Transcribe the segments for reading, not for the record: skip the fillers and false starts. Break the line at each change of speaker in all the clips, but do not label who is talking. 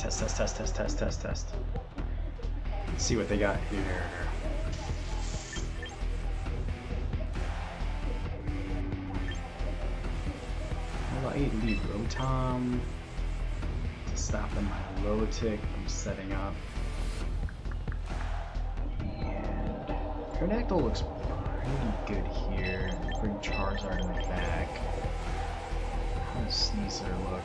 Test, test, test, test, test, test, test. Let's see what they got here. Light lead Rotom to stop my low tick from setting up. And Aerodactyl looks pretty good here. Bring Charizard in the back. How does Sneasler look?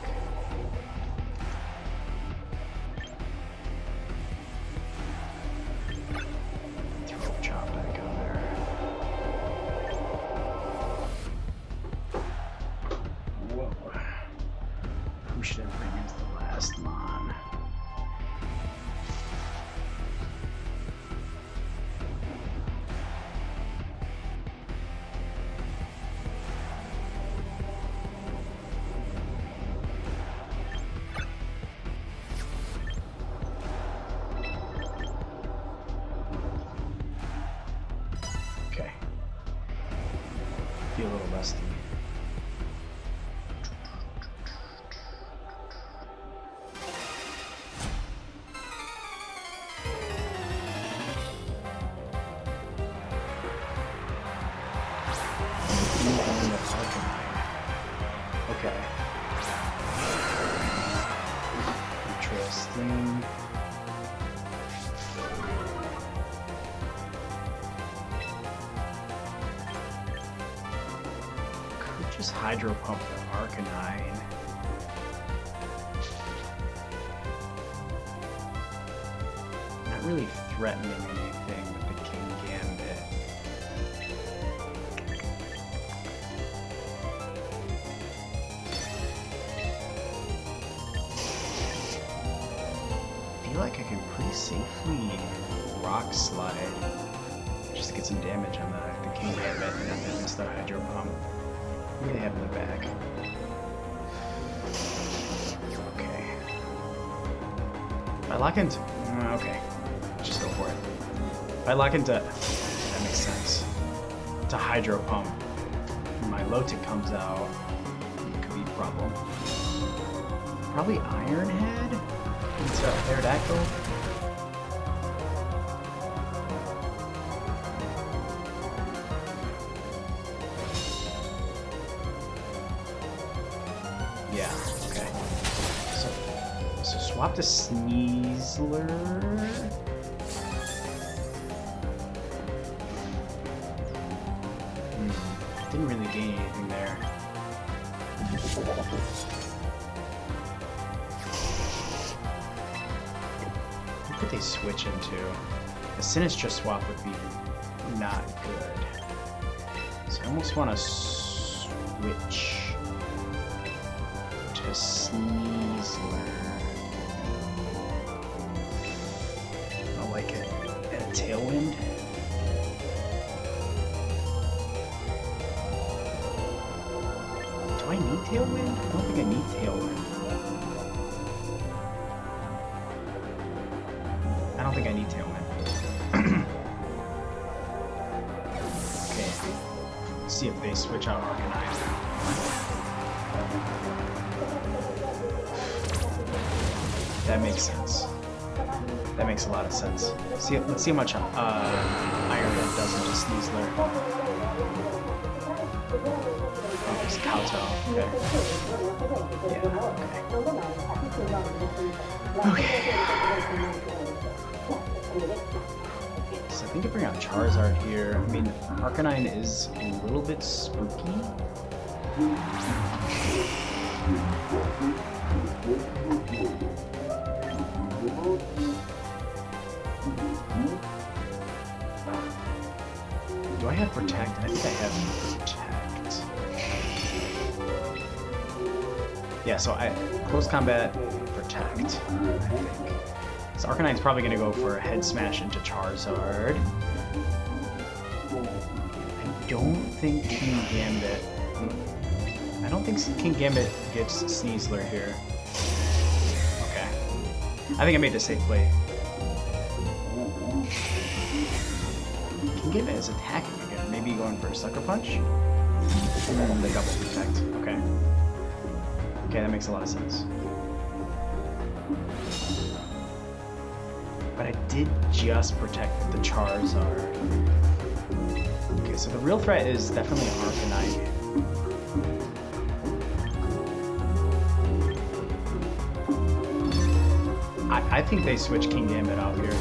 Throw a Chop back on there. Whoa. Who should I bring as the last Mon? Okay. Feel a little rusty. Okay. Interesting. Could just Hydro Pump the Arcanine. Not really threatening anything with the King Gambit. I feel like I can pretty safely Rock Slide just to get some damage on the King Gambit and then miss the Hydro Pump. What do they have in the back? Okay. If I lock into... okay. Just go for it. If I lock into... that makes sense. To Hydro Pump. My low tick comes out. It could be a problem. Probably Iron Head? Into Aerodactyl? Yeah, okay. So swap to Sneasler. Didn't really gain anything there. What could they switch into? A Sinistcha swap would be not good. So I almost want to switch to Sneasler. I like it. And a Tailwind. Do I need Tailwind? I don't think I need Tailwind. I don't think I need Tailwind. Okay. Let's see if they switch out Arcanine. That makes sense. That makes a lot of sense. Let's see how much Iron Head does into Sneasler. Oh, it's Kowtow. Okay. Yeah, okay. So I think I bring out Charizard here. I mean, Arcanine is a little bit spooky. Do I have Protect? I think I have Protect. Yeah, so I close combat, Protect, I think. So Arcanine's probably gonna go for a Head Smash into Charizard. I don't think King Gambit. I don't think King Gambit gets Sneasler here. Okay. I think I made the safe play. King Gambit is attacking again. Maybe going for a Sucker Punch? And then the double Protect. Okay. Okay, that makes a lot of sense. But I did just protect the Charizard. Okay, so the real threat is definitely Arcanine. I think they switch King Gambit out here.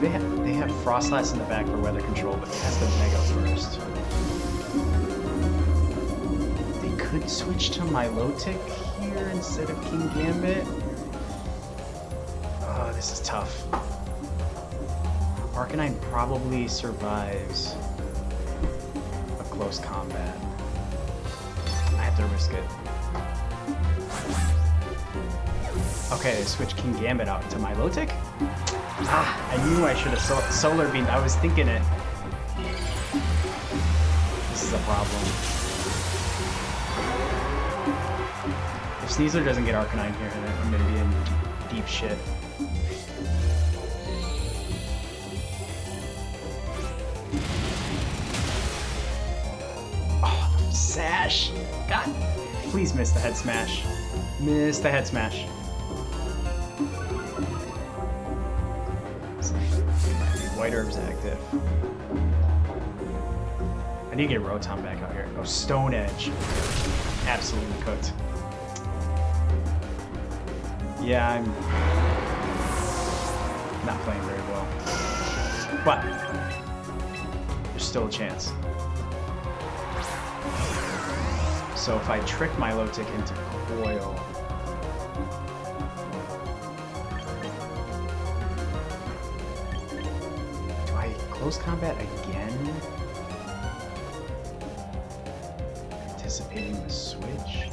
They have Frostlass in the back for weather control, but it has the Mega first. They could switch to Milotic here instead of King Gambit. Oh, this is tough. Arcanine probably survives a close combat. I have to risk it. Okay, they switched King Gambit out to Milotic. Ah, I knew I should have Solar Beamed. I was thinking it. This is a problem. If Sneasler doesn't get Arcanine here, then I'm gonna be in deep shit. Oh, Sash! God! Please miss the head smash. Miss the head smash. White Herb's active. I need to get Rotom back out here. Oh, Stone Edge. Absolutely cooked. Yeah, I'm not playing very well. But there's still a chance. So if I trick Milotic into Coil, close combat again? Anticipating the switch?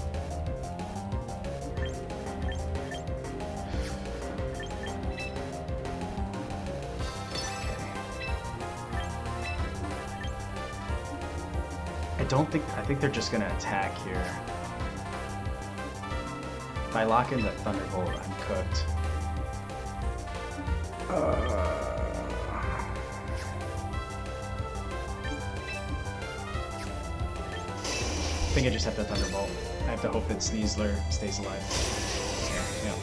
Okay. I think they're just gonna attack here. If I lock in the Thunderbolt, I'm cooked. I think I just have to Thunderbolt. I have to hope that Sneasler stays alive. Yeah.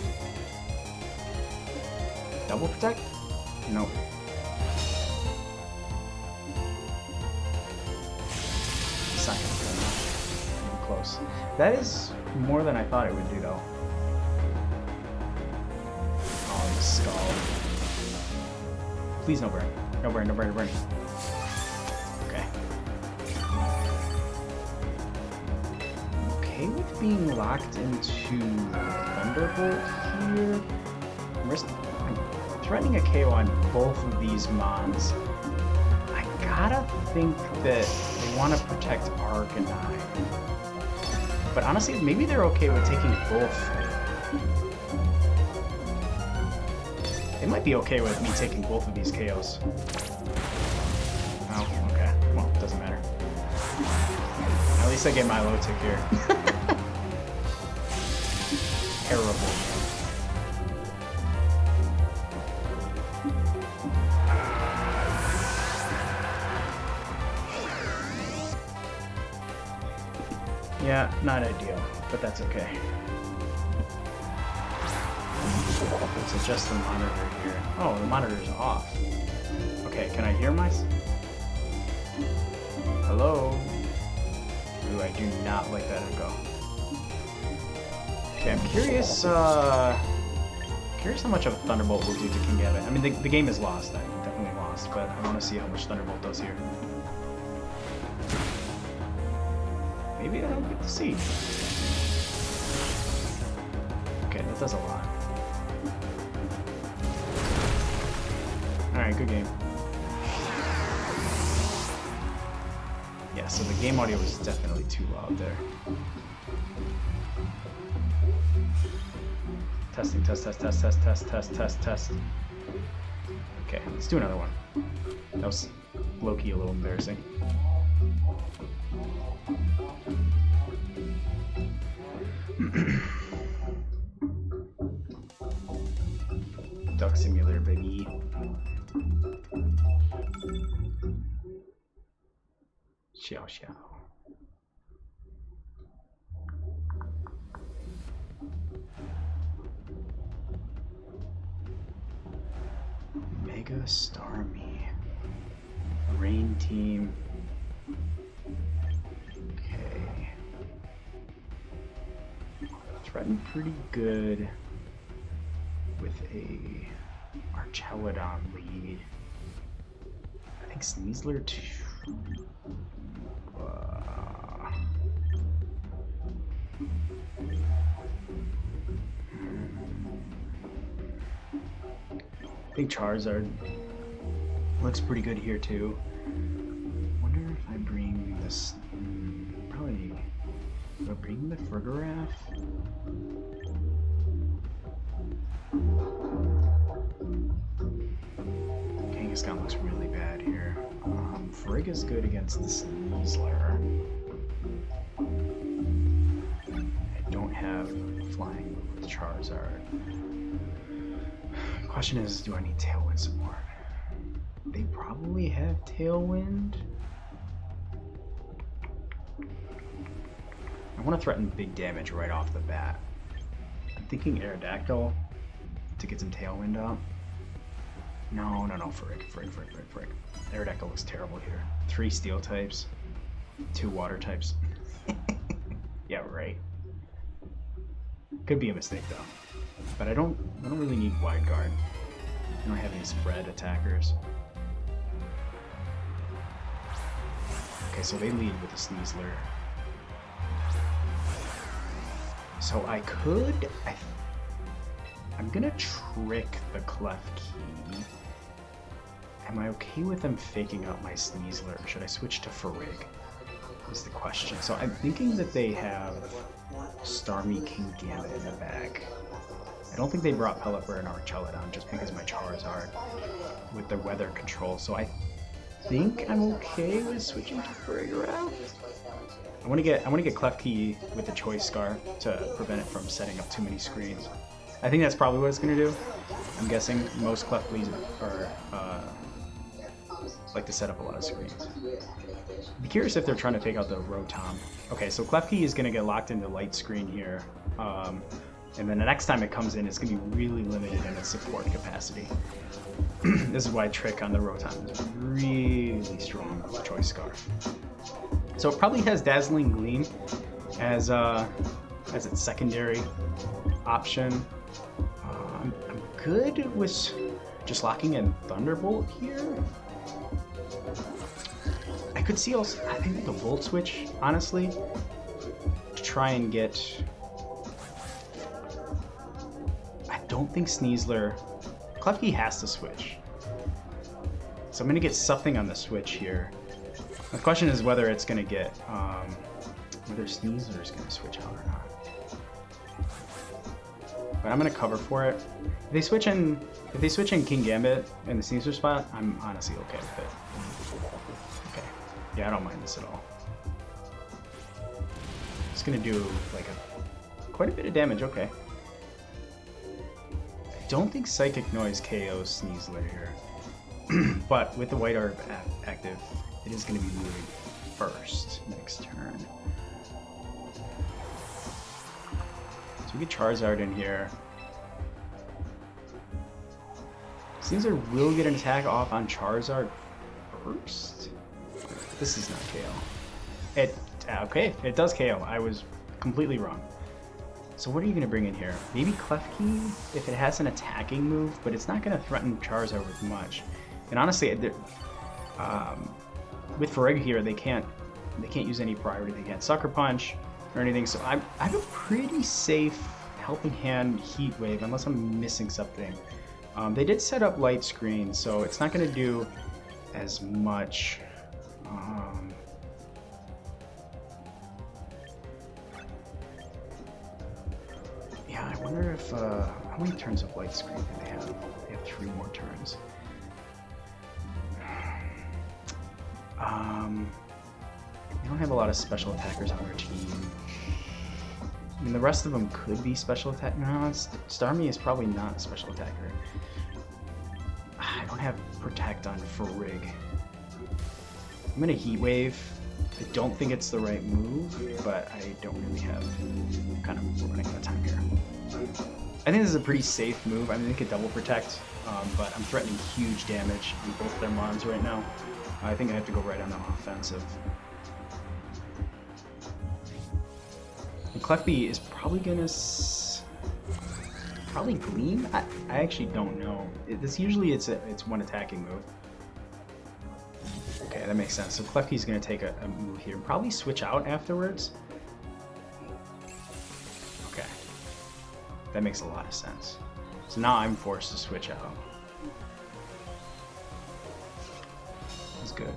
Double protect? Nope. It's not gonna be even close. That is more than I thought it would do, though. Oh, the Skull. Please no burn. No burn, no burn, no burn. With being locked into Thunderbolt here, I'm threatening a KO on both of these Mons. I gotta think that they want to protect Arcanine. But honestly, maybe they're okay with taking both. They might be okay with me taking both of these KOs. Oh, okay. Well, it doesn't matter. At least I get Milotic here. Terrible. Yeah, not ideal, but that's okay. Let's adjust the monitor here. Oh, the monitor's off. Okay, can I hear myself? Hello? Ooh, I do not like that echo. Okay, I'm curious, curious how much of Thunderbolt will do to King Gambit. I mean, the game is lost, definitely lost, but I want to see how much Thunderbolt does here. Maybe I don't get to see. Okay, that does a lot. Alright, good game. Yeah, so the game audio was definitely too loud there. Testing, test, test, test, test, test, test, test, test. Okay, let's do another one. That was low-key a little embarrassing. Duck Simulator, baby. Xiao Xiao. Mega Starmie. Rain team. Okay. Threatened pretty good with a Archelodon lead. I think Sneasler too. I think Charizard looks pretty good here too. Wonder if I bring this. Probably. Do I bring the Frigoraph? Kangaskhan looks really bad here. Frig is good against the Sneasler. I don't have flying with Charizard. Question is, do I need Tailwind support? They probably have Tailwind. I want to threaten big damage right off the bat. I'm thinking Aerodactyl to get some Tailwind up. No, Frig. Aerodactyl looks terrible here. 3 Steel types, 2 Water types. Yeah, right. Could be a mistake though. But I don't really need Wide Guard. I don't have any spread attackers. Okay, so they lead with a Sneasler. So I could... I'm gonna trick the Clef Key. Am I okay with them faking out my Sneasler, or should I switch to Farig? Is the question. So I'm thinking that they have Starmie King Gambit in the bag. I don't think they brought Pelipper and Archelodon just because my Charizard with the weather control. So I think I'm okay with switching to Frigoraph. I want to get Clef Key with the Choice Scarf to prevent it from setting up too many screens. I think that's probably what it's going to do. I'm guessing most Clef Keys are like to set up a lot of screens. Be curious if they're trying to fake out the Rotom. Okay, so Clef Key is going to get locked into light screen here. And then the next time it comes in, it's going to be really limited in its support capacity. This is why Trick on the Rotom is really strong with Choice Scarf. So it probably has Dazzling Gleam as its secondary option. I'm good with just locking in Thunderbolt here. I could see also, I think the Volt Switch, honestly, to try and get... I don't think Sneasler... Klefki has to switch. So I'm going to get something on the switch here. The question is whether it's going to get... whether Sneasler is going to switch out or not. But I'm going to cover for it. If they switch in King Gambit in the Sneasler spot, I'm honestly okay with it. Okay. Yeah, I don't mind this at all. It's going to do like quite a bit of damage, okay. I don't think Psychic Noise KOs Sneasler here. But with the White Orb active, it is going to be moving first next turn. So we get Charizard in here. Sneasler will get an attack off on Charizard first. This is not KO. Okay, it does KO. I was completely wrong. So what are you going to bring in here? Maybe Klefki if it has an attacking move, but it's not going to threaten Charizard with much. And honestly, with Farig here, they can't use any priority. They can't Sucker Punch or anything. So I have a pretty safe Helping Hand Heat Wave unless I'm missing something. They did set up Light Screen, so it's not going to do as much. Yeah, I wonder if how many turns of Light Screen do they have? They have 3 more turns. They don't have a lot of special attackers on their team. I mean, the rest of them could be special attack. No, Starmie is probably not a special attacker. I don't have Protect on Farig. I'm gonna Heat Wave. I don't think it's the right move, but I don't really have kind of running out of time here. I think this is a pretty safe move. I mean, they could double protect, but I'm threatening huge damage on both their mons right now. I think I have to go right on the offensive. And Clefby is probably gonna probably Gleam. I actually don't know. This usually it's one attacking move. Okay, that makes sense. So Clefkey's gonna take a move here, probably switch out afterwards. Okay, that makes a lot of sense. So now I'm forced to switch out. That's good.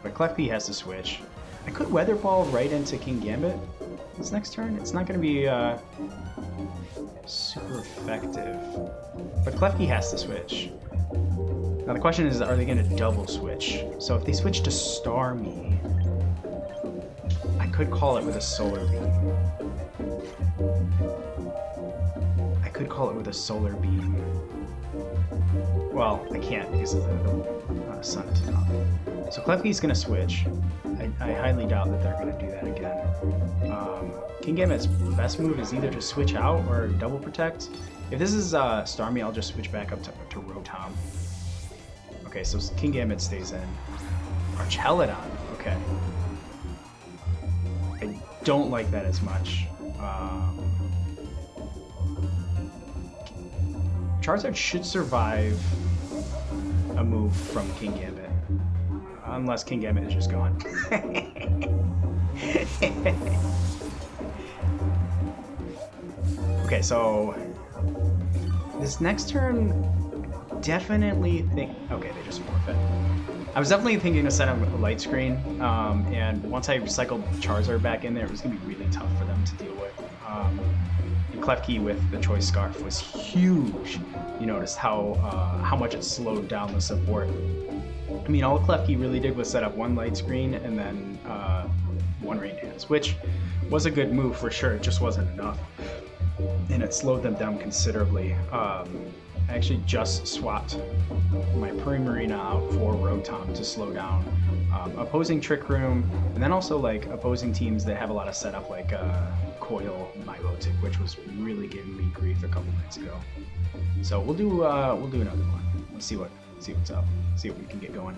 But Clefkey has to switch. I could Weather Ball right into King Gambit this next turn. It's not going to be super effective. But Clefkey has to switch. Now the question is, are they going to double switch? So if they switch to Starmie, I could call it with a Solar Beam. I could call it with a Solar Beam. Well, I can't because of the sun is up. So Clefkey's going to switch. I highly doubt that they're going to do that again. King Gambit's best move is either to switch out or double protect. If this is Starmie, I'll just switch back up to Rotom. Okay, so King Gambit stays in. Archelodon, okay. I don't like that as much. Charizard should survive a move from King Gambit. Unless King Gambit is just gone. Okay, so this next turn, definitely think. Okay, they just forfeit. I was definitely thinking to set up a light screen, and once I recycled Charizard back in there, it was gonna be really tough for them to deal with. And Klefki with the Choice Scarf was huge. You noticed how much it slowed down the support. I mean, all Klefki really did was set up one light screen and then one Rain Dance, which was a good move for sure. It just wasn't enough, and it slowed them down considerably. I actually just swapped my Primarina out for Rotom to slow down opposing Trick Room, and then also like opposing teams that have a lot of setup like Coil Milotic, which was really giving me grief a couple nights ago. So we'll do another one. Let's see what's up. See what we can get going.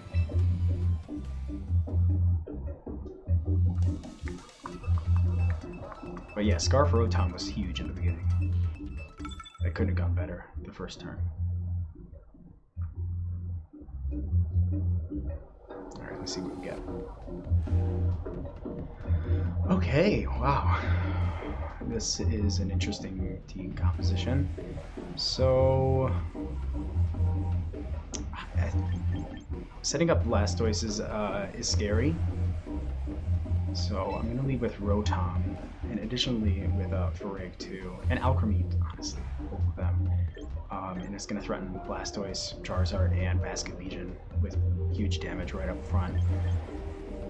But yeah, Scarf Rotom was huge in the beginning. I couldn't have gone better the first turn. Alright, let's see what we get. Okay, wow. This is an interesting team composition. So, setting up Blastoise is scary. So I'm gonna leave with Rotom, and additionally with Ferrig too, and Alchemy, honestly, both of them. And it's gonna threaten Blastoise, Charizard, and Basket Legion with huge damage right up front.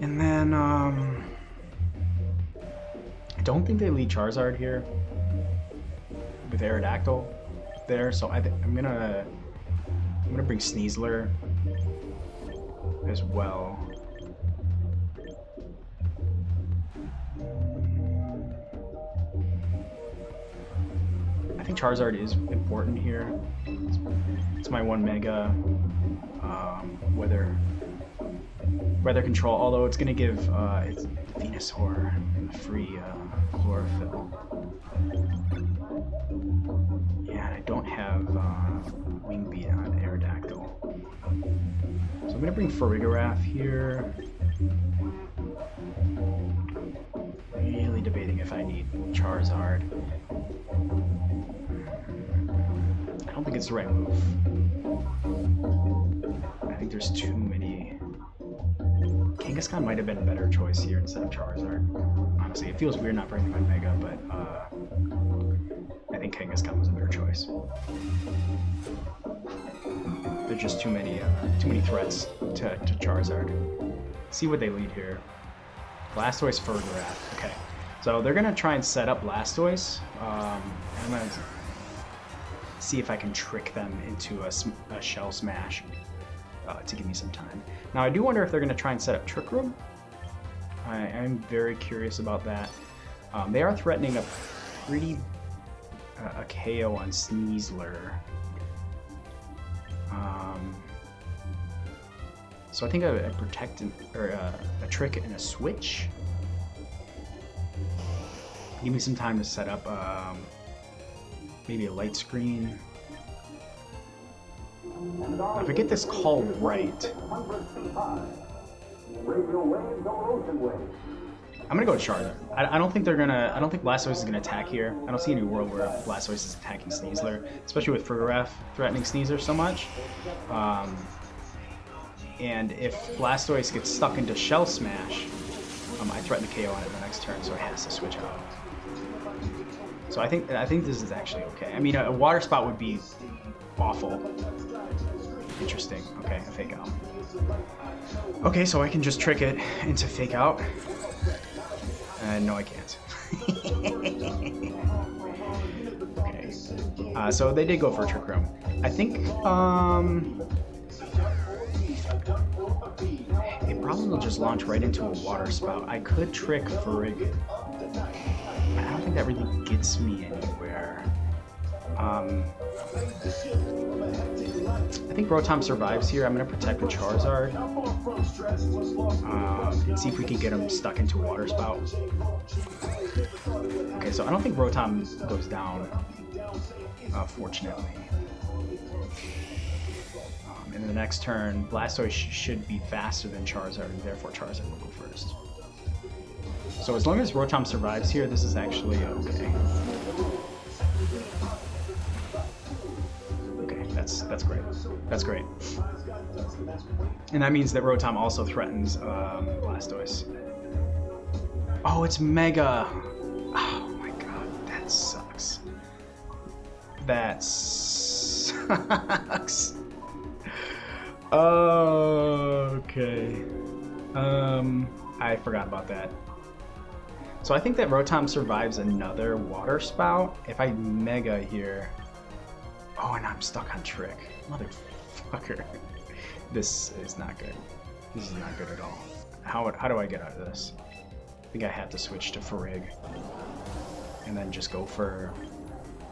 And then I don't think they lead Charizard here with Aerodactyl there, so I'm gonna bring Sneasler as well. I think Charizard is important here. It's my 1 Mega weather control, although it's going to give it's Venusaur a free chlorophyll. Yeah, and I don't have Wing Beat on Aerodactyl. So I'm going to bring Farigiraf here. Really debating if I need Charizard. I don't think it's the right move. I think there's too many. Kangaskhan might have been a better choice here instead of Charizard. Honestly, it feels weird not bringing my Mega, but I think Kangaskhan was a better choice. There's just too many threats to Charizard. See what they lead here. Blastoise, Farigiraf. Okay, so they're gonna try and set up Blastoise. And I'm gonna see if I can trick them into a Shell Smash to give me some time. Now, I do wonder if they're gonna try and set up Trick Room. I'm very curious about that. They are threatening a pretty a KO on Sneasler. So I think a protect or a trick and a switch. Give me some time to set up maybe a light screen. If I get this call right, I'm gonna go Charizard. I don't think they're gonna. I don't think Blastoise is gonna attack here. I don't see any world where Blastoise is attacking Sneasler, especially with Frigoraph threatening Sneasler so much. And if Blastoise gets stuck into Shell Smash, I threaten the KO on it the next turn, so it has to switch out. So I think this is actually okay. I mean, a Water Spout would be awful. Interesting. Okay, a Fake Out. Okay, so I can just trick it into Fake Out. No, I can't. Okay. So they did go for a Trick Room. I think, it probably will just launch right into a Water Spout. I could trick Farig. I don't think that really gets me anywhere. I think Rotom survives here. I'm going to protect the Charizard. See if we can get him stuck into Water Spout. Okay, so I don't think Rotom goes down, fortunately. In the next turn, Blastoise should be faster than Charizard, and therefore Charizard will go first. So as long as Rotom survives here, this is actually okay. Okay, that's great. That's great. And that means that Rotom also threatens Blastoise. Oh, it's Mega! Oh my god, that sucks. That sucks. Okay. I forgot about that. So I think that Rotom survives another Water Spout. If I Mega here... Oh, and I'm stuck on Trick. Motherfucker. This is not good. This is not good at all. How do I get out of this? I think I have to switch to Farig. And then just go for...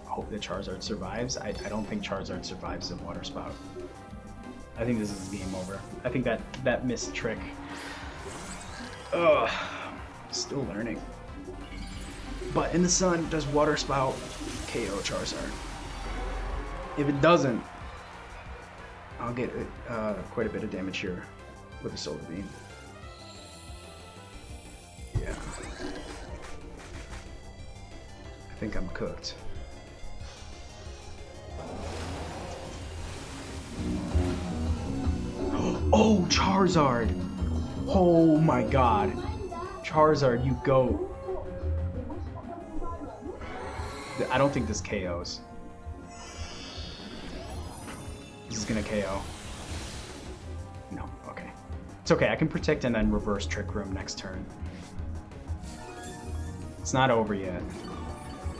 Hope that Charizard survives. I don't think Charizard survives a Water Spout. I think this is game over. I think that missed trick. Ugh. Still learning. But in the sun, does Water Spout KO Charizard? If it doesn't, I'll get quite a bit of damage here with a Solar Beam. Yeah. I think I'm cooked. Oh, Charizard! Oh my god. Charizard, you go. I don't think this KOs. This is gonna KO. No, okay. It's okay, I can protect and then reverse Trick Room next turn. It's not over yet.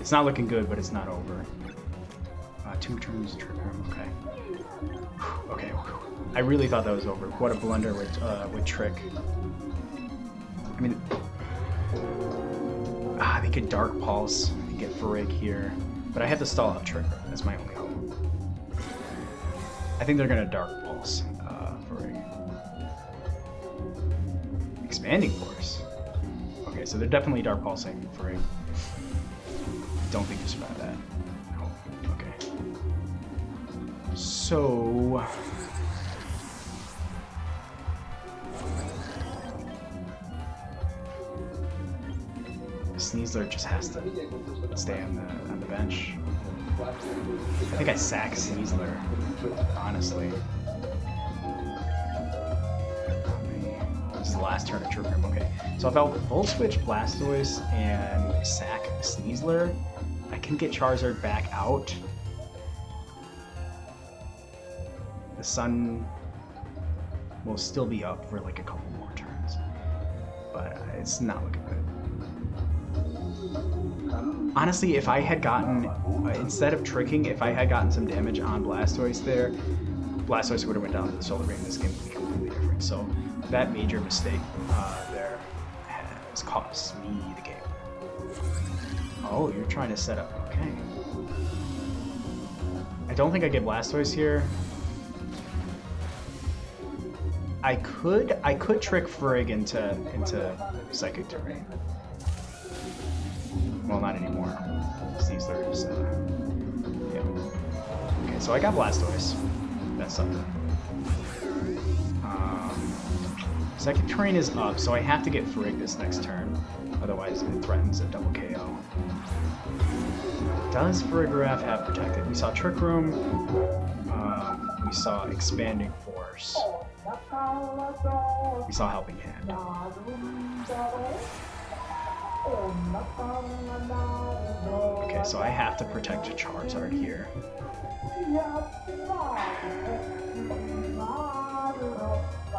It's not looking good, but it's not over. 2 turns Trick Room, okay. Okay, I really thought that was over. What a blunder with Trick. I mean, they could Dark Pulse and get Farig here, but I have to stall out Trick Room. That's my only hope. I think they're gonna Dark Pulse Farig. Expanding Force. Okay, so they're definitely Dark Pulsing Farig. Don't think you survive that. No. Okay. So. Sneasler just has to stay on the bench. I think I sack Sneasler, honestly. This is the last turn of Trick Room. Okay, so if I'll Volt Switch Blastoise and sack Sneasler, I can get Charizard back out. The sun will still be up for like a couple more turns, but it's not looking good. Honestly, if I had gotten, instead of tricking, if I had gotten some damage on Blastoise there, Blastoise would have went down to the Solar Beam. This game would be completely different. So that major mistake there has cost me the game. Oh, you're trying to set up, okay. don't think I get Blastoise here. I could trick Frigg into Psychic Terrain. Well, not anymore. Caesar is, yeah. Okay, so I got Blastoise. That's something. Psychic Terrain is up, so I have to get Frigg this next turn. Otherwise, it threatens a double KO. Does Farigiraf have Protected? We saw Trick Room. We saw Expanding Force. We saw Helping Hand. Okay, so I have to protect Charizard here.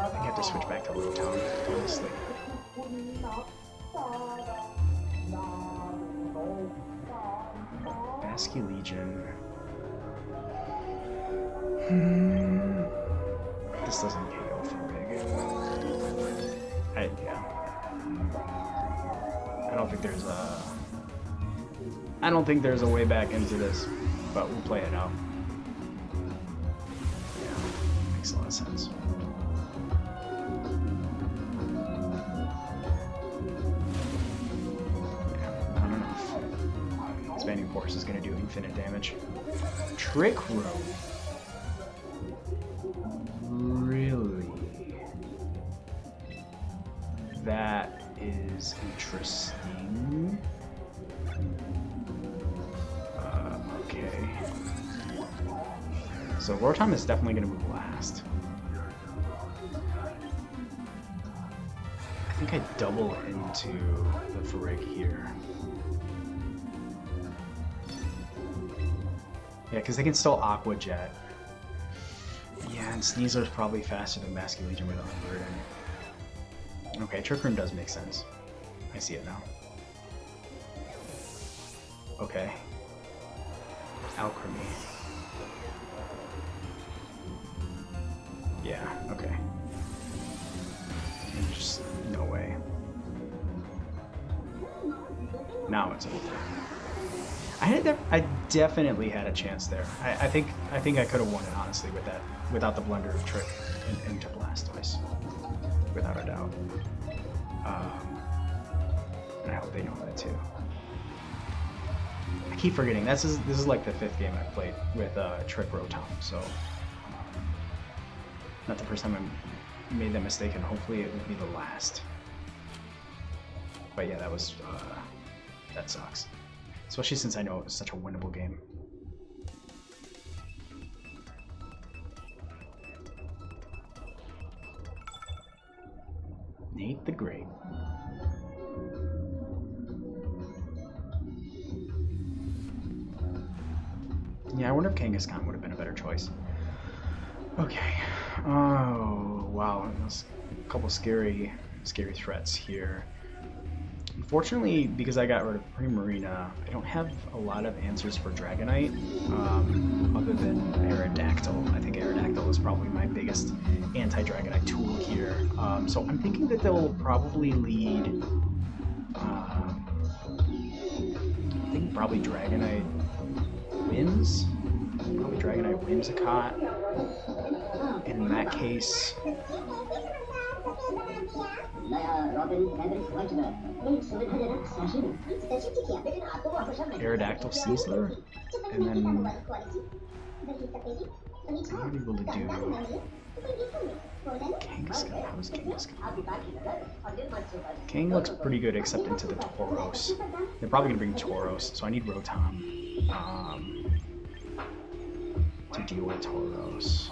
I think I have to switch back to Rotom, honestly. Basculegion. This doesn't KO for big. Yeah. I don't think there's a way back into this, but we'll play it out. Yeah, makes a lot of sense. Expanding Force is going to do infinite damage. Trick Room. Really? That is interesting. Okay. So Rotom is definitely going to move last. I think I double into the Frigg here. Yeah, because they can still Aqua Jet. Yeah, and Sneasler's probably faster than Basculegion with Unburden. Okay, Trick Room does make sense. I see it now. Okay. Alchemy. Yeah, okay. And just no way. Now it's over. I definitely had a chance there. I think I could have won it honestly with that, without the blunder of Trick into Blastoise, without a doubt. And I hope they know that too. I keep forgetting this is like the 5th game I've played with Trick Rotom, so not the first time I made that mistake, and hopefully it will be the last. But yeah, that was that sucks. Especially since I know it was such a winnable game. Nate the Great. Yeah, I wonder if Kangaskhan would have been a better choice. Okay. Oh, wow. There's a couple scary threats here. Unfortunately, because I got rid of Primarina, I don't have a lot of answers for Dragonite, other than Aerodactyl. I think Aerodactyl is probably my biggest anti-Dragonite tool here. So I'm thinking that they'll probably lead... I think probably Dragonite wins. Probably Dragonite wins a cot. And in that case... Aerodactyl Caesar, and then I'm able to do Kangaskhan. How is Kangaskhan? Kang looks pretty good except into the Tauros. They're probably gonna bring Tauros, so I need Rotom to deal with Tauros.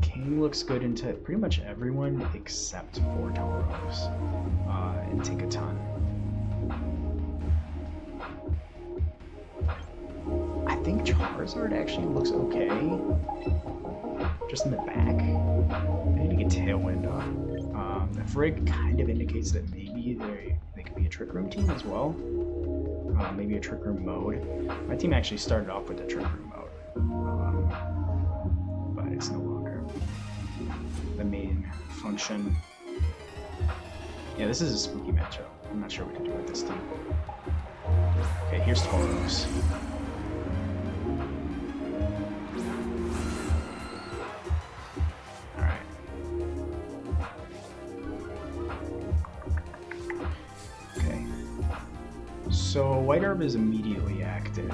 King looks good into pretty much everyone except for Tauros and Tinkaton. I think Charizard actually looks okay. Just in the back. I need to get Tailwind on. The Frigg kind of indicates that maybe they could be a Trick Room team as well. Maybe a Trick Room mode. My team actually started off with a Trick Room mode. But it's no longer the main function. Yeah, this is a spooky matchup. I'm not sure what to do with this team. Okay, here's Tauros. Alright. Okay. So White Herb is immediately active.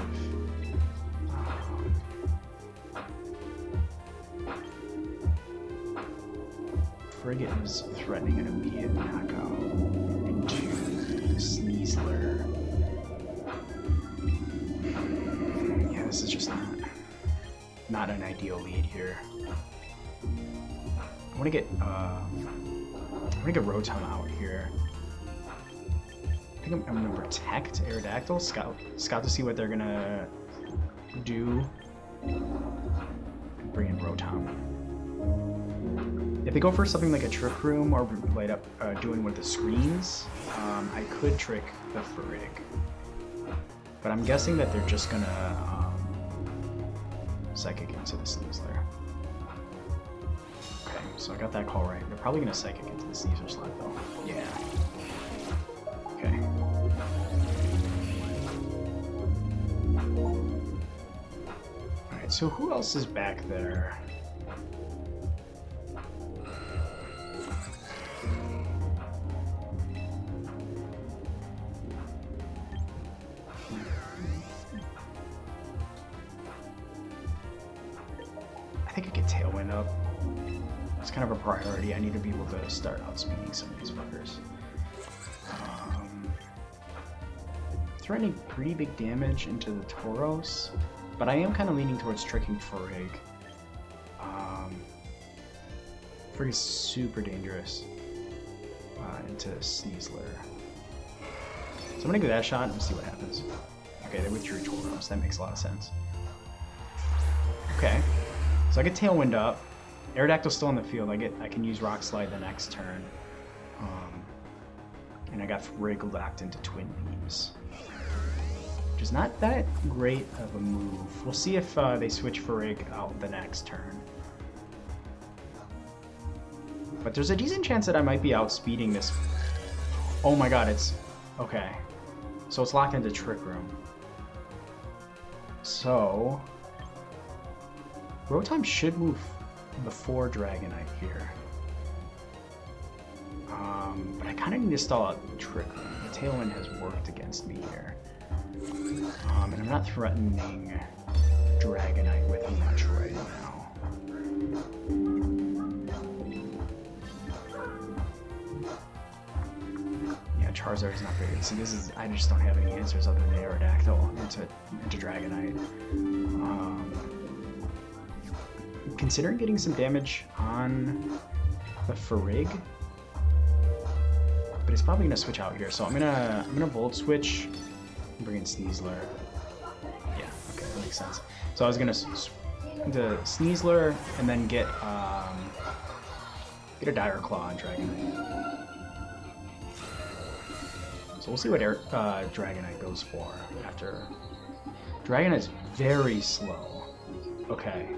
Frigate is threatening an immediate knockout into Sneasler. Yeah, this is just not an ideal lead here. I want to get Rotom out here. I think I'm gonna protect Aerodactyl, scout to see what they're gonna do, and bring in Rotom. If they go for something like a Trick Room or light up doing with the screens, I could trick the Farig. But I'm guessing that they're just gonna Psychic into the Sneasler. Okay, so I got that call right. They're probably gonna Psychic into the Sneasler slot though. Yeah. Okay. Alright, so who else is back there? I think I get Tailwind up. It's kind of a priority. I need to be able to start outspeeding some of these fuckers. Threatening pretty big damage into the Tauros, but I am kind of leaning towards tricking Farig. Farig is super dangerous into Sneasler. So I'm gonna give that a shot and see what happens. Okay, they withdrew Tauros. That makes a lot of sense. Okay, so I get Tailwind up. Aerodactyl's still in the field. I can use Rock Slide the next turn. And I got Farig locked into Twin Beams, which is not that great of a move. We'll see if they switch Farig out the next turn. But there's a decent chance that I might be outspeeding this. Oh my god, it's... Okay. So it's locked into Trick Room. So... Rotom should move before Dragonite here. But I kind of need to stall out Trick Room. The Tailwind has worked against me here. And I'm not threatening Dragonite with much right now. Yeah, Charizard is not very good. See, this is... I just don't have any answers other than Aerodactyl into Dragonite. Considering getting some damage on the Farig, but it's probably gonna switch out here. So I'm gonna Volt Switch and bring in Sneasler. Yeah, okay, that makes sense. So I was gonna into Sneasler and then get a Dire Claw on Dragonite. So we'll see what Dragonite goes for after. Dragonite's very slow. Okay.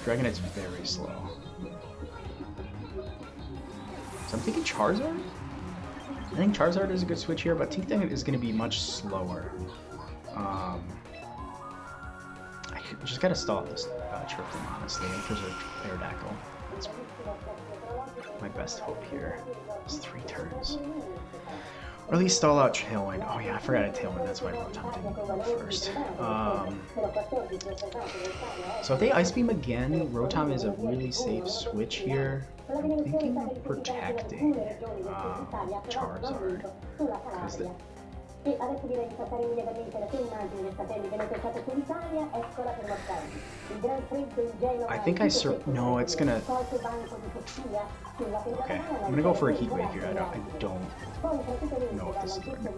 Dragonite's very slow. So I'm thinking Charizard? I think Charizard is a good switch here, but Tinkaton is going to be much slower. I just got to stall out this Trick Room, honestly, and preserve Aerodactyl. That's my best hope here. It's 3 turns. Or at least stall out Tailwind. Oh yeah, I forgot a Tailwind, that's why Rotom didn't go first. So if they Ice Beam again, Rotom is a really safe switch here. I'm thinking of protecting Charizard. Because I think no, it's gonna... Okay, I'm gonna go for a Heat Wave here. I don't know if this is gonna...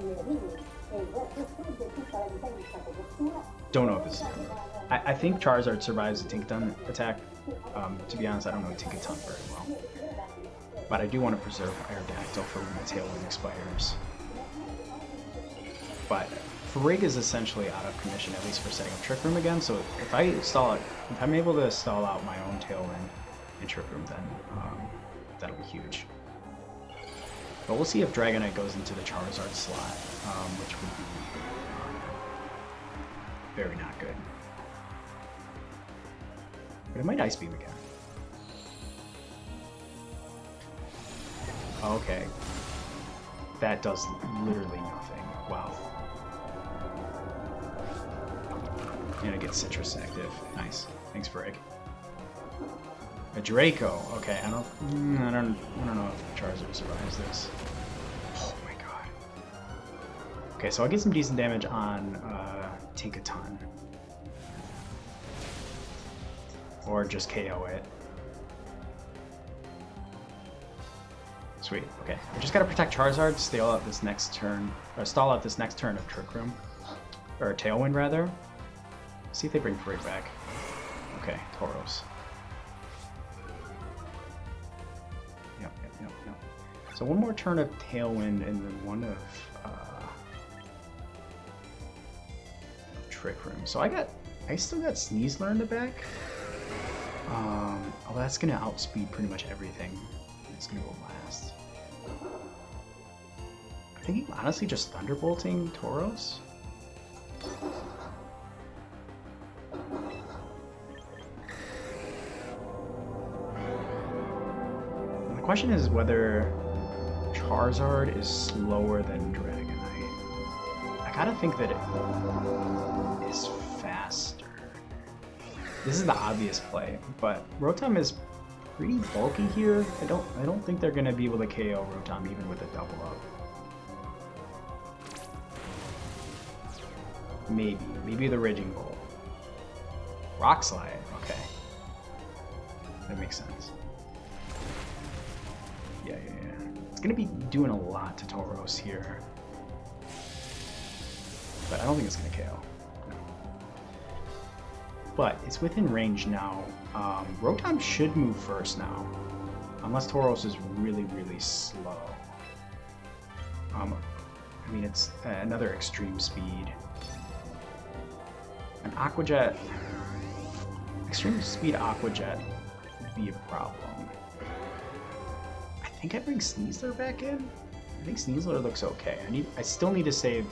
Don't know if this is gonna... I think Charizard survives the Tinkaton attack. To be honest, I don't know Tinkaton very well. But I do want to preserve Aerodactyl for when the Tailwind expires. But Farig is essentially out of commission, at least for setting up Trick Room again. So if I'm able to stall out my own Tailwind in Trick Room, then that'll be huge. But we'll see if Dragonite goes into the Charizard slot, which would be very not good. But it might Ice Beam again. Okay. That does literally nothing. Wow. And it gets Citrus active. Nice. Thanks, Frig. A Draco. Okay, I don't know if Charizard survives this. Oh my god. Okay, so I'll get some decent damage on Tinkaton. Or just KO it. Sweet. Okay. I just gotta protect Charizard, stall out this next turn of Trick Room. Or Tailwind rather. See if they bring Frig back. Okay, Tauros. Yep. So one more turn of Tailwind and then one of Trick Room. So I still got Sneasler in the back. Oh, that's gonna outspeed pretty much everything. It's gonna go last. I'm thinking honestly just Thunderbolting Tauros. The question is whether Charizard is slower than Dragonite. I gotta think that it is faster. This is the obvious play, but Rotom is pretty bulky here. I don't think they're gonna be able to KO Rotom even with a double up. Maybe the Raging Bolt. Rock Slide, okay. That makes sense. Yeah. It's gonna be doing a lot to Tauros here. But I don't think it's gonna KO. No. But it's within range now. Rotom should move first now. Unless Tauros is really, really slow. I mean, it's another extreme speed. An Aqua Jet. Extreme speed Aqua Jet would be a problem. I think I bring Sneasler back in. I think Sneasler looks okay. I still need to save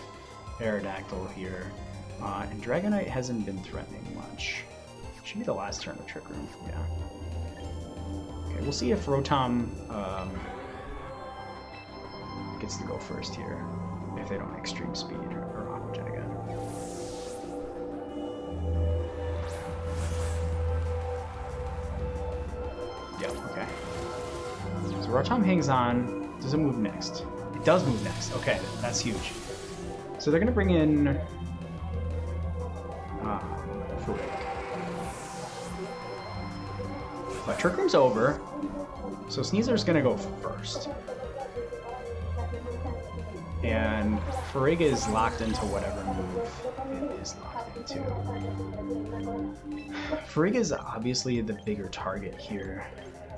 Aerodactyl here. And Dragonite hasn't been threatening much. Should be the last turn of Trick Room. Yeah. Okay, we'll see if Rotom gets to go first here. If they don't extreme speed or Aqua Jet again. Yep, okay. So Rotom hangs on. Does it move next? It does move next. Okay, that's huge. So they're going to bring in Frig. But Trick Room's over. So Sneasler's going to go first. And Frig is locked into whatever move it is locked into. Frig is obviously the bigger target here.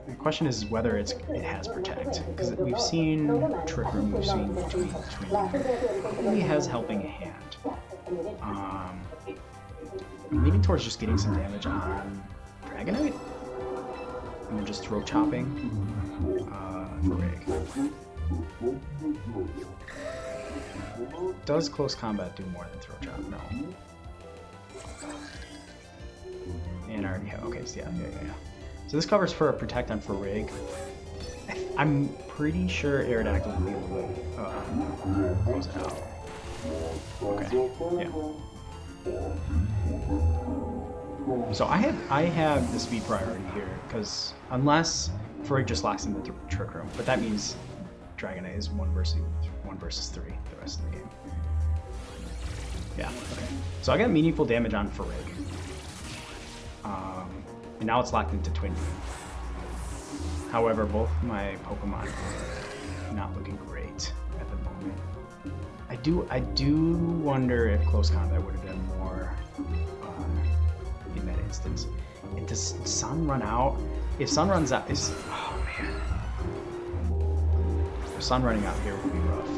The question is whether it has Protect, because we've seen Trick Room, we've seen between probably has Helping Hand. I'm leaning towards just getting some damage on Dragonite, and then just throw chopping Frig. Does close combat do more than throw chop? No. And I already have. Okay, so yeah. So this covers for a Protect on Frig. I'm pretty sure Aerodactyl will be able to close it out. Okay, yeah. So I have the speed priority here, because unless Frig just locks in the Trick Room, but that means Dragonite is 1 versus 3 the rest of the game. Yeah, okay. So I got meaningful damage on Frig. And now it's locked into Twin Beam. However, both my Pokemon are not looking great at the moment. I do wonder if close combat would have been more in that instance. And does Sun run out? If Sun runs out, oh man. If Sun running out here would be rough.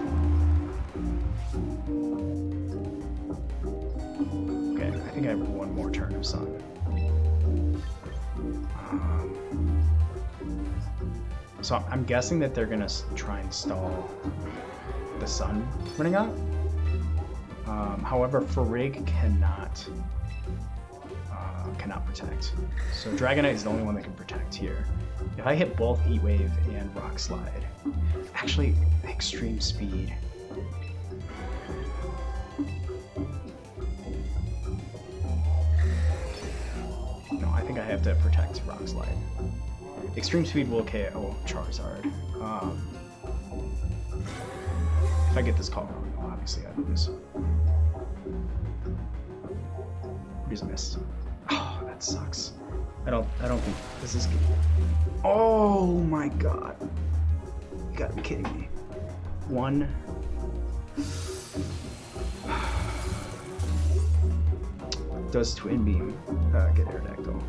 Okay, I think I have one more turn of Sun. So I'm guessing that they're gonna try and stall the sun running out. However, Farig cannot protect. So Dragonite is the only one that can protect here. If I hit both Heat Wave and Rock Slide, actually Extreme Speed. No, I think I have to protect Rock Slide. Extreme Speed will KO Charizard. If I get this call wrong, obviously I lose. Here's a miss. Oh, that sucks. I don't think this is good. Oh my god. You gotta be kidding me. One. Does Twin Beam get Aerodactyl?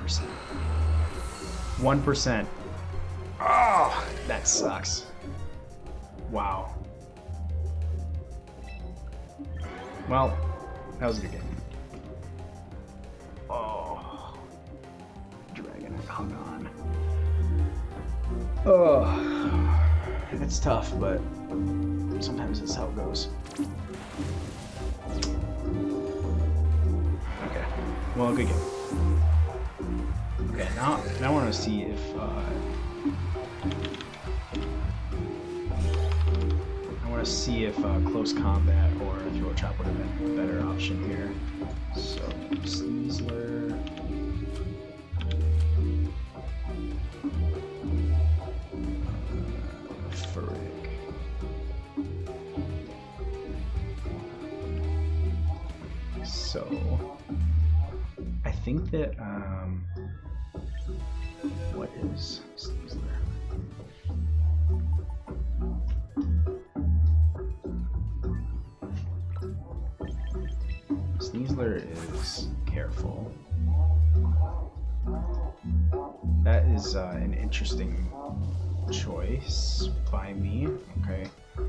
%. 1%. Oh, that sucks. Wow. Well, that was a good game. Oh, Dragonite hung on. Oh, it's tough, but sometimes it's how it goes. Okay, well, good game. Okay, now I want to see if close combat or throw chop would have been a better option here. So Sneasler. Farig. So I think that what is Sneasler? Sneasler is careful. That is an interesting choice by me. Okay. I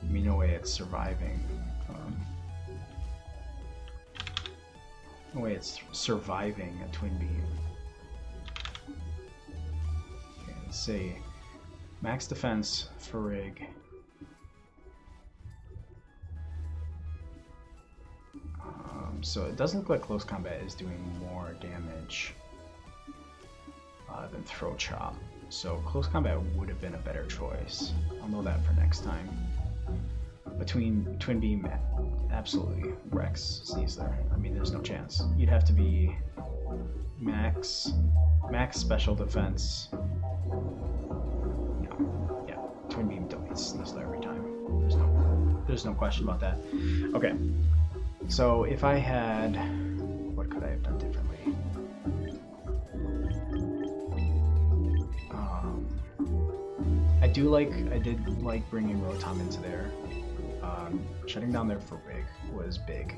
mean, no way it's surviving. No way it's surviving a Twin Beam. Okay, let's see. Max defense, Farig. So it does look like close combat is doing more damage than throw chop. So close combat would have been a better choice. I'll know that for next time. Between Twin Beam, absolutely wrecks Sneasler. I mean, there's no chance. You'd have to be max special defense. No, yeah, Twin Beam dominates Sneasler every time. There's no question about that. Okay. So if I had, what could I have done differently? I did like bringing Rotom into there. Shutting down their Farig was big.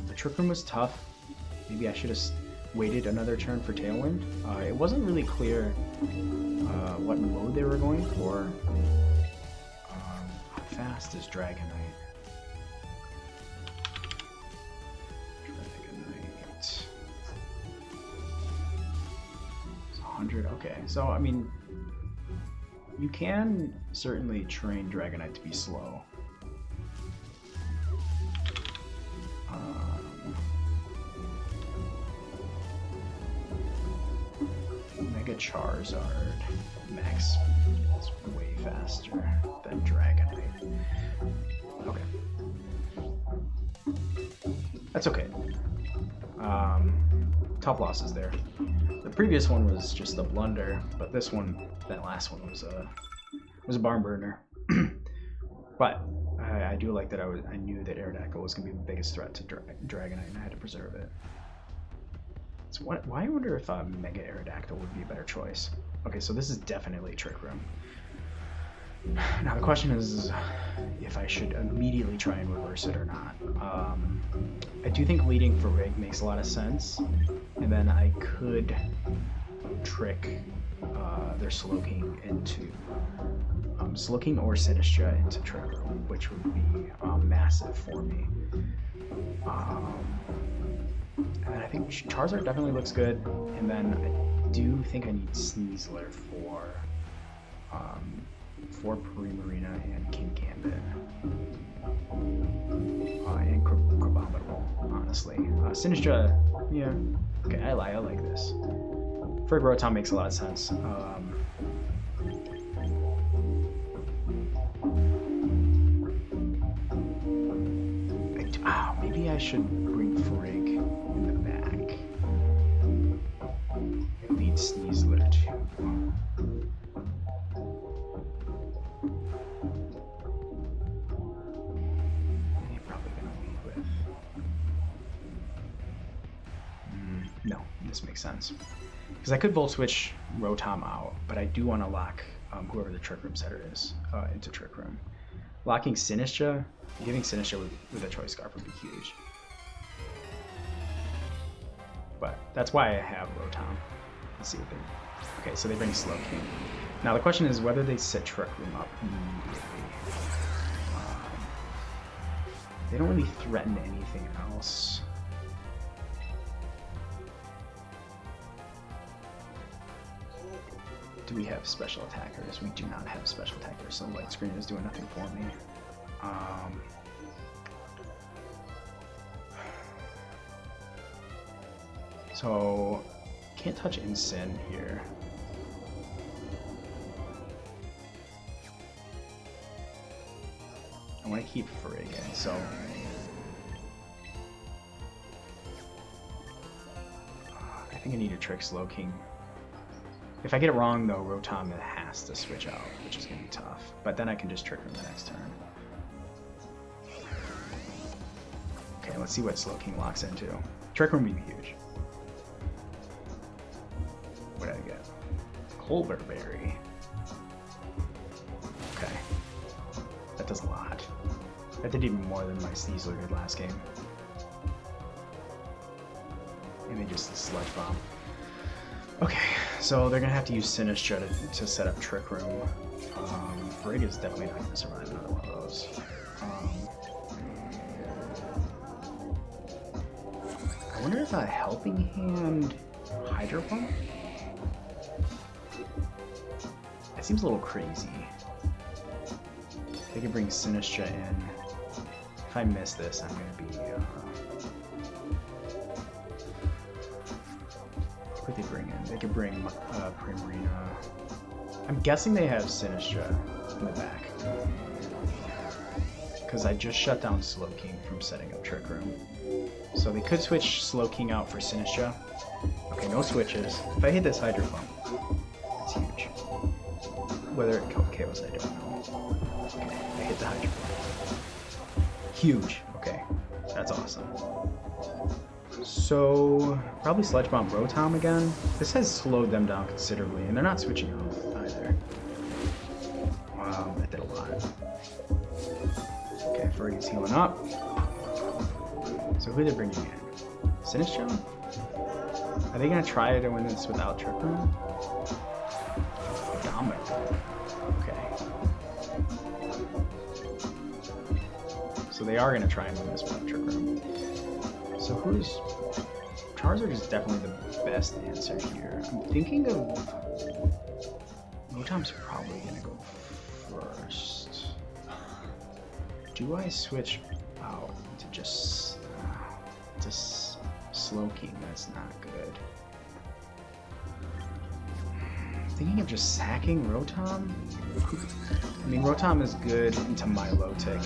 The Trick Room was tough. Maybe I should have waited another turn for Tailwind. It wasn't really clear what mode they were going for. How fast is Dragonite? 100. Okay, so I mean, you can certainly train Dragonite to be slow. Mega Charizard max speed is way faster than Dragonite. Okay, that's okay. Tough losses there. The previous one was just a blunder, but this one, that last one was a barn burner. But I do like that I knew that Aerodactyl was going to be the biggest threat to Dragonite, and I had to preserve it. So why I wonder if Mega Aerodactyl would be a better choice. Okay, so this is definitely Trick Room. Now the question is if I should immediately try and reverse it or not. I do think leading for Rig makes a lot of sense, and then I could trick their Slowking into Slow King or Sinistra into Trick Room, which would be massive for me. And I think Charizard definitely looks good, and then I do think I need Sneasler for Primarina and King Gambit. And Crabominable, honestly. Sinistra, yeah, okay, I like this. Ferg Rotom makes a lot of sense. Maybe I should bring Frig in the back. And lead Sneasler too. No, this makes sense. Because I could Volt Switch Rotom out, but I do want to lock whoever the Trick Room setter is into Trick Room. Locking Sinistra, giving Sinistra with a Choice Scarf would be huge. But that's why I have Rotom. Let's see what they... Okay, so they bring Slow King. Now the question is whether they set Trick Room up immediately. They don't really threaten anything else. Do we have special attackers? We do not have special attackers, so Light Screen is doing nothing for me. So, can't touch Incin here. I want to keep Frig in, so... I think I need to trick Slow King. If I get it wrong, though, Rotom has to switch out, which is going to be tough. But then I can just trick him the next turn. Okay, let's see what Slow King locks into. Trick Room would be huge. What did I get? Colbert Berry. Okay. That does a lot. That did even more than my Sneasler did last game. And they just Sludge Bomb. Okay, so they're gonna have to use Sinistra to set up Trick Room. Frig is definitely not gonna survive another one of those. I wonder if a Helping Hand Hydro Pump? That seems a little crazy. They could bring Sinistra in. If I miss this, I'm gonna be. What could they bring in? They could bring Primarina. I'm guessing they have Sinistra in the back. Because I just shut down Slow King from setting up Trick Room. So they could switch Slow King out for Sinistra. Okay, no switches. If I hit this Hydro Pump, it's huge. Whether it KOs, I don't know. Okay, I hit the Hydro Pump. Huge. Okay, that's awesome. So, probably Sludge Bomb Rotom again. This has slowed them down considerably, and they're not switching off either. That did a lot. Okay, Fergie's healing up. So who are they bringing in? Sinistra? Are they going to try to win this without Trick Room? Dominic. Okay. So they are going to try and win this without Trick Room. So who's... Charizard is definitely the best answer here. I'm thinking of... Rotom's probably going to go first. Do I switch out to just Slow King? That's not good. I'm thinking of just sacking Rotom. I mean, Rotom is good into Milotic,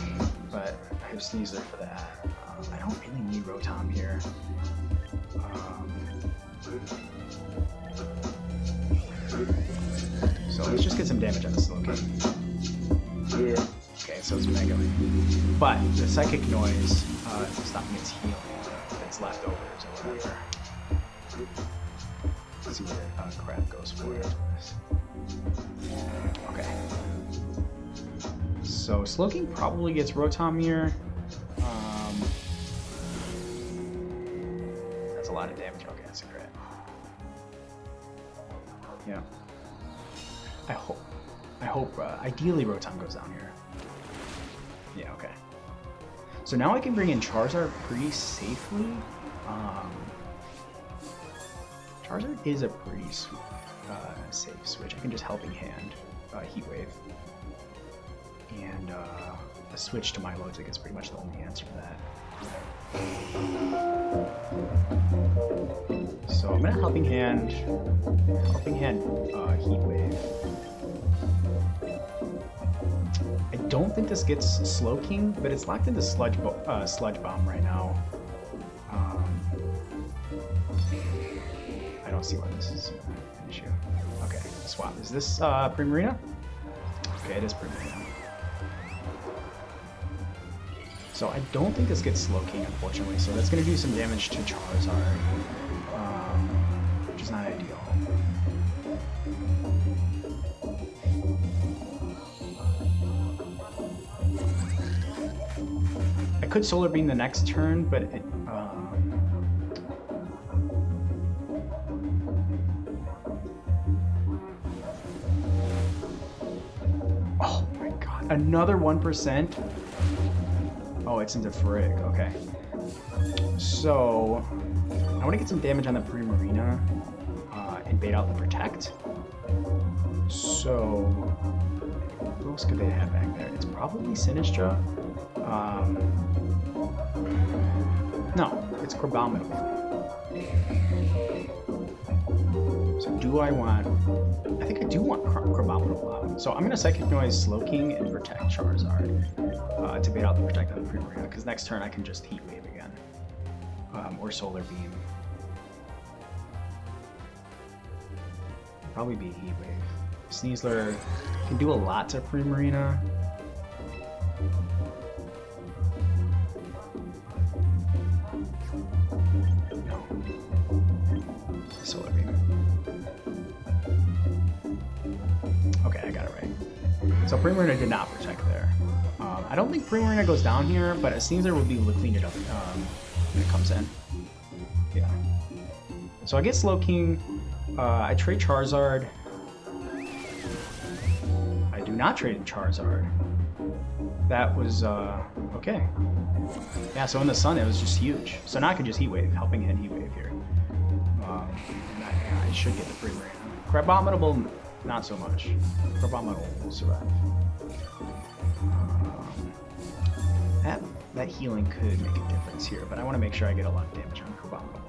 but I have Sneasler for that. I don't really need Rotom here. So let's just get some damage on the Slow King.
Yeah.
Okay, so it's Mega. But the Psychic Noise stopping its healing if it's leftovers or whatever. Let's see where Crab goes for it. Okay. So Slow King probably gets Rotom here. That's a lot of damage. Okay, that's a crit. Yeah. I hope. I hope, ideally Rotom goes down here. Yeah, okay. So now I can bring in Charizard pretty safely. Charizard is a pretty safe switch. I can just Helping Hand, Heat Wave. And a switch to Milotic is pretty much the only answer to that. So I'm gonna Helping Hand Heat Wave. I don't think this gets Slowking, but it's locked into Sludge Bomb right now. I don't see why this is an issue. Okay, swap. Is this Primarina? Okay, it is Primarina. So I don't think this gets Slowking, unfortunately. So that's going to do some damage to Charizard, which is not ideal. I could Solar Beam the next turn, but it, oh my god, another 1%? Oh, it's into Frig, okay. So, I want to get some damage on the Primarina and bait out the Protect. So, who else could they have back there? It's probably Sinistra. No, it's Crabominable. So do I want... I think I do want Crabominable out. So I'm going to Psychic Noise, Slowking, and Protect Charizard to bait out the Protect on the Primarina, because next turn I can just Heat Wave again. Or Solar Beam. Probably be Heat Wave. Sneasler can do a lot to Primarina. Solar Beam. Okay, I got it right. So Primarina did not Protect there. I don't think Primarina goes down here, but a Sneasler will be able to clean it up when it comes in. Yeah. So I get Slowking. I trade Charizard. I do not trade Charizard. That was, okay. Yeah, so in the sun, it was just huge. So now I can just Heat Wave, Helping Hand Heat Wave here. And I should get the Primarina. Crabominable, not so much. Crabominable will survive. That healing could make a difference here, but I want to make sure I get a lot of damage on Crabominable.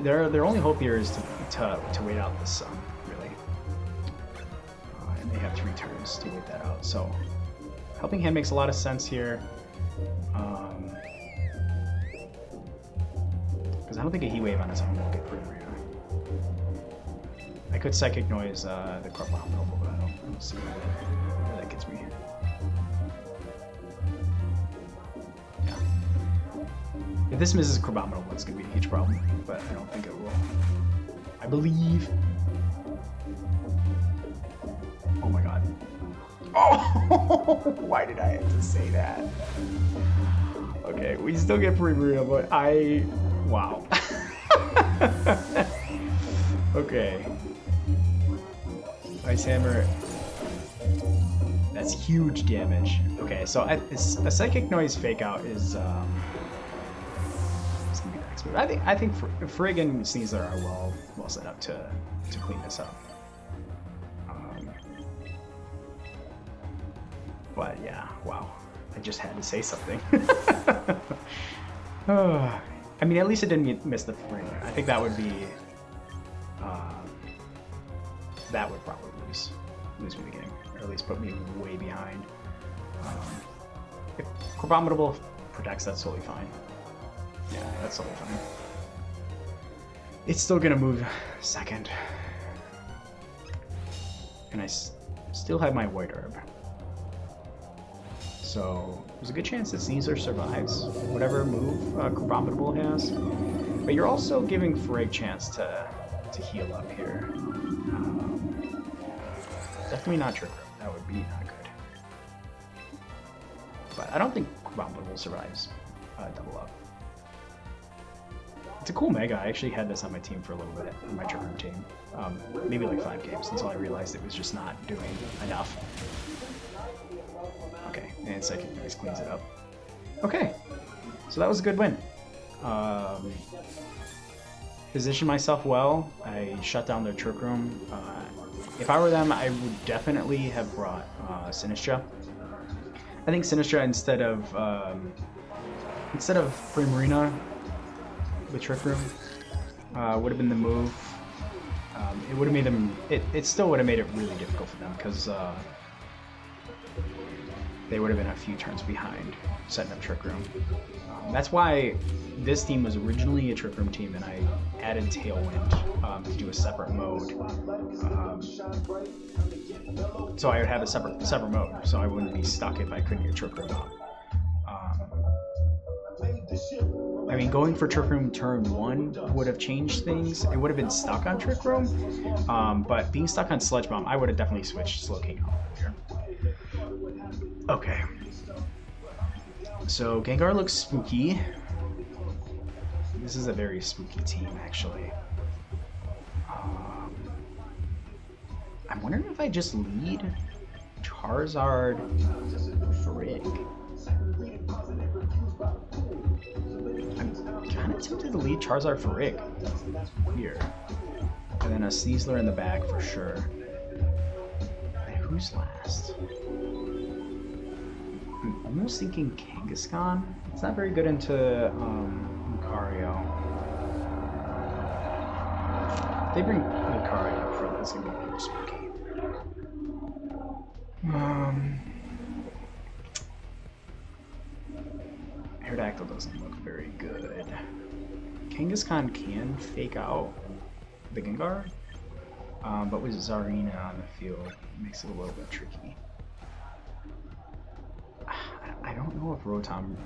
Their only hope here is to wait out the sun, really. And they have 3 turns to wait that out. So Helping Hand makes a lot of sense here. Because I don't think a Heat Wave on its own will get Primarina. I could Psychic Noise the Crabominable, but I don't see where that gets me. Yeah. If this misses Crabominable, it's going to be a huge problem, but I don't think it will. I believe. Oh my god. Oh! Why did I have to say that? Okay, we still get Primarina, but wow. Okay. Ice Hammer. That's huge damage. Okay, so a Psychic Noise Fake Out is it's gonna be the next move. I think Frig and Sneasler are well set up to clean this up. But yeah, wow. I just had to say something. I mean, at least it didn't miss the Primarina. I think that would be that would probably lose me the game, or at least put me way behind. If Crabominable protects, that's totally fine. Yeah, that's totally fine. It's still gonna move second, and I still have my White Herb. So there's a good chance that Sneasler survives whatever move Crabominable has. But you're also giving Frig a chance to heal up here. Definitely not Trick Room. That would be not good. But I don't think Crabominable survives double up. It's a cool mega. I actually had this on my team for a little bit, on my Trick Room team. Maybe like 5 games until I realized it was just not doing enough. Okay, and Psychic Noise cleans it up. Okay, so that was a good win. Positioned myself well. I shut down their Trick Room. If I were them, I would definitely have brought Sinistra. I think Sinistra instead of Primarina with Trick Room would have been the move. It would have made them. It still would have made it really difficult for them because they would have been a few turns behind setting up Trick Room. That's why this team was originally a Trick Room team, and I added Tailwind to do a separate mode. So I would have a separate mode, so I wouldn't be stuck if I couldn't get Trick Room up. I mean, going for Trick Room turn 1 would have changed things. It would have been stuck on Trick Room, but being stuck on Sludge Bomb, I would have definitely switched Slow King out here. Okay. So Gengar looks spooky. This is a very spooky team, actually. I'm wondering if I just lead Charizard Frig. I'm kind of tempted to lead Charizard Frig here. And then a Sneasler in the back for sure. And who's last? I'm almost thinking Kangaskhan. It's not very good into Lucario. If they bring Lucario up front, that's gonna be a little spooky. Aerodactyl doesn't look very good. Kangaskhan can fake out the Gengar, but with Zarina on the field, it makes it a little bit tricky. I don't know if Rotom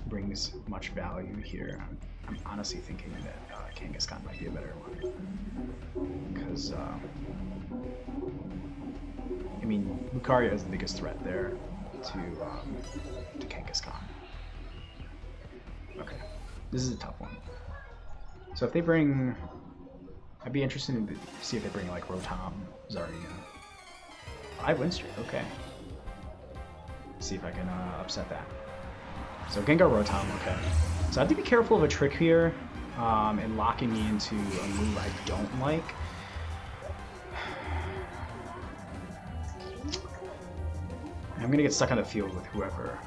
brings much value here. I'm honestly thinking that Kangaskhan might be a better one. Because, I mean, Lucario is the biggest threat there to Kangaskhan. Okay, this is a tough one. So if they bring... I'd be interested to see if they bring, like, Rotom, Zarina. 5 win streak, okay. See if I can upset that. So Gengar Rotom, okay. So I have to be careful of a trick here and locking me into a move I don't like. I'm gonna get stuck on the field with whoever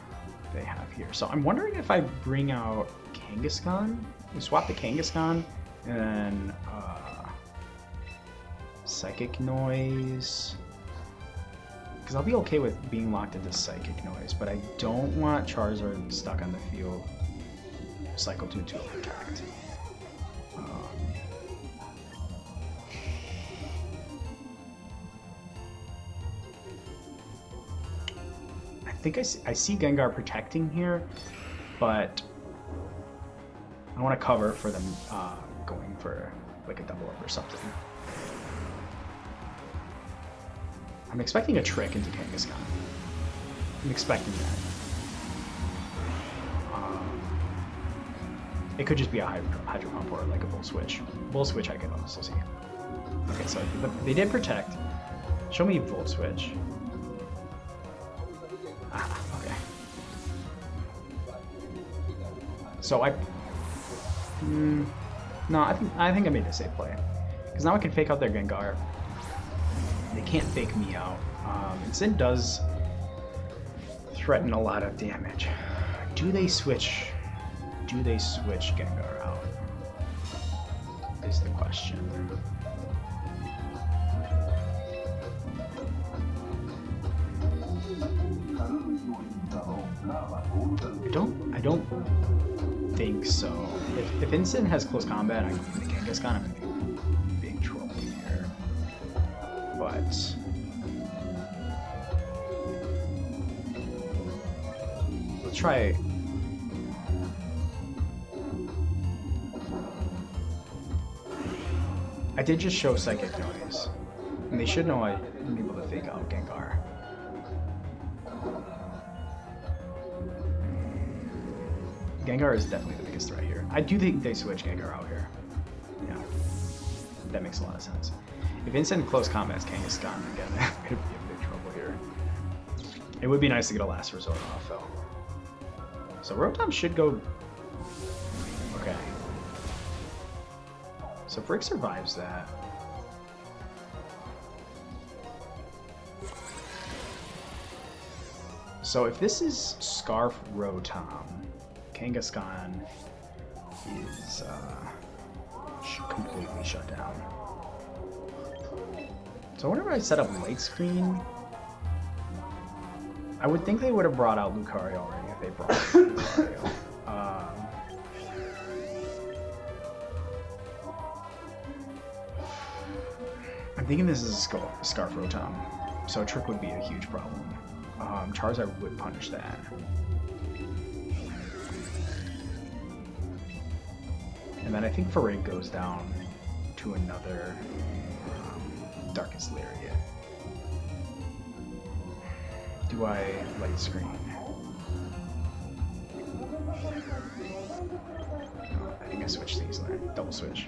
they have here. So I'm wondering if I bring out Kangaskhan, we swap the Kangaskhan, and then Psychic Noise. Because I'll be okay with being locked into Psychic Noise, but I don't want Charizard stuck on the field. Cycle 2 to Protect. I think I see Gengar protecting here, but I want to cover for them going for like a double up or something. I'm expecting a trick into Kangaskhan. I'm expecting that. It could just be a Hydro Pump or like a Bull Switch. Bull Switch I could also see. Okay, so they did protect. Show me Volt Switch. Ah, okay. So no, I think I made a safe play. Because now I can fake out their Gengar. They can't fake me out. And Sin does threaten a lot of damage. Do they switch Gengar out? Is the question. I don't think so. If Instant has close combat, I can the Kangaskhan, I'm in big trouble here. But let's try. I did just show Psychic Noise, and they should know I'm able to fake out Gengar. Gengar is definitely the biggest threat here. I do think they switch Gengar out here. Yeah, that makes a lot of sense. If instant close combat's Kangaskhan, again, I'm gonna be in big trouble here. It would be nice to get a last resort off though. So Rotom should go. Okay. So Frick survives that. So if this is Scarf Rotom, Kangaskhan is completely shut down. So whenever I set up light screen, I would think they would have brought out Lucario already if they brought out Lucario. I'm thinking this is a Scarf Rotom, so a Trick would be a huge problem. Charizard would punish that. And then I think Farig goes down to another Darkest Lariat. Do I light screen? Oh, I think I switched these. Double switch.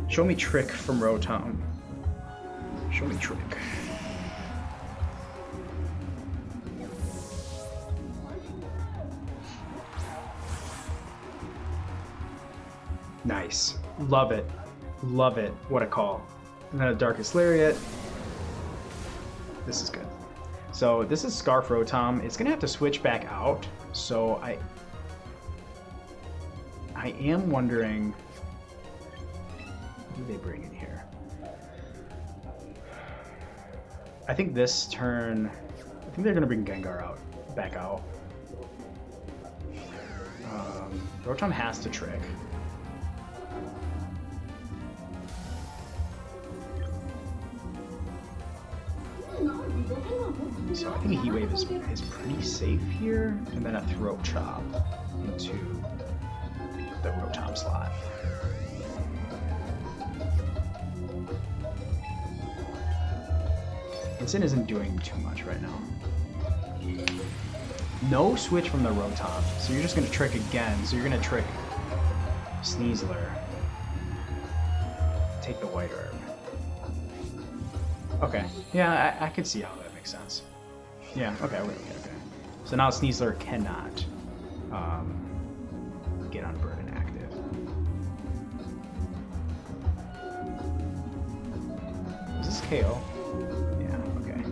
Show me Trick from Rotom. Show me Trick. Nice. Love it. Love it. What a call. And then a Darkest Lariat. This is good. So this is Scarf Rotom. It's gonna have to switch back out. So I am wondering who they bring in here. I think this turn, I think they're gonna bring Gengar out, back out. Rotom has to Trick. So I think a Heat Wave is pretty safe here, and then a Throat Chop into the Rotom slot. Instant isn't doing too much right now. No switch from the Rotom, so you're just going to Trick again. So you're going to Trick Sneasler. Take the White Herb. Okay, yeah, I could see how that makes sense. Yeah, okay. So now Sneasler cannot get on Burden active. Is this KO? Yeah, okay.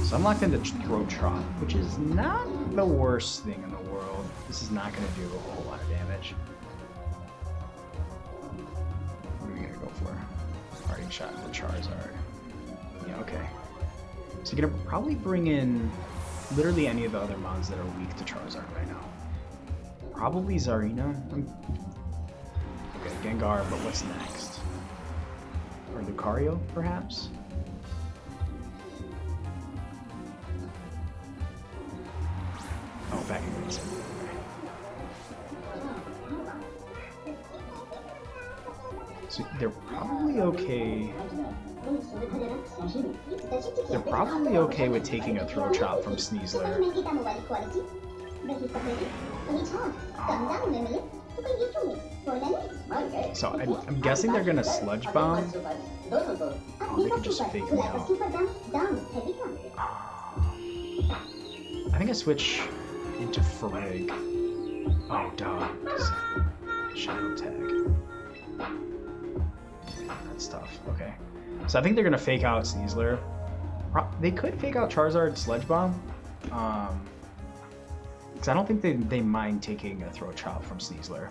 So I'm locked into Throat Chop, which is not the worst thing in the world. This is not going to do a whole lot of damage. What are we going to go for? Parting Shot into Charizard. Yeah, okay. So you're gonna probably bring in literally any of the other mons that are weak to Charizard right now. Probably Zarina. Okay, Gengar, but what's next? Or Lucario, perhaps? Oh, back in Winston. So they're probably okay. They're probably okay with taking a Throat Chop from Sneasler. So I'm guessing they're gonna Sludge Bomb. Oh, they could just fake me out. I think I switch into Farig. Oh, duh. Shadow Tag. That's tough. Okay. So I think they're gonna fake out Sneasler. They could fake out Charizard Sludge Bomb. Because I don't think they mind taking a Throat Chop from Sneasler.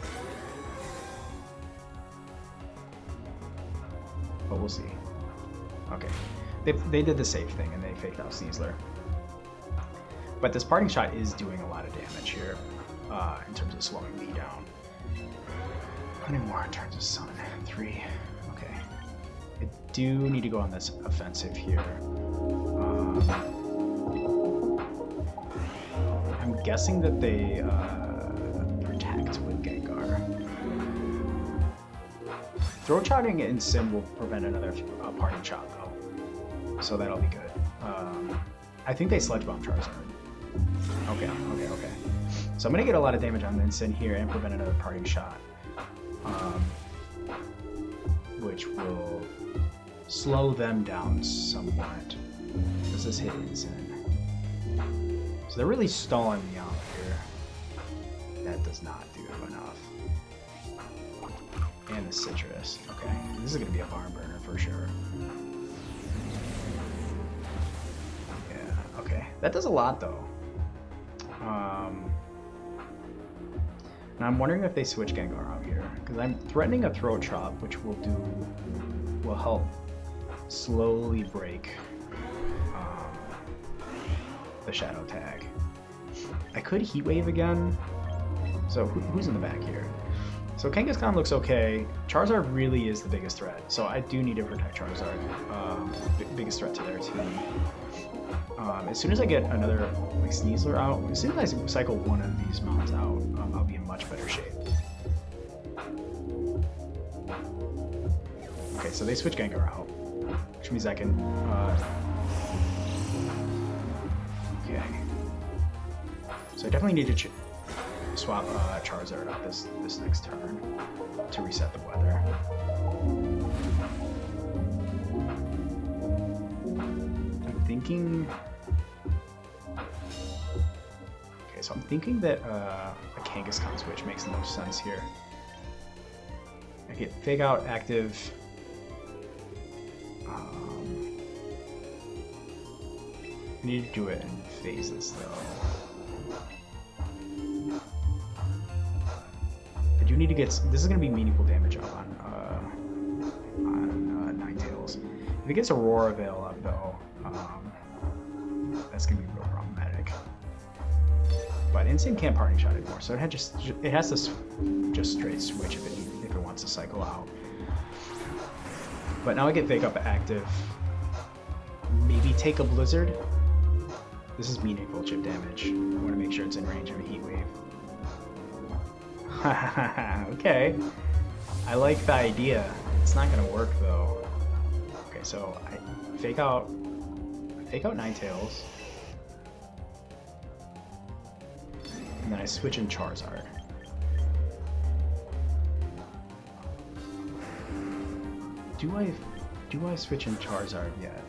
But we'll see. Okay. They did the safe thing and they faked out Sneasler. But this Parting Shot is doing a lot of damage here in terms of slowing me down. How many more turns of Sun? 3. Okay. I do need to go on this offensive here. I'm guessing that they protect with Gengar. Throat Chopping in Sim will prevent another Parting Shot though, so that'll be good. I think they Sludge Bomb Charizard. Okay, okay, okay. So I'm gonna get a lot of damage on the instant here and prevent another parting shot. Which will slow them down somewhat. Because this hit instant. So they're really stalling me out here. That does not do enough. And the citrus. Okay, this is gonna be a barn burner for sure. Yeah, okay. That does a lot though. Now I'm wondering if they switch Gengar out here. Because I'm threatening a throat chop, which will help slowly break the shadow tag. I could Heat Wave again. So who's in the back here? So Kangaskhan looks okay. Charizard really is the biggest threat. So I do need to protect Charizard. Biggest threat to their team. As soon as I get another like Sneasler out, as soon as I cycle one of these mounts out, I'll be in much better shape. Okay, so they switch Gengar out, which means I can. Okay. So I definitely need to swap Charizard out this next turn to reset the weather. I'm thinking. Okay, so I'm thinking that a Kangaskhan switch makes the most sense here. I get Fake Out active. I need to do it in phases though. I do need to get. This is going to be meaningful damage up on Ninetales. If it gets Aurora Veil up though, that's going to be real problematic. But Instinct can't parting shot anymore, so it has to just straight switch if it wants to cycle out. But now I get Fake Up active. Maybe take a Blizzard. This is meaningful chip damage. I want to make sure it's in range of a Heat Wave. Okay. I like the idea. It's not gonna work though. Okay, so I fake out Ninetales. And then I switch in Charizard. Do I switch in Charizard yet?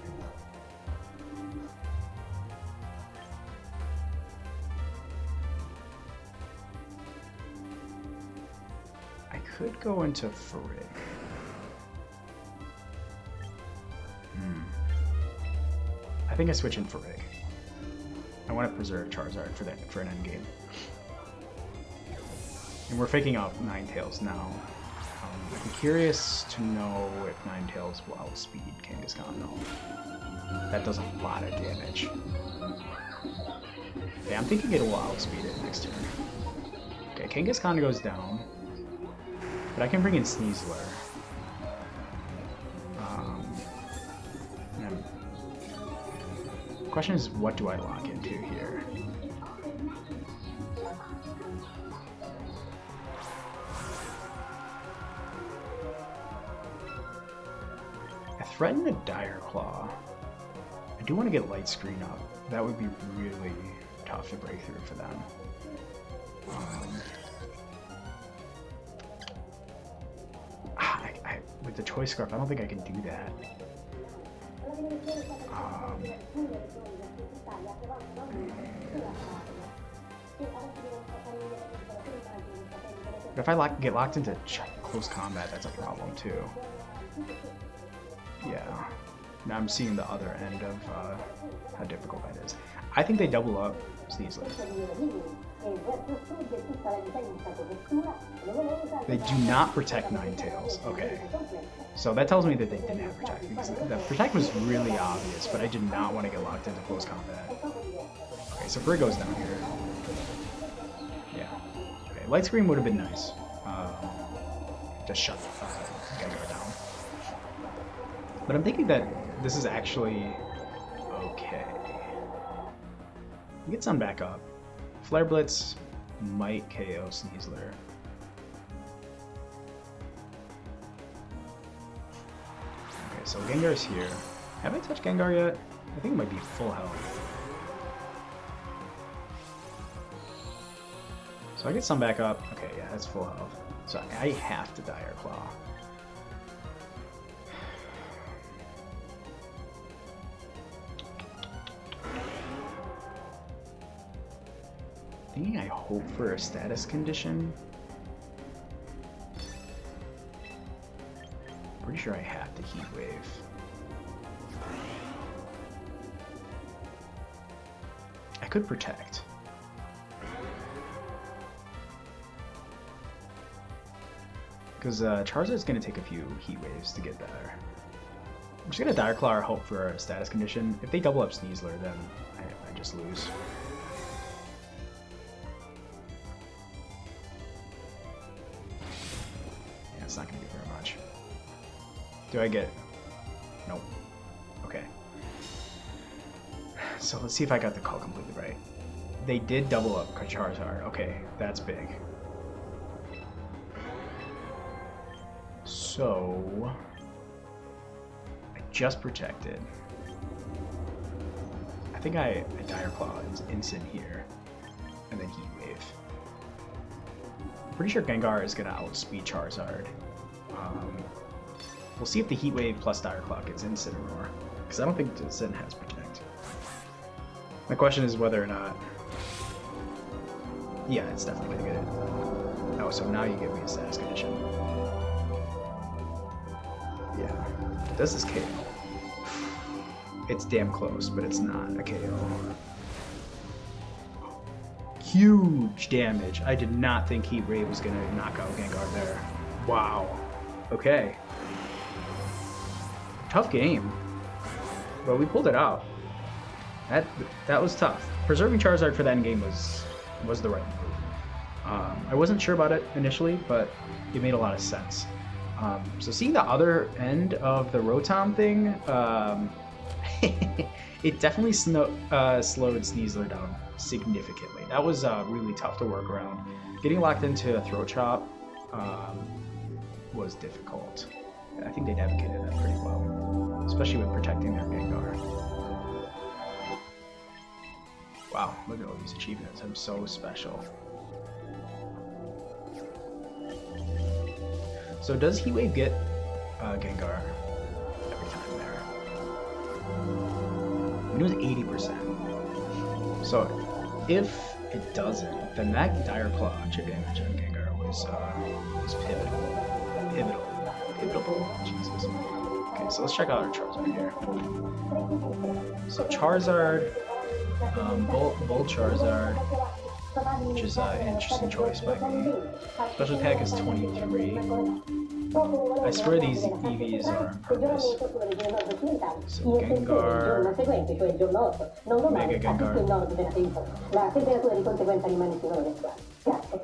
I could go into Frig. I think I switch in Frig. I want to preserve Charizard for an endgame. And we're faking out Ninetales now. I'm curious to know if Ninetales will outspeed Kangaskhan though. That does a lot of damage. Okay, I'm thinking it will outspeed it next turn. Okay, Kangaskhan goes down. But I can bring in Sneasler. The question is, what do I lock into here? I threaten a Dire Claw. I do want to get Light Screen up. That would be really tough to break through for them. With the Choice Scarf, I don't think I can do that. But if I get locked into close combat, that's a problem too. Yeah. Now I'm seeing the other end of how difficult that is. I think they double up Sneasler. They do not protect Ninetales. Okay. So that tells me that they didn't have Protect, because the Protect was really obvious, but I did not want to get locked into close combat. Okay, so Frig goes down here. Yeah. Okay, Light Screen would have been nice. Just shut Gengar down. But I'm thinking that this is actually okay. Get Sun back up. Flare Blitz might KO Sneasler. Okay, so Gengar's here. Have I touched Gengar yet? I think it might be full health. So I get some back up. Okay, yeah, that's full health. So I have to Dire Claw. Thinking I hope for a status condition. Pretty sure I have to Heat Wave. I could Protect. Because Charizard's going to take a few Heat Waves to get better. I'm just going to Dire Claw or hope for a status condition. If they double up Sneasler, then I just lose. Yeah, it's not going to do very much. Do I get... Nope. Okay. So let's see if I got the call completely right. They did double up Charizard. Okay, that's big. So... I just protected. I think I Dire Claw is instant here. And then Heat Wave. I'm pretty sure Gengar is going to outspeed Charizard. We'll see if the Heat Wave plus Dire Claw gets Incineroar. Because I don't think Sin has Protect. My question is whether or not... Yeah, it's definitely going to get it. Oh, so now you give me a status condition. Yeah. Does this KO? It's damn close, but it's not a KO. Huge damage. I did not think Heat Wave was going to knock out Gengar there. Wow. Okay. Tough game. But we pulled it out. That was tough. Preserving Charizard for that game was the right move. I wasn't sure about it initially, but it made a lot of sense. So seeing the other end of the Rotom thing, it definitely slowed Sneasler down significantly. That was really tough to work around. Getting locked into a Throat Chop was difficult. I think they navigated that pretty well, especially with protecting their Gengar. Wow, look at all these achievements. I'm so special. So does Heat Wave get Gengar every time there? It was 80%. So if it doesn't, then that Dire Claw chip damage on Gengar was pivotal. Jesus. Okay, so let's check out our Charizard here. So Charizard, Bolt Charizard, which is an interesting choice by me. Special attack is 23. I swear these EVs are on purpose. So Gengar, Mega Gengar.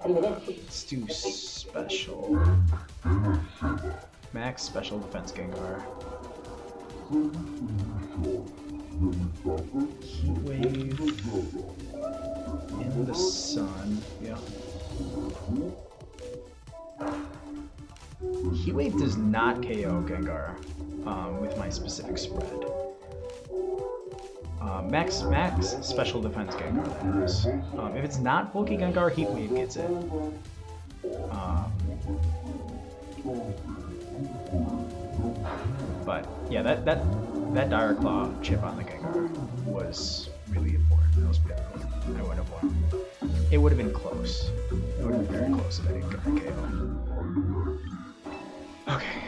Let's do special. Max special defense Gengar. Heat Wave in the sun. Yeah. Heat Wave does not KO Gengar with my specific spread. Max special defense Gengar, that is. If it's not bulky Gengar, Heat Wave gets it. But yeah, that Dire Claw chip on the Gengar was really important. That was pivotal. I would have won. It would have been close. It would have been very close if I didn't get the KO. Okay.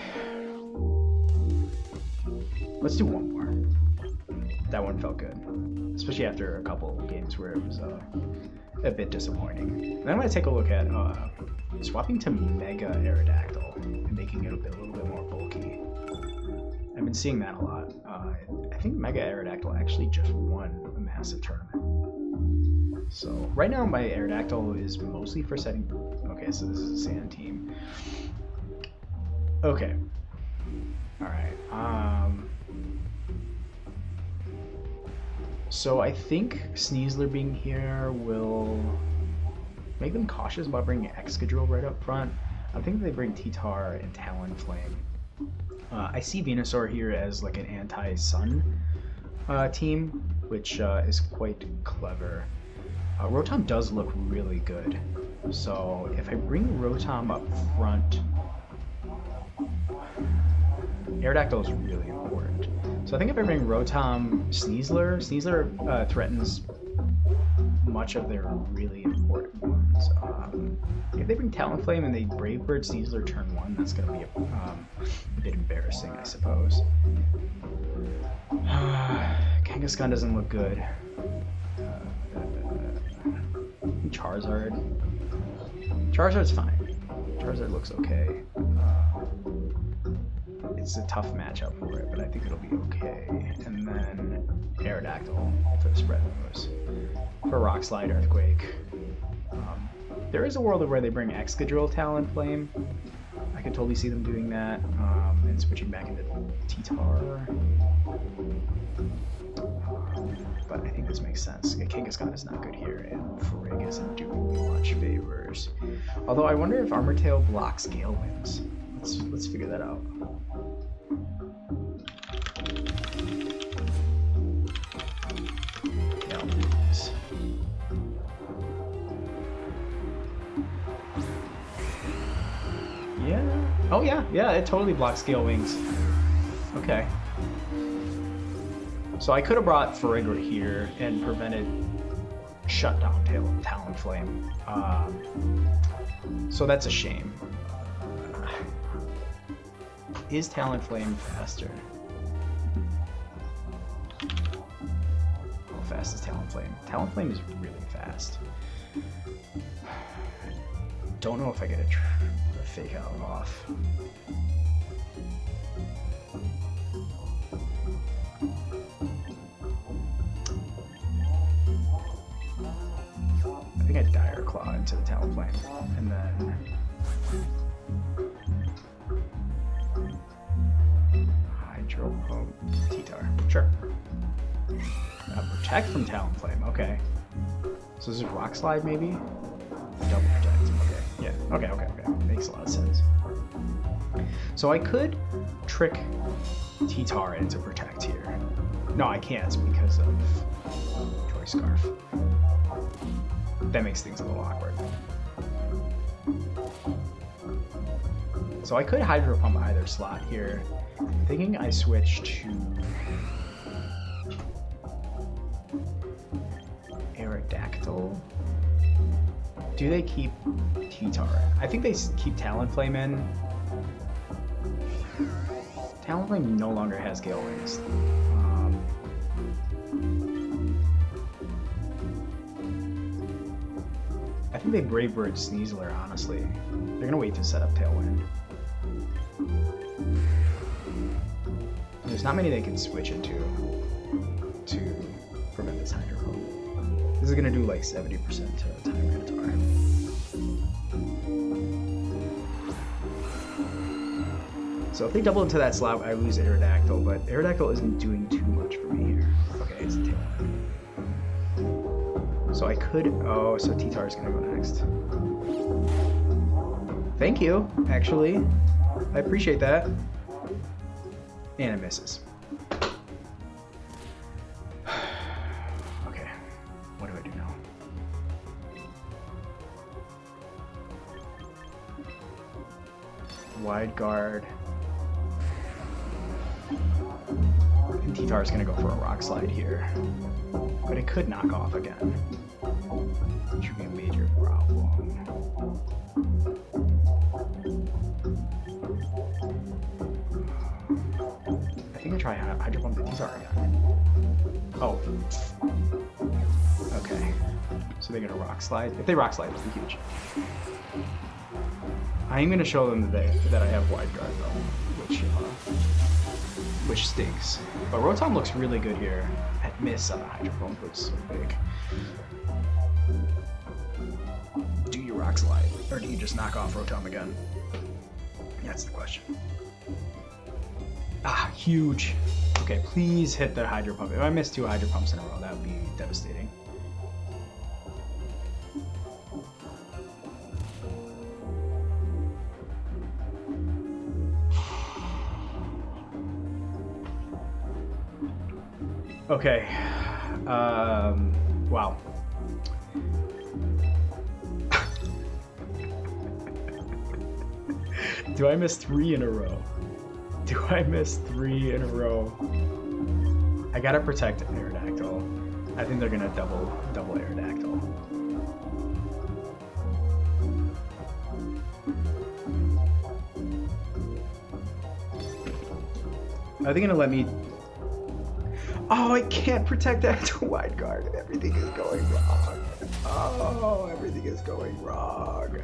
Let's do one more. That one felt good. Especially after a couple of games where it was a bit disappointing. And then I'm going to take a look at swapping to Mega Aerodactyl and making it a little bit more bulky. I've been seeing that a lot. I think Mega Aerodactyl actually just won a massive tournament. So right now my Aerodactyl is mostly for setting... Okay, so this is a Sand team. Okay. Alright. So I think Sneasler being here will make them cautious about bringing Excadrill right up front. I think they bring T-Tar and Talonflame. I see Venusaur here as like an anti-Sun team, which is quite clever. Rotom does look really good. So if I bring Rotom up front, Aerodactyl is really important. So I think if I bring Rotom Sneasler threatens much of their really important ones. If they bring Talonflame and they Brave Bird Sneasler turn 1, that's going to be a bit embarrassing, I suppose. Kangaskhan doesn't look good. Charizard's fine. Charizard looks okay. It's a tough matchup for it, but I think it'll be okay. And then Aerodactyl for the spread moves. For Rock Slide, Earthquake. There is a world where they bring Excadrill Talonflame. I could totally see them doing that, and switching back into T-Tar. But I think this makes sense. Kangaskhan is not good here, and Frig isn't doing me much favors. Although I wonder if Armor Tail blocks Gale Winds. Let's figure that out. Gale Winds. Yeah. Oh yeah, it totally blocks Gale Wings. Okay. So I could have brought Farigra here and prevented Shutdown Talonflame. So that's a shame. Is Talonflame faster? How fast is Talonflame? Talonflame is really fast. Don't know if I get a fake out off. I think I Dire Claw into the Talonflame, and then Hydro Pump T-Tar. Sure. Protect from Talonflame. Okay. So this is Rock Slide, maybe? Double Protect. Okay. Yeah. Okay. Makes a lot of sense. So I could trick T-Tar into Protect here. No, I can't because of Choice Scarf. That makes things a little awkward. So I could Hydro Pump either slot here. I'm thinking I switch to Aerodactyl. Do they keep T-Tar? I think they keep Talonflame in. Talonflame no longer has Gale Wings. I think they Brave Bird Sneasler, honestly. They're gonna wait to set up Tailwind. There's not many they can switch into to prevent this Hydro Pump. This is gonna do like 70% to Tyranitar. So if they double into that slot, I lose Aerodactyl, but Aerodactyl isn't doing too much for me here. Okay, it's a Tailwind. So I could, oh, so T-Tar is gonna go next. Thank you, actually. I appreciate that. And it misses. Okay, what do I do now? Wide guard. And T-Tar is gonna go for a Rock Slide here. But it could knock off again. Which would be a major problem. I think I try Hydro Pump the T-Tar again. Oh. Okay. So they get a Rock Slide. If they Rock Slide, it'll be huge. I am going to show them that I have Wide Guard though, which stinks. But Rotom looks really good here. That miss on the Hydro Pump looks so big. Do you Rock Slide, or do you just knock off Rotom again? That's the question. Ah, huge. Okay, please hit the Hydro Pump. If I miss 2 Hydro Pumps in a row, that would be devastating. Okay. Wow. Do I miss 3 in a row? Do I miss 3 in a row? I gotta protect Aerodactyl. I think they're gonna double Aerodactyl. Are they gonna let me? Oh, I can't protect that to wide guard. Everything is going wrong. Oh, everything is going wrong.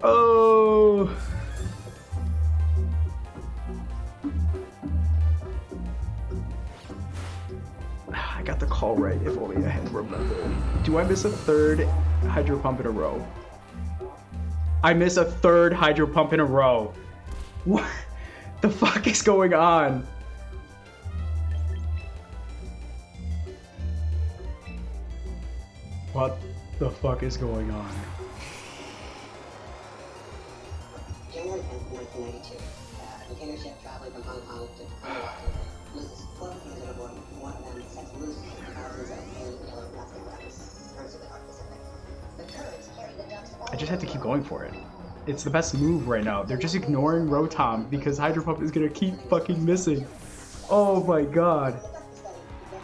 Oh. I got the call right, if only I had remembered. Do I miss a 3rd hydro pump in a row? I miss a 3rd hydro pump in a row. What the fuck is going on? What the fuck is going on?
January 10th, 1992. A container ship traveling from Hong Kong to Vanuatu loses 12 things on board. One of them sets loose thousands of alien yellow plastic wrappers. Turns to the Arctic Pacific. The turrets carry the ducks all
I just have to keep going for it. It's the best move right now. They're just ignoring Rotom because Hydro Pump is gonna keep fucking missing. Oh my god.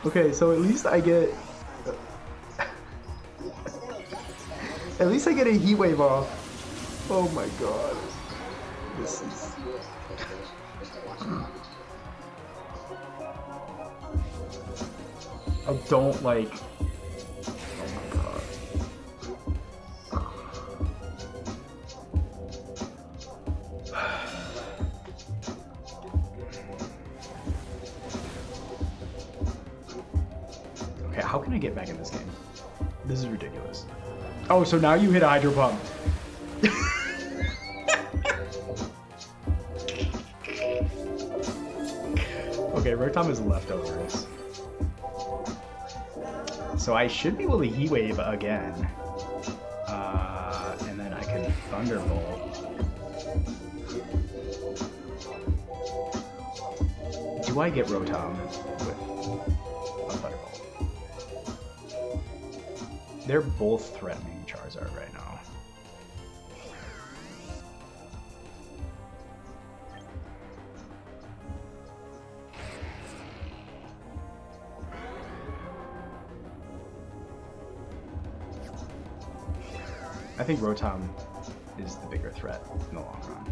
Okay, so at least I get... At least I get a Heat Wave off. Oh my god. This is... I don't like... Oh my god. Okay, how can I get back in this game? This is ridiculous. Oh, so now you hit a Hydro Pump. Okay, Rotom is leftovers. So I should be able to Heat Wave again. And then I can Thunderbolt. Do I get Rotom with a Thunderbolt? They're both threatening Charizard right now. I think Rotom is the bigger threat in the long run.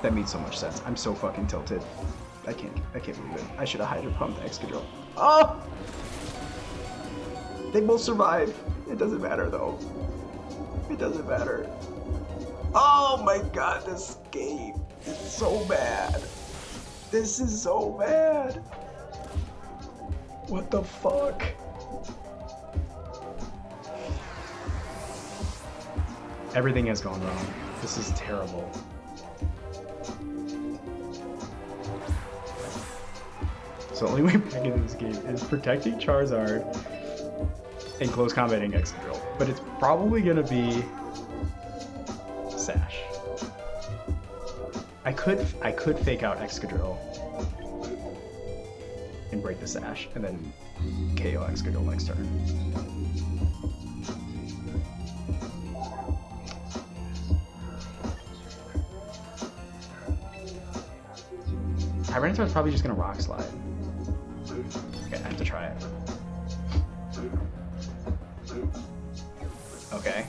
That made so much sense. I'm so fucking tilted. I can't believe it. I should have Hydro Pumped Excadrill. Oh! They both survive. It doesn't matter though. It doesn't matter. Oh my god, this game is so bad. This is so bad. What the fuck? Everything has gone wrong. This is terrible. So the only way back in this game is protecting Charizard and close combating Excadrill. But it's probably gonna be Sash. I could fake out Excadrill and break the Sash, and then KO Excadrill next turn. Tyranitar is probably just gonna Rock Slide. Okay, I have to try it. Okay.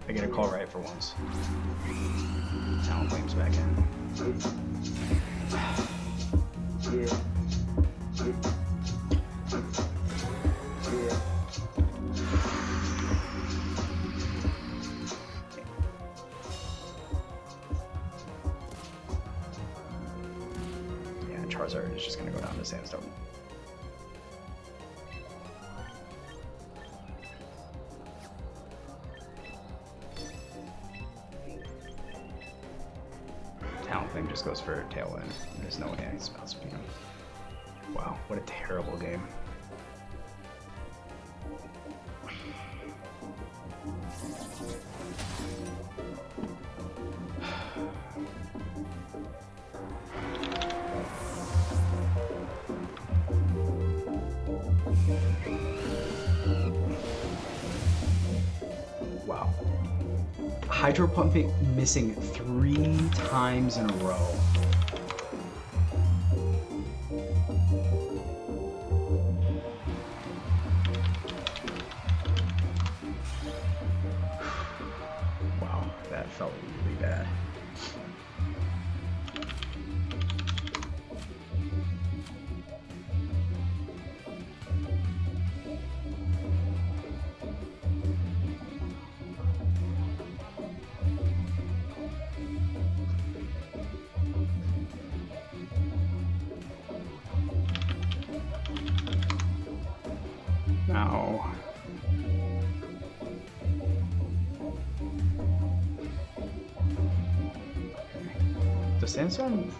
I get a call right for once. Talon Flame's back in.
Yeah.
Yeah, Charizard is just gonna go down to Sandstone. Talon Flame just goes for Tailwind. There's no way I spell speed him. Wow, what a terrible game. hydro pumping missing 3 times in a row. Wow, that felt really bad. No. The sandstorm.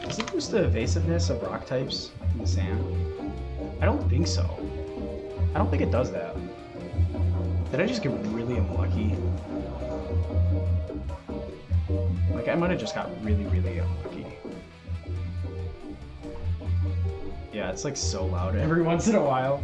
Does it boost the evasiveness of rock types in the sand? I don't think so. I don't think it does that. Did I just get really unlucky? Like, I might have just got really, really unlucky. Yeah, it's like so loud every once in a while.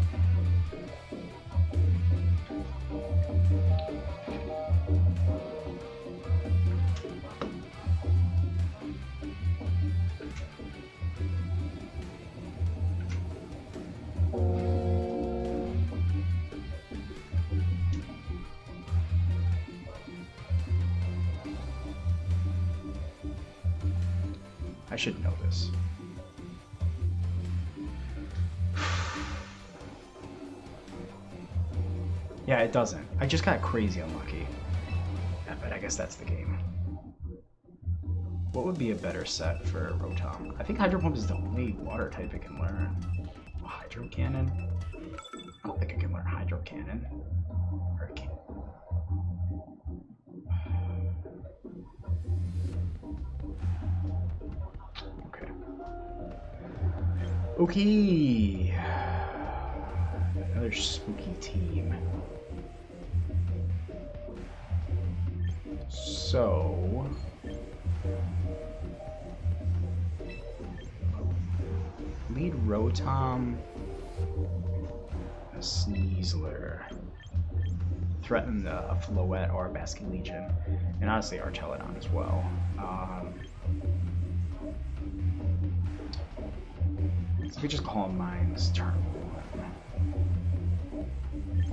I should know this. Yeah, it doesn't. I just got crazy unlucky. Yeah, but I guess that's the game. What would be a better set for Rotom? I think Hydro Pump is the only water type it can learn. Oh, Hydro Cannon? I don't think it can learn Hydro Cannon. Or it can't. Okay. Another spooky team. So lead Rotom, a Sneasler, threaten the Floette or Basking Legion, and honestly Archelodon as well. So we just Calm Mind's turn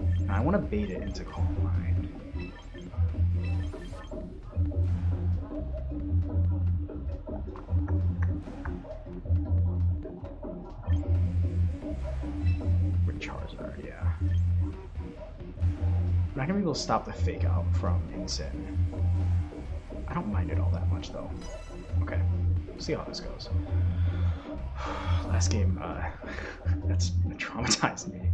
1. Now I want to bait it into Calm Mind. With Charizard, yeah. I'm not gonna be able to stop the fake out from Incin. I don't mind it all that much though. Okay, see how this goes. Last game, that's traumatized me.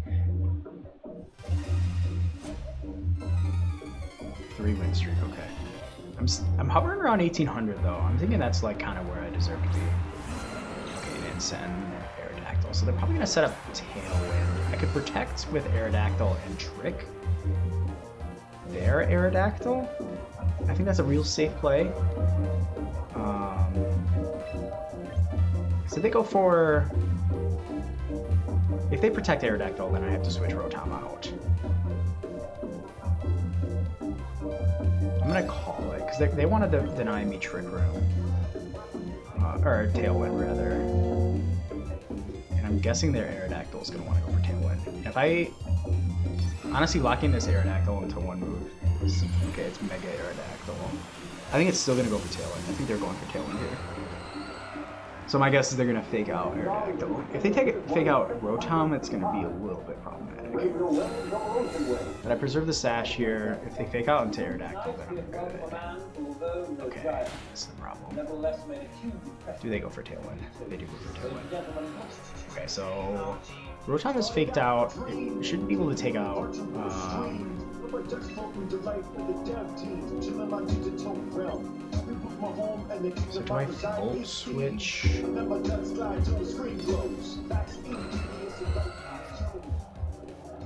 3-win streak, okay. I'm hovering around 1800 though. I'm thinking that's like kind of where I deserve to be. Okay, Incin, Aerodactyl. So they're probably gonna set up Tailwind. I could protect with Aerodactyl and Trick their Aerodactyl. I think that's a real safe play. So they go for... If they protect Aerodactyl, then I have to switch Rotom out. I'm gonna call it, because they wanted to deny me Trick Room. Or Tailwind, rather. And I'm guessing their Aerodactyl is gonna want to go for Tailwind. If I... Honestly, locking this Aerodactyl into one move is... Okay, it's Mega Aerodactyl. I think it's still gonna go for Tailwind. I think they're going for Tailwind here. So my guess is they're going to fake out Aerodactyl. If they fake out Rotom, it's going to be a little bit problematic. But I preserve the Sash here. If they fake out into Aerodactyl, then I'm good. Okay, this is the problem. Do they go for Tailwind? They do go for Tailwind. Okay, so Rotom is faked out. It should be able to take out... So do I Volt Switch?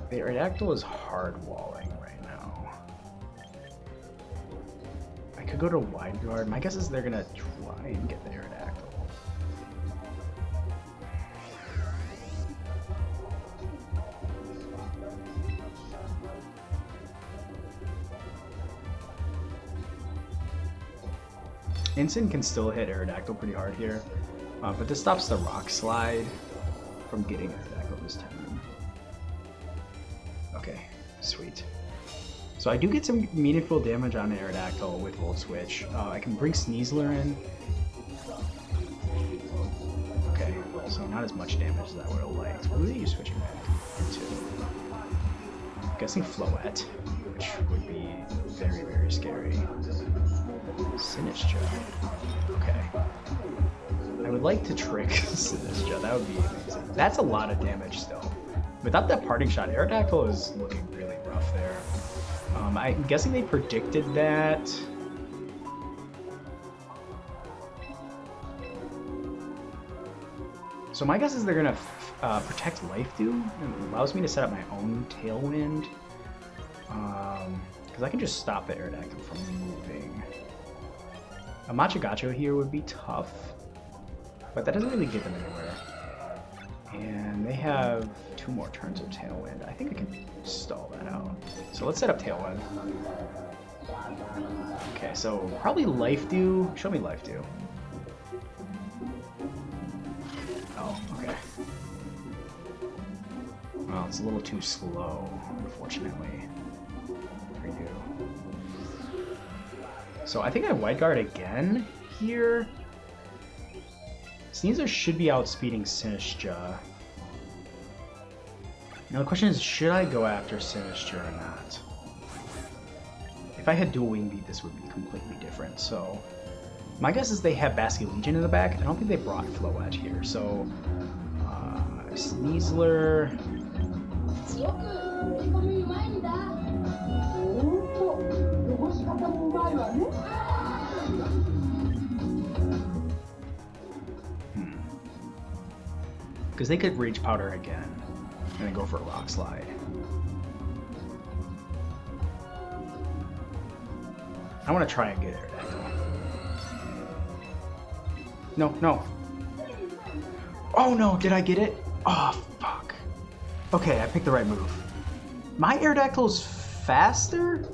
The Aerodactyl is hard walling right now. go to wide guard. My guess is they're gonna try and get the Aerodactyl. Ensign can still hit Aerodactyl pretty hard here, but this stops the Rock Slide from getting Aerodactyl this time. Okay, sweet. So I do get some meaningful damage on Aerodactyl with Volt Switch. I can bring Sneasler in. Okay, so not as much damage as I would have liked. Who are you switching back into? I'm guessing Floette, which would be very, very scary. Sinistcha. Okay. I would like to trick Sinistcha. That would be amazing. That's a lot of damage still. Without that parting shot, Aerodactyl is looking really rough there. I'm guessing they predicted that. So my guess is they're gonna protect Life Dew. It allows me to set up my own Tailwind. Because I can just stop the Aerodactyl from moving. A Machagacho here would be tough, but that doesn't really get them anywhere. And they have 2 more turns of Tailwind. I think I can stall that out. So let's set up Tailwind. Okay, so probably Life Dew. Show me Life Dew. Oh, okay. Well, it's a little too slow, unfortunately. Redo. So I think I Wide Guard again here. Sneasler should be outspeeding Sinistcha. Now the question is, should I go after Sinistcha or not? If I had dual wing beat, this would be completely different. So my guess is they have Basculegion in the back. I don't think they brought Floette here. So Sneasler. Because they could Rage Powder again and then go for a Rock Slide. I want to try and get Aerodactyl. No, no. Oh no, did I get it? Oh, fuck. Okay, I picked the right move. My Aerodactyl's faster?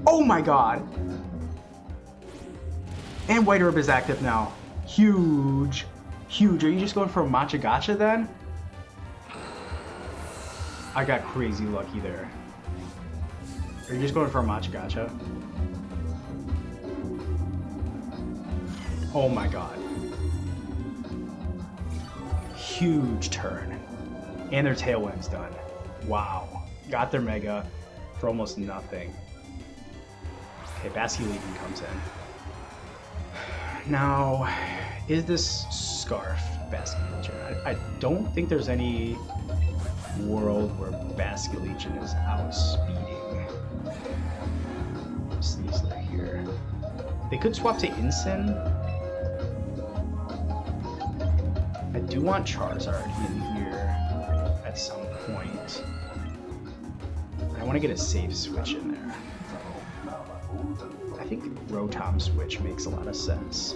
Oh my god. And White Herb is active now. Huge. Huge. Are you just going for a Machagacha then? I got crazy lucky there. Are you just going for a Machagacha? Oh my god. Huge turn. And their Tailwind's done. Wow. Got their Mega for almost nothing. Okay, Basculegion comes in. Now, is this Scarf Basculegion? I don't think there's any world where Basculegion is outspeeding Sneasler here. They could swap to Incin. I do want Charizard in here at some point. I want to get a safe switch in there. I think Rotom switch makes a lot of sense.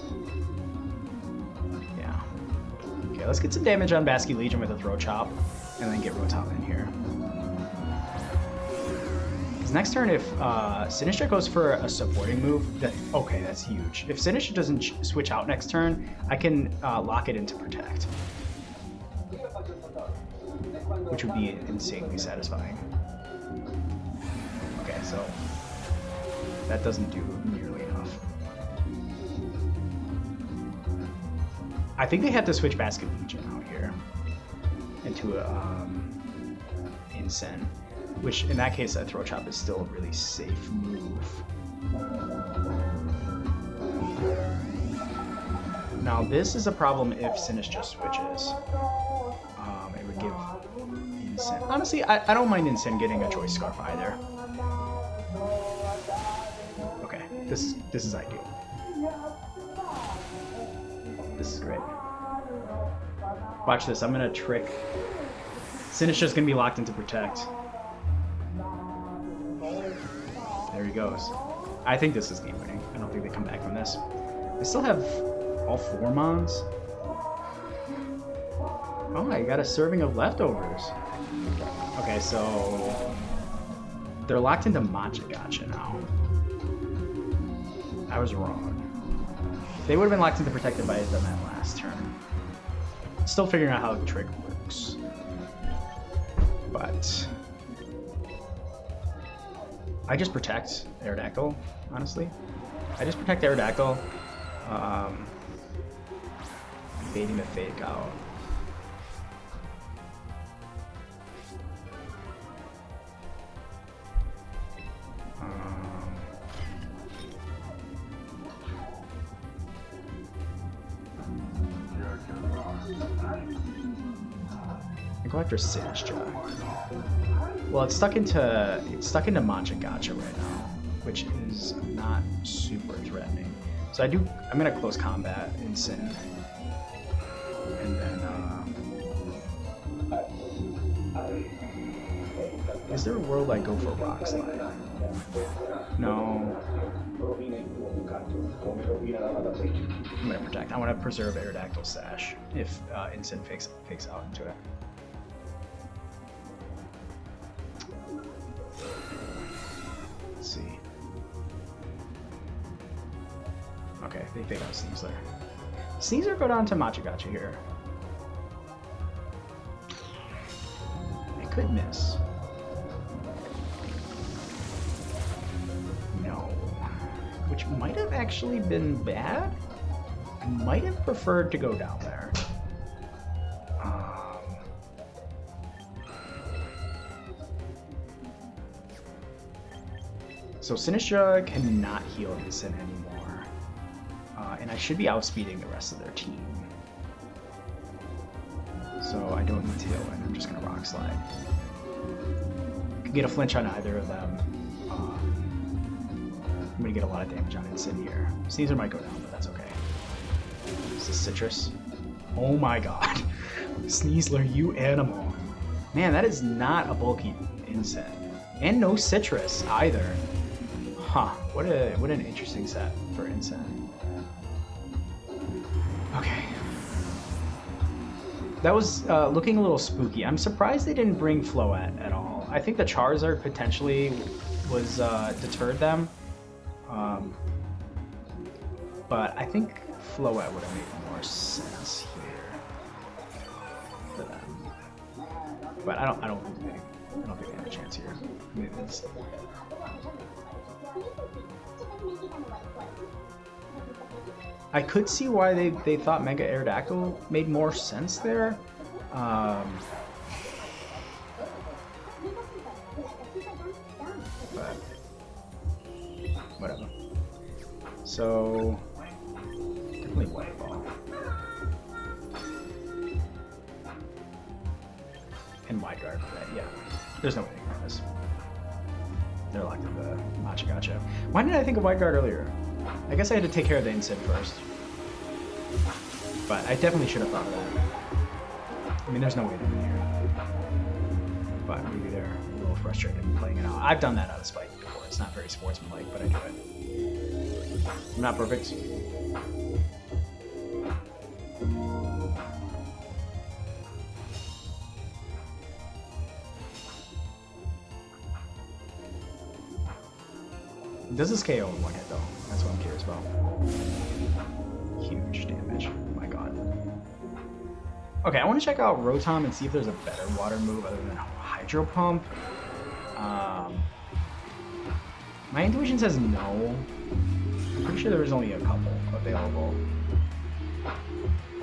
Yeah. Okay, let's get some damage on Basculegion with a Throw Chop, and then get Rotom in here. Because next turn, if Sinistcha goes for a supporting move, okay, that's huge. If Sinistcha doesn't switch out next turn, I can lock it into Protect, which would be insanely satisfying. Okay, so that doesn't do nearly enough. I think they have to switch Basculegion out here into a Incin, which in that case, a Throw Chop is still a really safe move. Now this is a problem if Sinistcha switches. It would give Incin. Honestly, I don't mind Incin getting a Choice Scarf either. Okay, this is ideal. This is great. Watch this, I'm gonna trick. Sinistcha's gonna be locked into Protect. There we goes. I think this is game winning. I don't think they come back from this. I still have all 4 Mons. Oh, I got a serving of leftovers. Okay, so they're locked into Matcha Gotcha now. I was wrong. They would have been locked into Protected by them that last turn. Still figuring out how the trick works. But I just protect Aerodactyl, honestly. I just protect Aerodactyl. Baiting the fake out. I go after Sinistcha. Well, it's stuck into Matcha Gotcha right now, which is not super threatening. So I'm gonna close combat in Sin, and then is there a world I go for Rock Slide? No. I'm gonna protect. I want to preserve Aerodactyl Sash if Incin fakes out into it. Let's see. Okay, they fake out Sneasler. Sneasler go down to Matcha Gotcha here. I could miss. No. Which might have actually been bad. I might have preferred to go down there. So Sinistcha cannot heal Incin anymore. And I should be outspeeding the rest of their team. So I don't need Tailwind, I'm just gonna Rock Slide. Could get a flinch on either of them. I'm gonna get a lot of damage on Incin here. Sneasler might go down, but that's okay. Is this Citrus? Oh my god. Sneasler, you animal. Man, that is not a bulky Incin. And no Citrus either. Huh, what an interesting set for Incin. Okay. That was looking a little spooky. I'm surprised they didn't bring Floette at all. I think the Charizard potentially was deterred them. But I think Floette would have made more sense here for them. But I don't think they have a chance here. I mean, I could see why they thought Mega Aerodactyl made more sense there. But whatever. So definitely White Ball. And Wide Guard for that, yeah. There's no way to ignore this. They're locked into Matcha Gotcha. Why didn't I think of Wide Guard earlier? I guess I had to take care of the Incin first. But I definitely should have thought of that. I mean, there's no way to win here. But maybe they're a little frustrated playing it out. I've done that out of spite before. It's not very sportsmanlike, but I do it. I'm not perfect. Does this KO in one hit though? That's what I'm curious about. Huge damage. Oh my god. Okay, I want to check out Rotom and see if there's a better water move other than Hydro Pump. My intuition says no. I'm pretty sure there was only a couple available.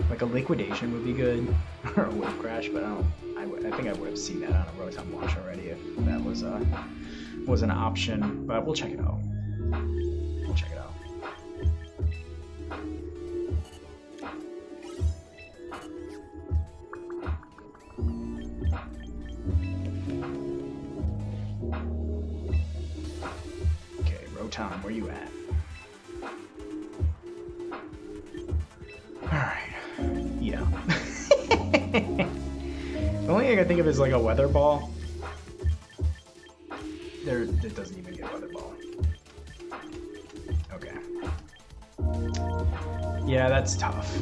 Like a Liquidation would be good, or a Wave Crash, but I think I would have seen that on a Rotom launch already if that was an option. But we'll check it out. We'll check it out. Okay, Rotom, where you at? Alright. Yeah. The only thing I can think of is like a Weather Ball. It doesn't even get Weather Ball. Yeah, that's tough.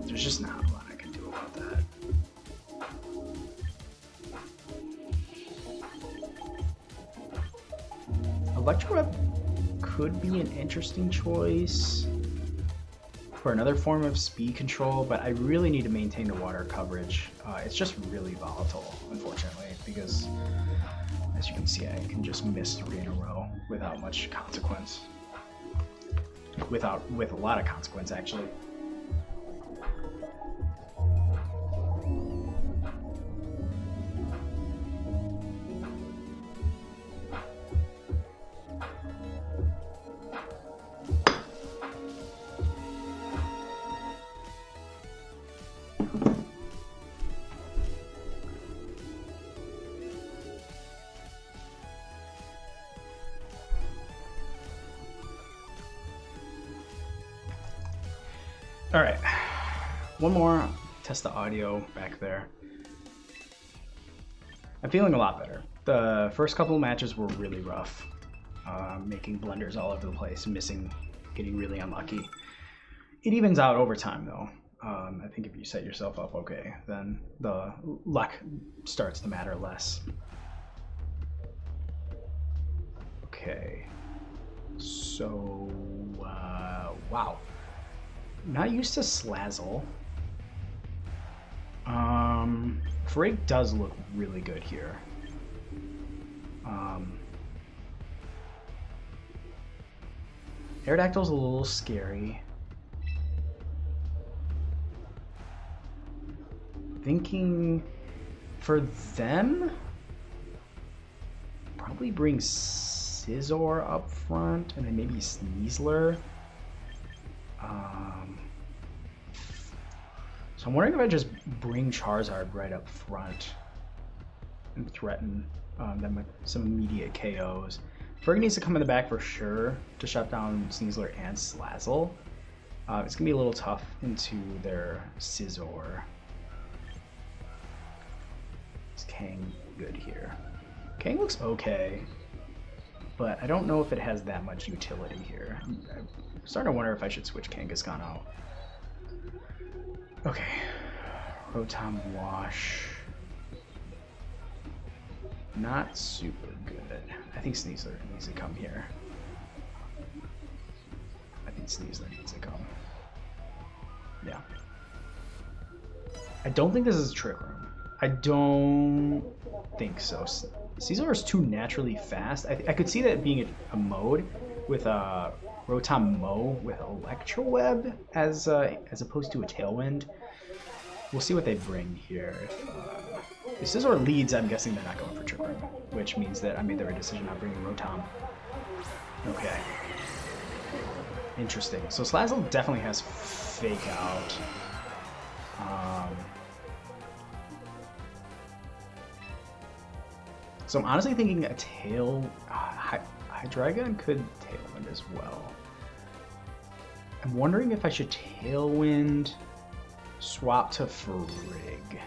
There's just not a lot I can do about that. Electroweb could be an interesting choice for another form of speed control, but I really need to maintain the water coverage. It's just really volatile, unfortunately, because as you can see, I can just miss 3 in a row without much consequence. With a lot of consequence, actually. All right, one more, test the audio back there. I'm feeling a lot better. The first couple of matches were really rough, making blunders all over the place, missing, getting really unlucky. It evens out over time though. I think if you set yourself up okay, then the luck starts to matter less. Okay, so, wow. Not used to Slazzle. Frigg does look really good here. Aerodactyl's a little scary. Thinking for them, probably bring Scizor up front and then maybe Sneasler. So I'm wondering if I just bring Charizard right up front and threaten them with some immediate KOs. Frigg needs to come in the back for sure to shut down Sneasler and Slazzle. It's going to be a little tough into their Scizor. Is Kang good here? Kang looks okay, but I don't know if it has that much utility here. I'm starting to wonder if I should switch Kangaskhan out. Okay, Rotom Wash. Not super good. I think Sneasler needs to come here. I think Sneasler needs to come. Yeah. I don't think this is Trick Room. I don't think so. Scizor is too naturally fast. I could see that being a mode with Rotom Mow with Electroweb as opposed to a Tailwind. We'll see what they bring here. If Scizor leads, I'm guessing they're not going for Trick Room, which means that I made the right decision not bringing Rotom. Okay. Interesting. So Slazzle definitely has Fake Out. So I'm honestly thinking a Hydreigon could Tailwind as well. I'm wondering if I should Tailwind, swap to Frigg.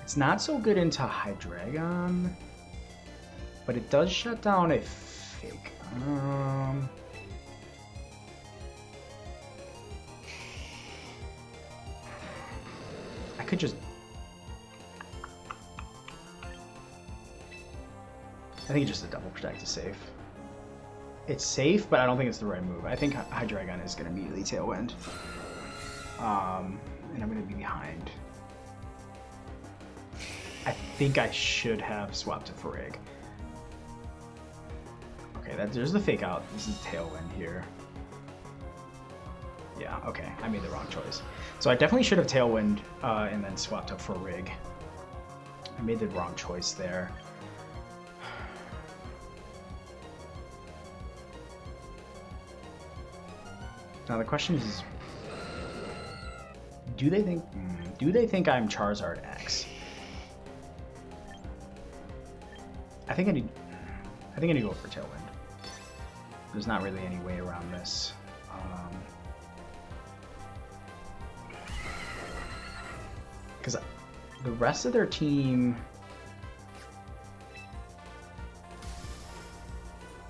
It's not so good into Hydreigon, but it does shut down a Fake. I could just... I think it's just a double protect is safe. It's safe, but I don't think it's the right move. I think Hydreigon is going to immediately Tailwind. And I'm going to be behind. I think I should have swapped to Frigg. Okay, there's the Fake Out. This is Tailwind here. Yeah, okay. I made the wrong choice. So I definitely should have Tailwind and then swapped up Frigg. I made the wrong choice there. Now the question is, do they think I'm Charizard X? I think I need to go for Tailwind. There's not really any way around this. Because the rest of their team,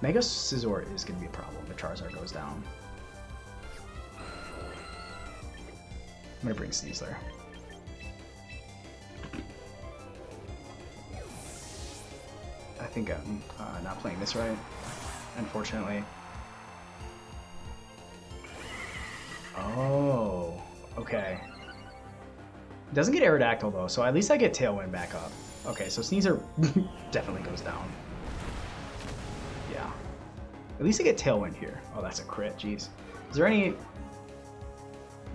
Mega Scizor is going to be a problem if Charizard goes down. gonna bring Sneasler. I think I'm not playing this right, unfortunately. Oh, okay. Doesn't get Aerodactyl though, so at least I get Tailwind back up. Okay, so Sneasler definitely goes down. Yeah. At least I get Tailwind here. Oh, that's a crit, jeez. Is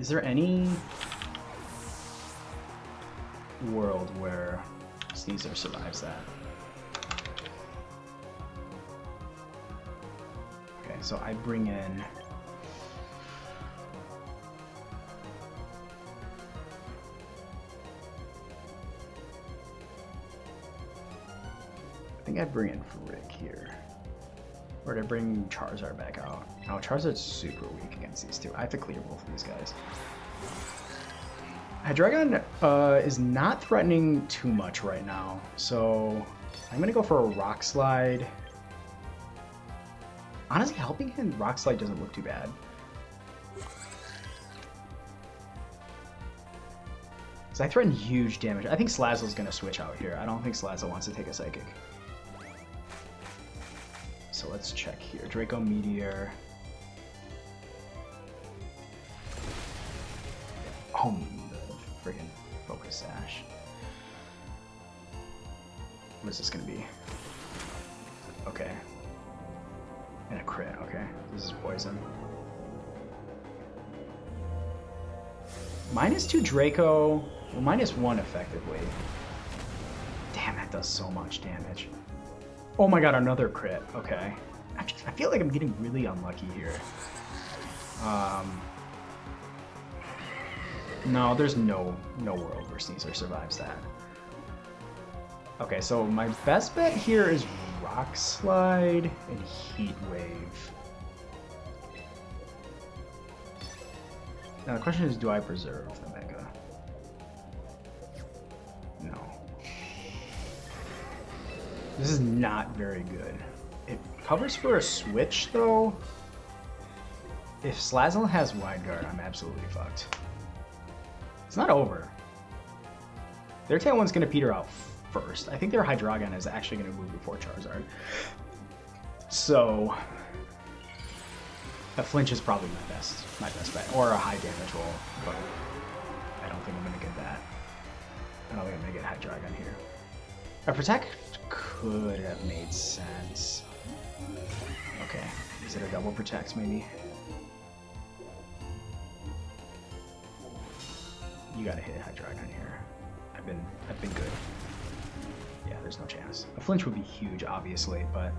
there any world where Sneasler survives that? Okay, so I bring in... I think I bring in Frick here. Or to bring Charizard back out. Now Charizard's super weak against these two. I have to clear both of these guys. Hydreigon is not threatening too much right now, so I'm gonna go for a Rock Slide. Honestly, helping him Rock Slide doesn't look too bad. So I threaten huge damage. I think Slazzle's gonna switch out here. I don't think Slazzle wants to take a Psychic. So let's check here. Draco Meteor. Oh, the friggin' Focus Sash. What is this gonna be? Okay. And a crit, okay. This is poison. -2 Draco, well, -1 effectively. Damn, that does so much damage. Oh my god, another crit. Okay. I feel like I'm getting really unlucky here. No, there's no world where Sneasler survives that. Okay, so my best bet here is Rock Slide and Heat Wave. Now the question is, do I preserve the Mega? No. This is not very good. It covers for a switch, though. If Slazzle has Wide Guard, I'm absolutely fucked. It's not over. Their Tailwind's going to peter out first. I think their Hydreigon is actually going to move before Charizard. So a flinch is probably my best bet, or a high damage roll, but I don't think I'm going to get that. I don't think I'm going to get Hydreigon here. A Protect could have made sense. Okay, is it a double Protect maybe? You gotta hit Hydreigon here. I've been good. Yeah, there's no chance. A flinch would be huge, obviously, but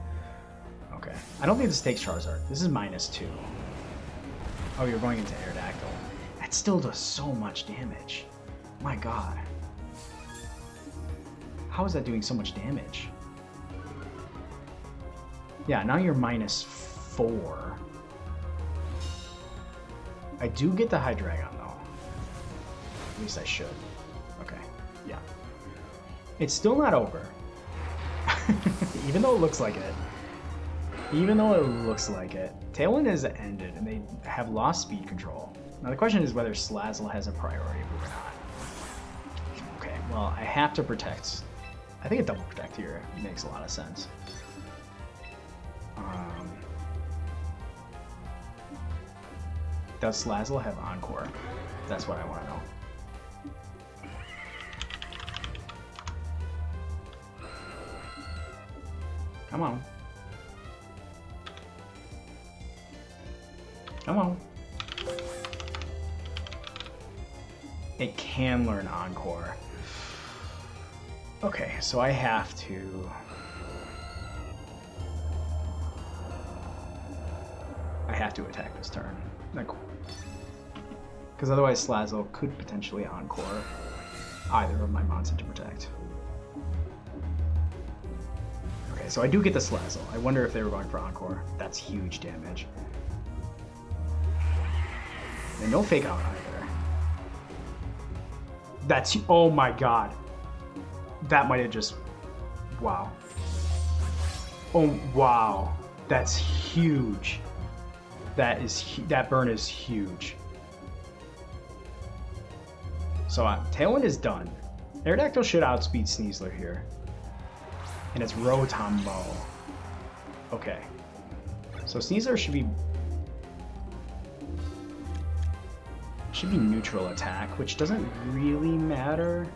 okay. I don't think this takes Charizard. This is -2. Oh, you're going into Aerodactyl. That still does so much damage. My god. How is that doing so much damage? Yeah, now you're -4. I do get the Hydreigon though. At least I should. Okay, yeah. It's still not over. Even though it looks like it. Even though it looks like it. Tailwind is ended and they have lost speed control. Now the question is whether Slazzle has a priority move or not. Okay, well I have to protect. I think a double protect here makes a lot of sense. Does Slazzle have Encore? That's what I want to know. Come on. Come on. It can learn Encore. Okay, so I have to... attack this turn. Because otherwise Slazzle could potentially Encore either of my monster to protect. Okay, so I do get the Slazzle. I wonder if they were going for Encore. That's huge damage. And no Fake Out either. That's... oh my god. That might have just... wow. Oh, wow. That's huge. That burn is huge. So Tailwind is done. Aerodactyl should outspeed Sneasler here. And it's Rotombo. Okay. So Sneasler should be neutral attack, which doesn't really matter.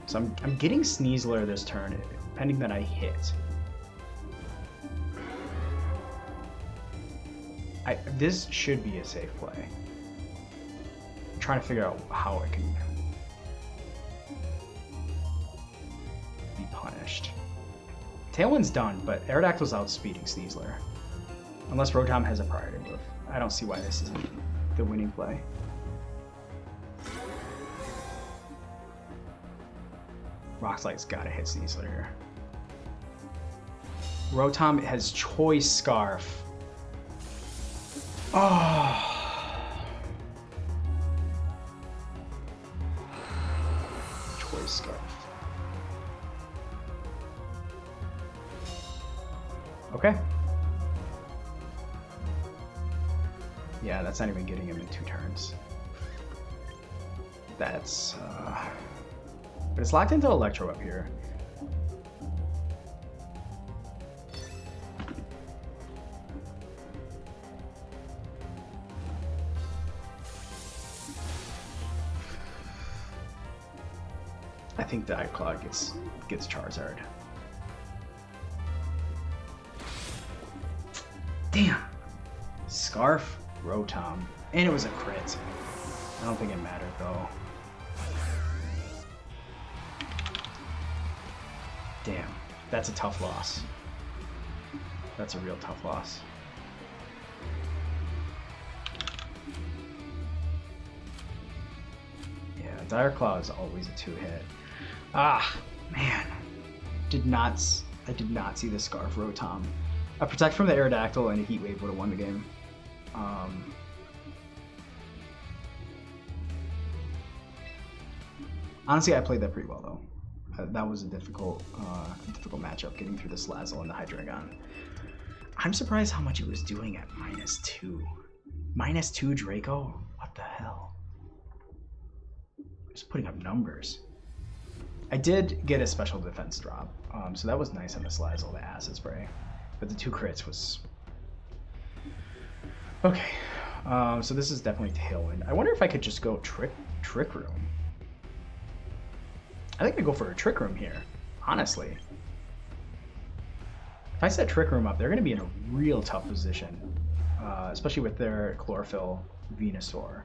So I'm getting Sneasler this turn, pending that I hit. This should be a safe play. I'm trying to figure out how it can be punished. Tailwind's done, but Aerodactyl's outspeeding Sneasler. Unless Rotom has a priority move. I don't see why this isn't the winning play. Rock Slide's gotta hit Sneasler here. Rotom has Choice Scarf. Oh. Choice Scarf. Okay. Yeah, that's not even getting him in 2 turns. That's but it's locked into Electro up here. I think the iCloud gets Charizard. Damn. Scarf, Rotom, and it was a crit. I don't think it mattered though. Damn, that's a tough loss. That's a real tough loss. Yeah, Dire Claw is always a 2-hit. Ah, man. I did not see the Scarf Rotom. A Protect from the Aerodactyl and a Heat Wave would have won the game. Honestly, I played that pretty well though. That was a difficult matchup, getting through the Slazzle and the Hydreigon. I'm surprised how much it was doing at -2. -2 Draco? What the hell? Just putting up numbers. I did get a special defense drop, so that was nice on the Slazzle, the Acid Spray. But the 2 crits was... Okay, so this is definitely Tailwind. I wonder if I could just go Trick Room. I think I go for a Trick Room here, honestly. If I set Trick Room up, they're going to be in a real tough position, especially with their Chlorophyll Venusaur,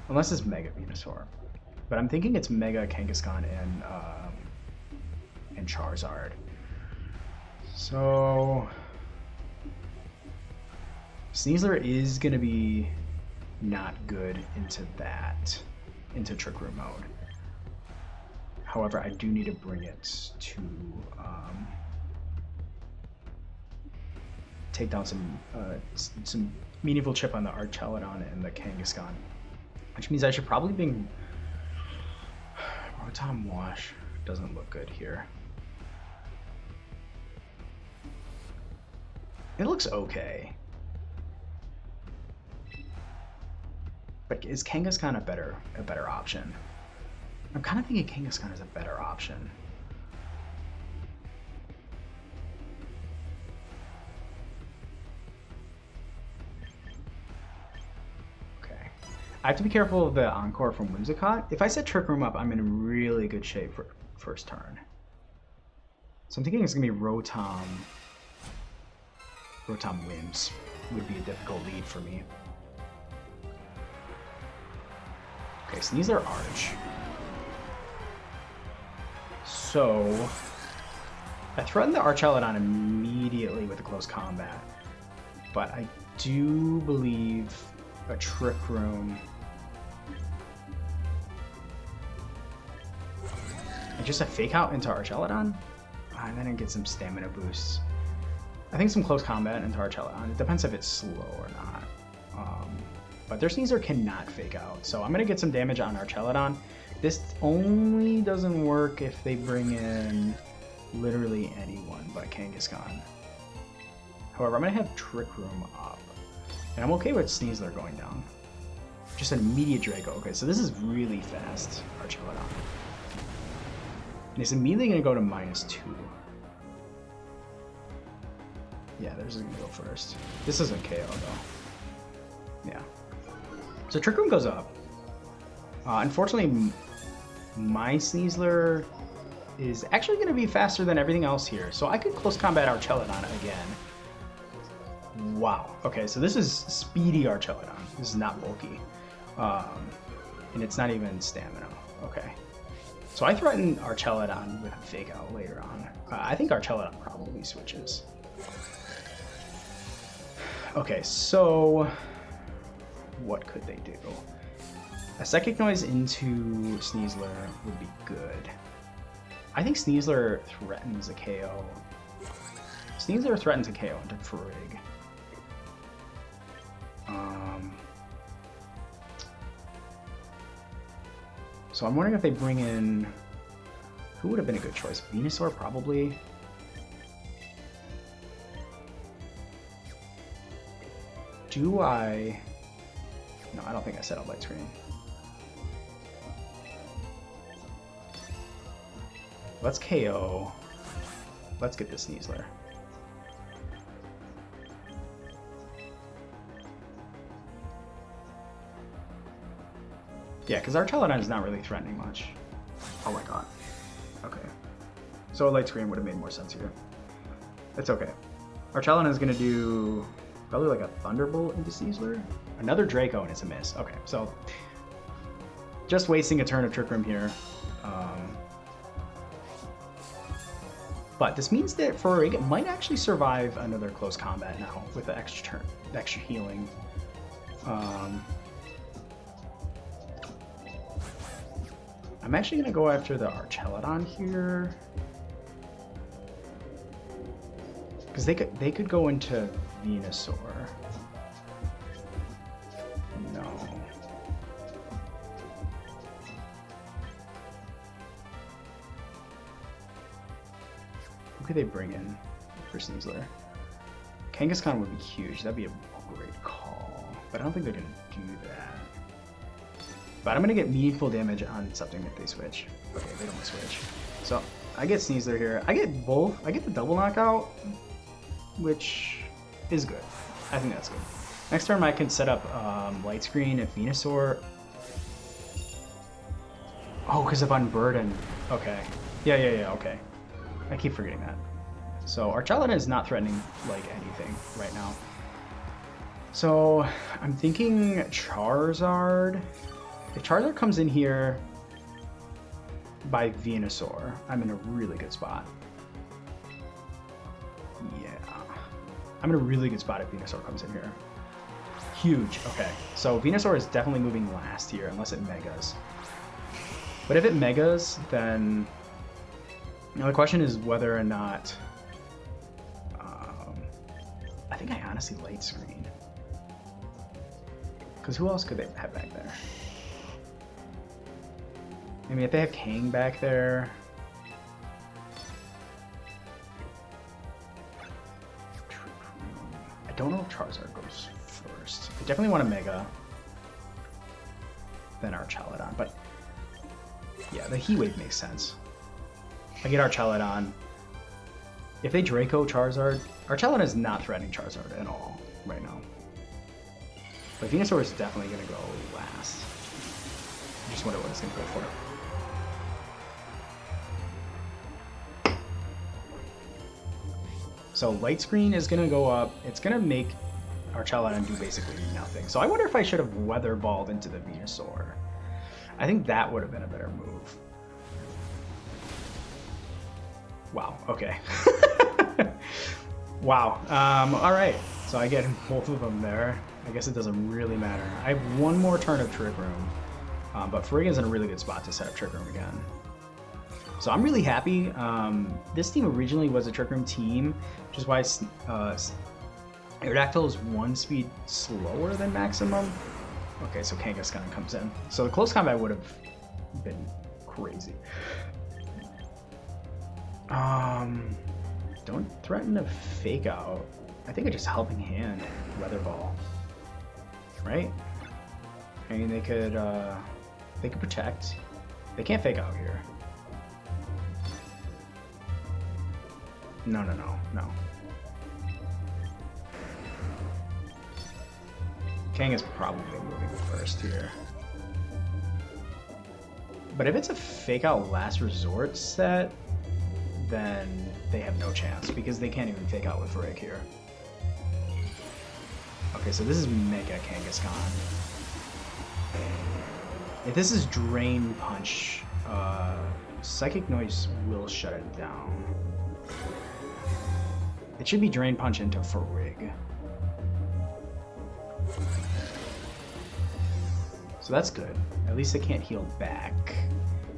unless it's Mega Venusaur. But I'm thinking it's Mega Kangaskhan and Charizard. So Sneasler is going to be not good into Trick Room mode. However, I do need to bring it to take down some meaningful chip on the Archelodon and the Kangaskhan, which means I should probably bring Rotom Wash. Doesn't look good here. It looks okay, but is Kangaskhan a better option? I'm kind of thinking Kangaskhan is a better option. Okay. I have to be careful of the Encore from Whimsicott. If I set Trick Room up, I'm in really good shape for first turn. So I'm thinking it's going to be Rotom Whims would be a difficult lead for me. Okay, so these are Arch. So I threatened the Archelodon immediately with a close combat, but I do believe a Trick Room and just a Fake Out into Archelodon, and then it gets some stamina boosts. I think some close combat into Archelodon. It depends if it's slow or not. But their Sneasler cannot Fake Out, so I'm gonna get some damage on Archelodon. This only doesn't work if they bring in literally anyone but Kangaskhan. However, I'm going to have Trick Room up. And I'm okay with Sneasler going down. Just an immediate Draco. Okay, so this is really fast, Archelodon. And he's immediately going to go to -2. Yeah, there's going to go first. This isn't KO, though. Yeah. So Trick Room goes up. Unfortunately, my Sneasler is actually going to be faster than everything else here. So I could close combat Archelodon again. Wow. Okay, so this is speedy Archelodon. This is not bulky. And it's not even stamina. Okay. So I threaten Archelodon with a Fake Out later on. I think Archelodon probably switches. Okay, so what could they do? A Psychic Noise into Sneasler would be good. I think Sneasler threatens a KO. Sneasler threatens a KO into Frigg. So I'm wondering if they bring in... Who would have been a good choice? Venusaur, probably. Do I... No, I don't think I set up light screen. Let's KO. Let's get this Sneasler. Yeah, because Archelodon is not really threatening much. Oh my god. Okay. So a light screen would have made more sense here. It's okay. Archelodon is going to do probably like a Thunderbolt into Sneasler. Another Draco and it's a miss. Okay, so just wasting a turn of Trick Room here. But this means that Frigg might actually survive another close combat now with the extra turn, extra healing. I'm actually going to go after the Archelodon here. Because they could go into Venusaur. No. Who could they bring in for Sneasler? Kangaskhan would be huge. That'd be a great call. But I don't think they're going to do that. But I'm going to get meaningful damage on something if they switch. Okay, they don't switch. So I get Sneasler here. I get both. I get the double knockout, which is good. I think that's good. Next turn I can set up light screen if Venusaur. Oh, because of Unburden. Okay. Yeah, okay. I keep forgetting that. So Archelodon is not threatening like anything right now. So I'm thinking Charizard. If Charizard comes in here by Venusaur, I'm in a really good spot. Yeah. I'm in a really good spot if Venusaur comes in here. Huge. Okay. So Venusaur is definitely moving last here, unless it Megas. But if it Megas, then... Now the question is whether or not... I think I honestly light screen. Because who else could they have back there? I mean, if they have Kang back there... I don't know if Charizard goes first. I definitely want a Mega. Then Archelodon, but... Yeah, the Heat Wave makes sense. I get Archelodon. If they Draco Charizard... Archelodon is not threatening Charizard at all right now. But Venusaur is definitely going to go last. I just wonder what it's going to go for. So Light Screen is going to go up. It's going to make Archelodon do basically nothing. So I wonder if I should have Weather Balled into the Venusaur. I think that would have been a better move. Wow, okay. Wow, alright. So I get both of them there. I guess it doesn't really matter. I have one more turn of Trick Room. But Frigg is in a really good spot to set up Trick Room again. So I'm really happy. This team originally was a Trick Room team, which is why Aerodactyl is 1 speed slower than maximum. Okay, so Kangaskhan comes in. So the close combat would have been crazy. Don't threaten a Fake Out. I think it's just helping hand Weather Ball, right? I mean, they could protect. They can't fake out here. No. Kang is probably moving first here. But if it's a fake out last resort set, then they have no chance because they can't even fake out with Rig here. Okay, so this is Mega Kangaskhan. If this is Drain Punch, Psychic Noise will shut it down. It should be Drain Punch into Farig. So that's good. At least they can't heal back.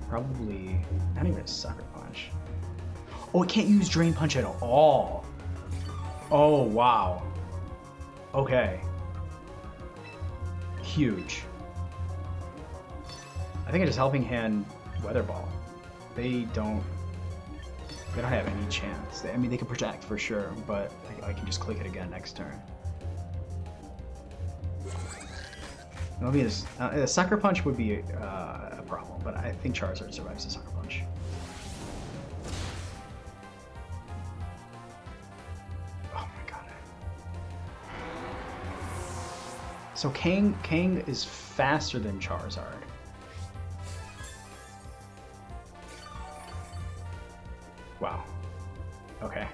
Probably not even a Sucker Punch. Oh, it can't use Drain Punch at all. Oh, wow. Okay. Huge. I think it's just helping hand Weather Ball. They don't have any chance. I mean, they can protect for sure, but I can just click it again next turn. Maybe a Sucker Punch would be a problem, but I think Charizard survives the Sucker Punch. Oh my god. So Kang is faster than Charizard. Wow. Okay.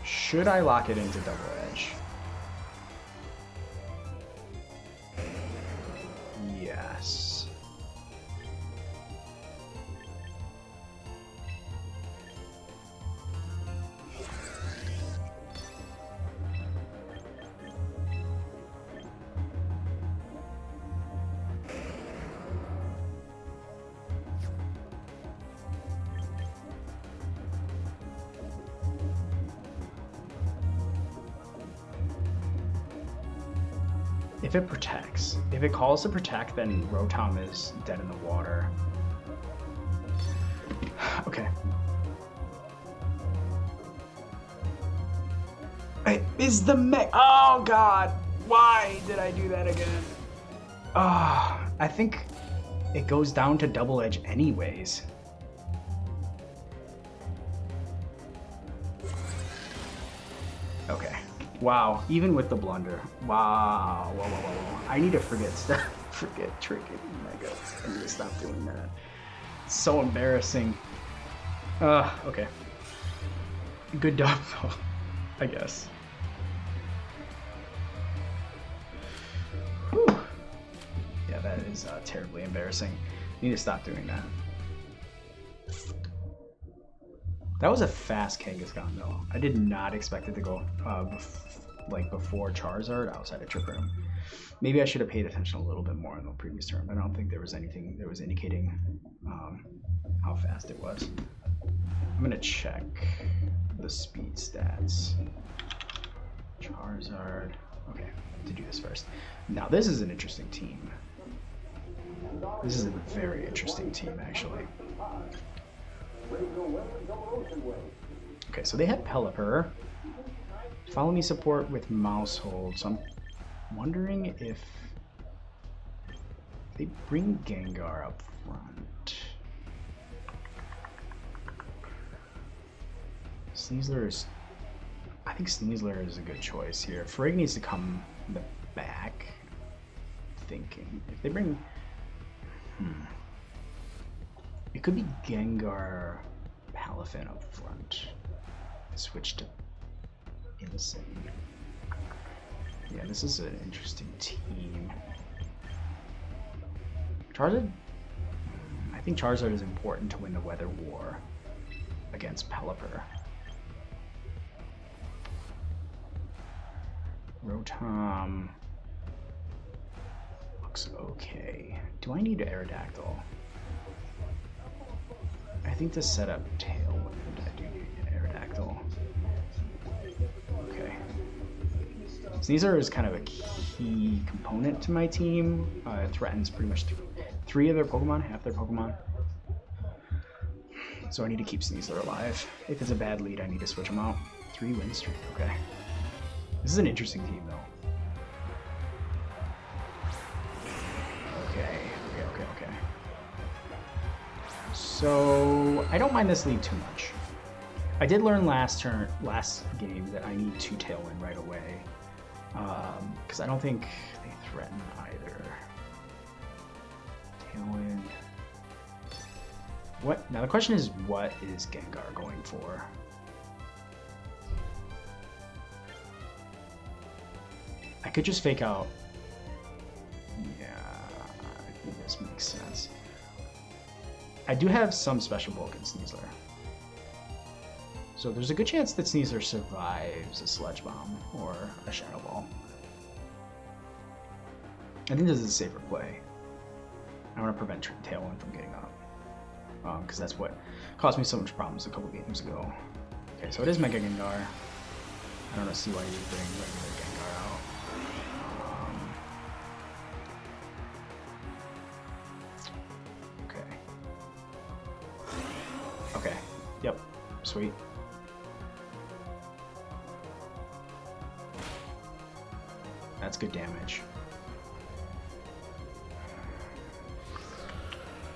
Should I lock it into Double Edge? Yes. If it protects, if it calls to protect, then Rotom is dead in the water. Okay. Is the mech? Oh god! Why did I do that again? I think it goes down to Double Edge anyways. Okay. Wow, even with the blunder. Wow. Whoa. I need to forget stuff. Forget tricking. Oh my god. I need to stop doing that. It's so embarrassing. Okay. Good job though, I guess. Whew. Yeah, that is terribly embarrassing. I need to stop doing that. That was a fast Kangaskhan though. I did not expect it to go before Charizard outside of Trick Room. Maybe I should have paid attention a little bit more in the previous turn. I don't think there was anything that was indicating how fast it was. I'm gonna check the speed stats. Charizard. Okay, to do this first. Now this is an interesting team. This is a very interesting team actually. Okay, so they have Pelipper. Follow me support with mouse hold. So I'm wondering if they bring Gengar up front. Sneasler is... I think Sneasler is a good choice here. Frigg needs to come in the back. Thinking. If they bring... It could be Gengar Palafin up front. Switch to Insane. Yeah, this is an interesting team. Charizard? I think Charizard is important to win the Weather War against Pelipper. Rotom looks okay. Do I need Aerodactyl? I think to set up Tailwind, I do need an Aerodactyl. Okay. Sneasler is kind of a key component to my team. It threatens pretty much three of their Pokemon, half their Pokemon. So I need to keep Sneasler alive. If it's a bad lead, I need to switch him out. 3-win streak, okay. This is an interesting team, though. Okay. So I don't mind this lead too much. I did learn last game that I need 2 Tailwind right away. Because I don't think they threaten either. Tailwind. What? Now the question is, what is Gengar going for? I could just fake out. Yeah, I think this makes sense. I do have some special bulk in Sneasler. So there's a good chance that Sneasler survives a Sludge Bomb or a Shadow Ball. I think this is a safer play. I want to prevent Tailwind from getting up. Because that's what caused me so much problems a couple games ago. Okay, so it is Mega Gengar. I don't see why you would bring regular Gengar out. Okay. Yep. Sweet. That's good damage.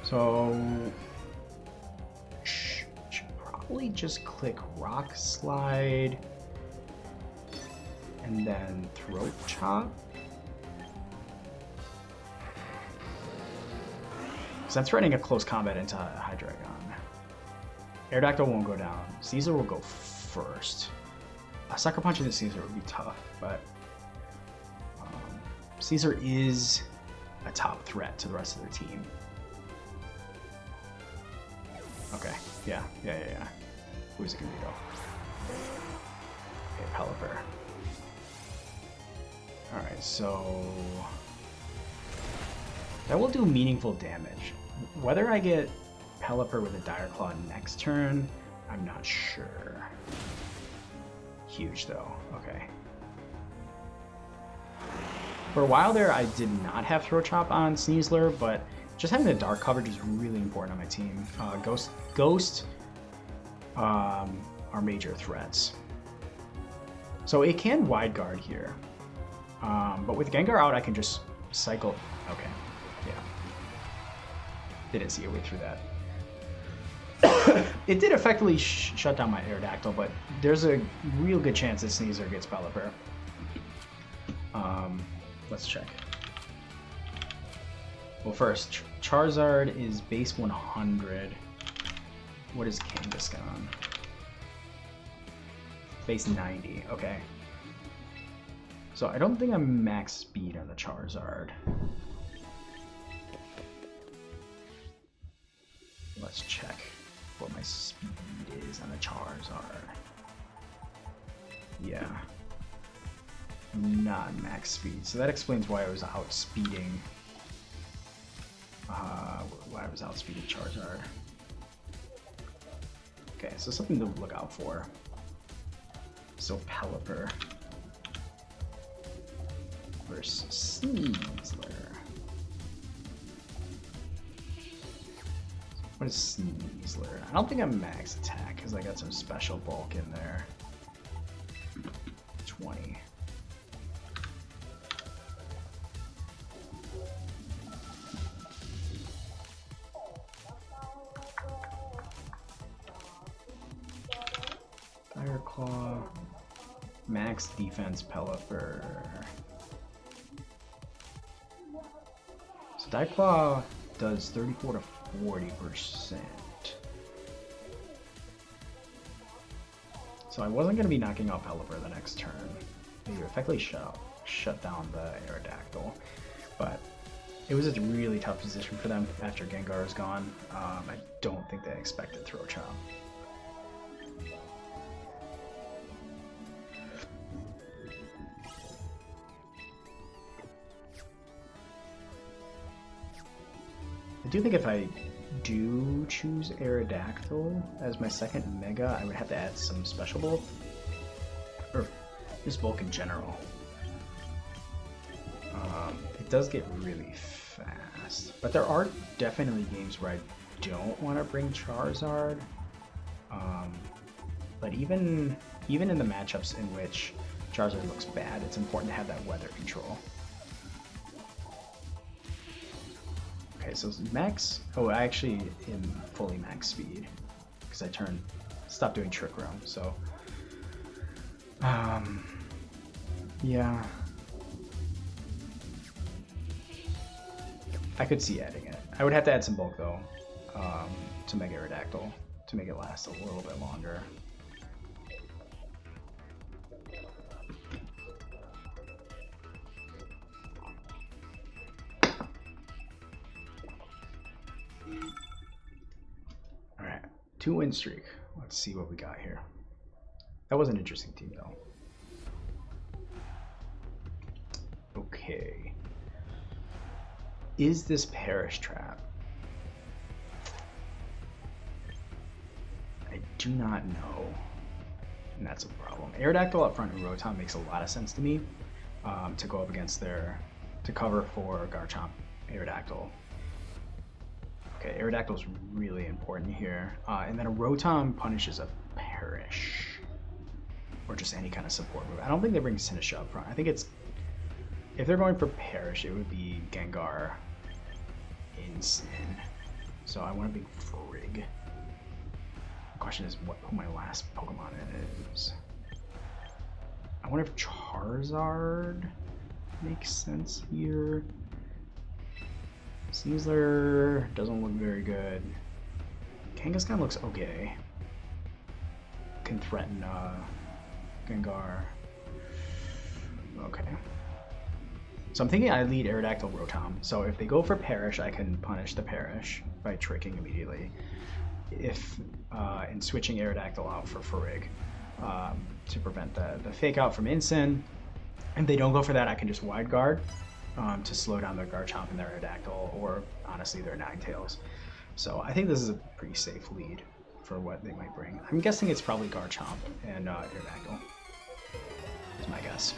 So should probably just click Rock Slide and then Throat Chop. Because I'm threatening a close combat into Hydreigon. Aerodactyl won't go down. Caesar will go first. A Sucker Punch into Caesar would be tough, but Caesar is a top threat to the rest of their team. Okay, yeah. Who's it gonna be though? Okay, Pelipper. Alright, so that will do meaningful damage. Whether I get Pelipper with a Dire Claw next turn, I'm not sure. Huge though, okay. For a while there, I did not have Throat Chop on Sneasler, but just having the dark coverage is really important on my team. Ghost are major threats. So it can wide guard here. But with Gengar out, I can just cycle. Okay, yeah. Didn't see a way through that. It did effectively shut down my Aerodactyl, but there's a real good chance that Sneasler gets Pelipper. Let's check. Well, first, Charizard is base 100. What is Kangaskhan? Base 90, okay. So I don't think I'm max speed on the Charizard. Let's check what my speed is on the Charizard. Yeah. Not max speed. So that explains why I was outspeeding. Why I was outspeeding Charizard. Okay, so something to look out for. So Pelipper versus Sneasler. What is Sneasler? I don't think I'm max attack because I got some special bulk in there. 20. Fire Claw, max defense Pelipper. So Dive Claw does 34 to 40%. So I wasn't going to be knocking out Pelipper the next turn. They effectively shut down the Aerodactyl, but it was a really tough position for them after Gengar is gone. I don't think they expected Throat Chop. I do think if I do choose Aerodactyl as my second Mega, I would have to add some special bulk, or just bulk in general. It does get really fast, but there are definitely games where I don't want to bring Charizard. But even in the matchups in which Charizard looks bad, it's important to have that weather control. Okay, so max. Oh, I actually am fully max speed because I stopped doing Trick Room. So, yeah, I could see adding it. I would have to add some bulk though, to Mega Aerodactyl to make it last a little bit longer. Alright, 2-win streak. Let's see what we got here. That was an interesting team though. Okay. Is this Perish Trap? I do not know. And that's a problem. Aerodactyl up front and Rotom makes a lot of sense to me, to go up against to cover for Garchomp Aerodactyl. Okay, Aerodactyl's really important here. And then a Rotom punishes a Perish. Or just any kind of support move. I don't think they bring Sinistcha up front. I think it's... If they're going for Perish, it would be Gengar Insane. So I want a big Frig. The question is who my last Pokemon is. I wonder if Charizard makes sense here. Sneasler doesn't look very good. Kangaskhan looks okay. Can threaten Gengar. Okay. So I'm thinking I lead Aerodactyl Rotom. So if they go for Perish, I can punish the Perish by tricking immediately. If and switching Aerodactyl out for Farig to prevent the fake out from Incin. If they don't go for that, I can just Wide Guard to slow down their Garchomp and their Aerodactyl, or honestly their Ninetales. So I think this is a pretty safe lead for what they might bring. I'm guessing it's probably Garchomp and Aerodactyl. Is my guess.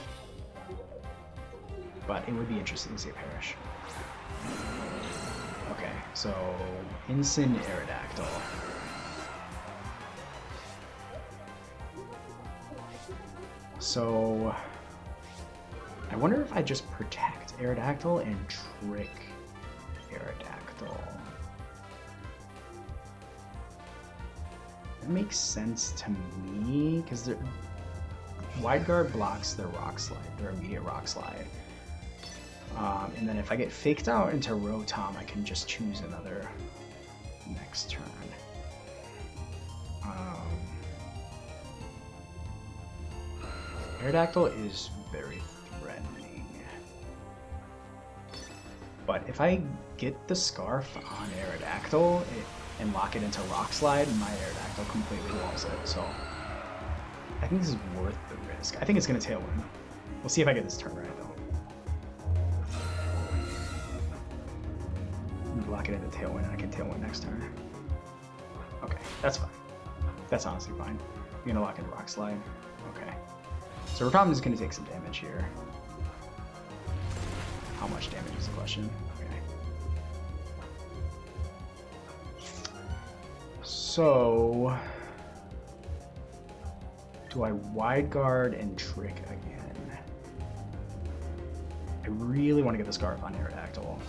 But it would be interesting to see a Perish. Okay, so Incin Aerodactyl. So I wonder if I just protect Aerodactyl and trick Aerodactyl. That makes sense to me because Wide Guard blocks their Rock Slide, their immediate Rock Slide. And then if I get faked out into Rotom, I can just choose another next turn. Aerodactyl is very threatening. But if I get the Scarf on Aerodactyl and lock it into Rock Slide, my Aerodactyl completely walls it. So I think this is worth the risk. I think it's going to Tailwind. We'll see if I get this turn right though. Lock it into Tailwind and I can Tailwind next turn. Okay, that's fine. That's honestly fine. You're gonna lock into Rock Slide. Okay. So Rotom is gonna take some damage here. How much damage is the question? Okay. So do I Wide Guard and Trick again? I really want to get the Scarf on Aerodactyl.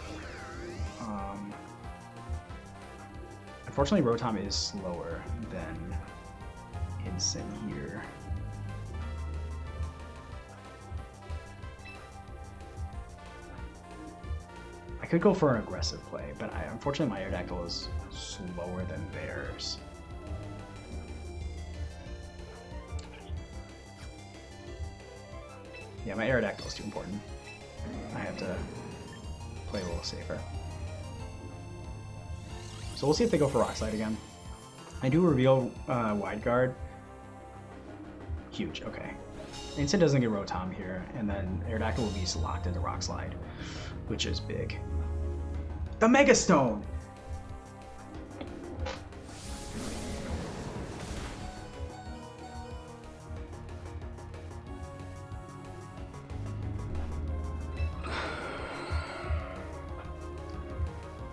Unfortunately, Rotom is slower than Incin here. I could go for an aggressive play, but unfortunately my Aerodactyl is slower than theirs. Yeah, my Aerodactyl is too important. I have to play a little safer. So we'll see if they go for Rock Slide again. I do reveal Wide Guard. Huge, okay. Incin doesn't get Rotom here, and then Aerodactyl will be locked into Rock Slide, which is big. The Mega Stone!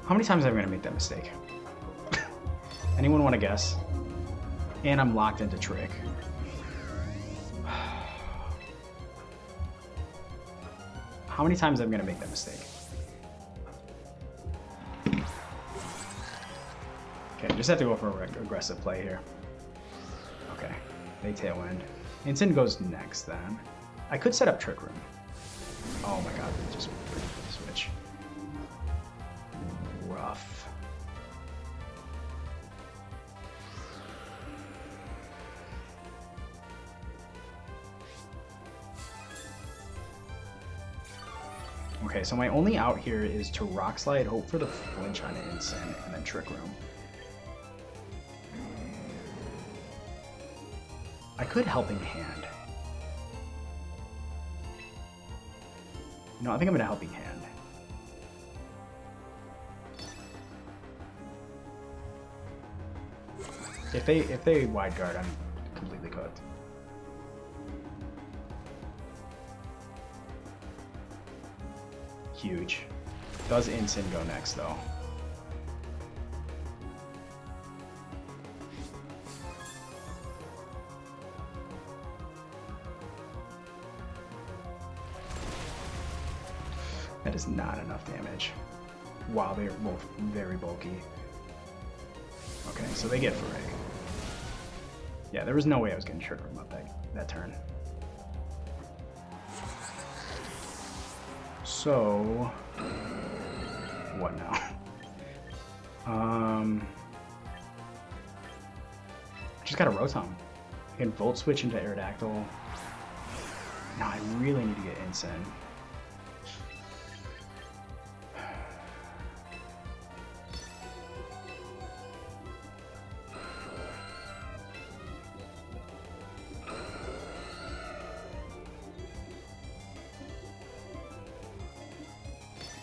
How many times am I going to make that mistake? Anyone want to guess? And I'm locked into Trick. How many times am I going to make that mistake? Okay, just have to go for an aggressive play here. Okay, they Tailwind. Instant goes next then. I could set up Trick Room. Oh my god, just switch. Rough. Okay, so my only out here is to Rock Slide, hope for the flinch on Instant, and then Trick Room. I could Helping Hand. No, I think I'm gonna Helping Hand. If they wide guard, I'm completely cooked. Huge. Does Instant go next though? That is not enough damage. Wow, they're both very bulky. Okay, so they get Frag. Yeah, there was no way I was getting Trick Room up that turn. So, what now? Just got a Rotom. I can Volt Switch into Aerodactyl. No, I really need to get Instant.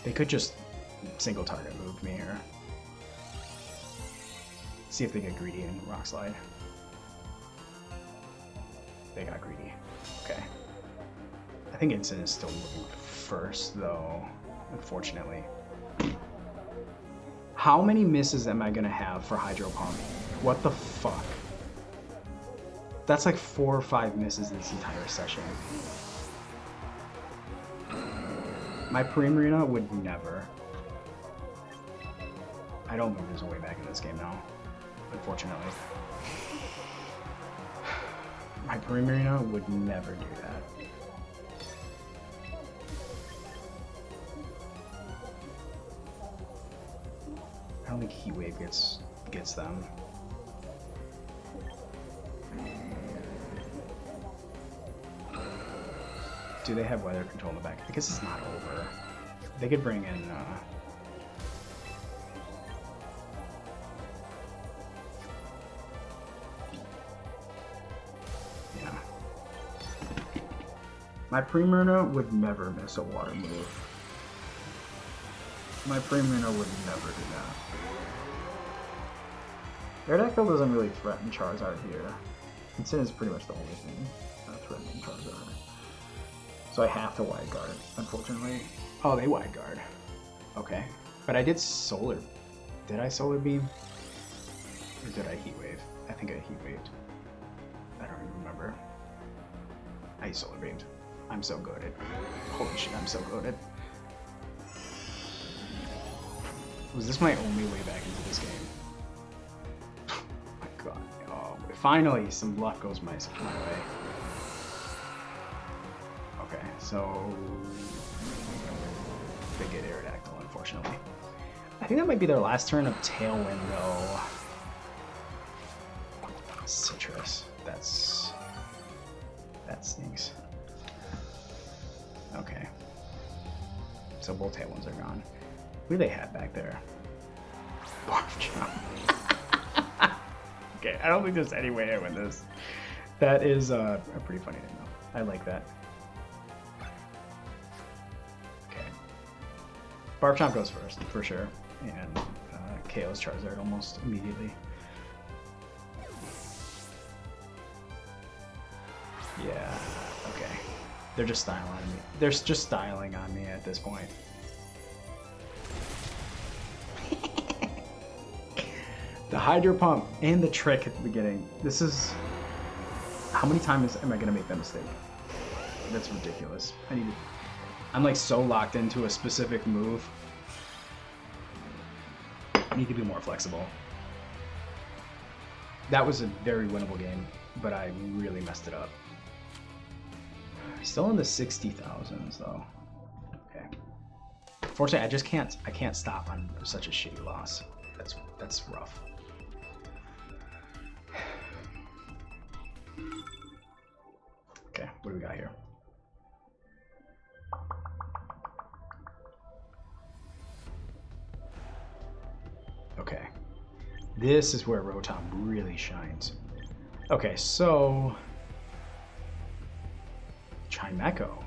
They could just single target move me here. See if they get greedy and Rock Slide. They got greedy. Okay. I think Instant is still moving first, though, unfortunately. How many misses am I gonna have for Hydro Pump? What the fuck? That's like 4 or 5 misses this entire session. My Primarina would never. I don't think there's a way back in this game now, unfortunately. My Primarina would never do that. I don't think Heat Wave gets them. Do they have weather control in the back? Because it's not over. They could bring in yeah. My Primarina would never miss a water move. My Primarina would never do that. Aerodactyl doesn't really threaten Charizard here. Instant is pretty much the only thing threatening Charizard. So I have to wide guard, unfortunately. Oh, they wide guard. Okay. But I did Solar. Did I Solar Beam? Or did I Heat Wave? I think I Heat Waved. I don't even remember. I Solar Beamed. I'm so goated. Holy shit, I'm so goated. Was this my only way back into this game? Oh my god. Oh, finally, some luck goes my way. Okay, so they get Aerodactyl, unfortunately. I think that might be their last turn of Tailwind, though. Citrus. That stinks. Okay. So both Tailwinds are gone. Who do they have back there? Barf Chomp. Okay, I don't think there's any way I win this. That is a pretty funny thing, though. I like that. Barfchomp goes first, for sure, and KO's Charizard almost immediately. Yeah, okay. They're just styling on me. They're just styling on me at this point. The Hydro Pump and the trick at the beginning. This is... How many times am I going to make that mistake? That's ridiculous. I'm like so locked into a specific move. I need to be more flexible. That was a very winnable game, but I really messed it up. Still in the 60,000s though. Okay. Fortunately, I can't stop on such a shitty loss. That's rough. Okay, what do we got here? Okay. This is where Rotom really shines. Okay, so Chimecho.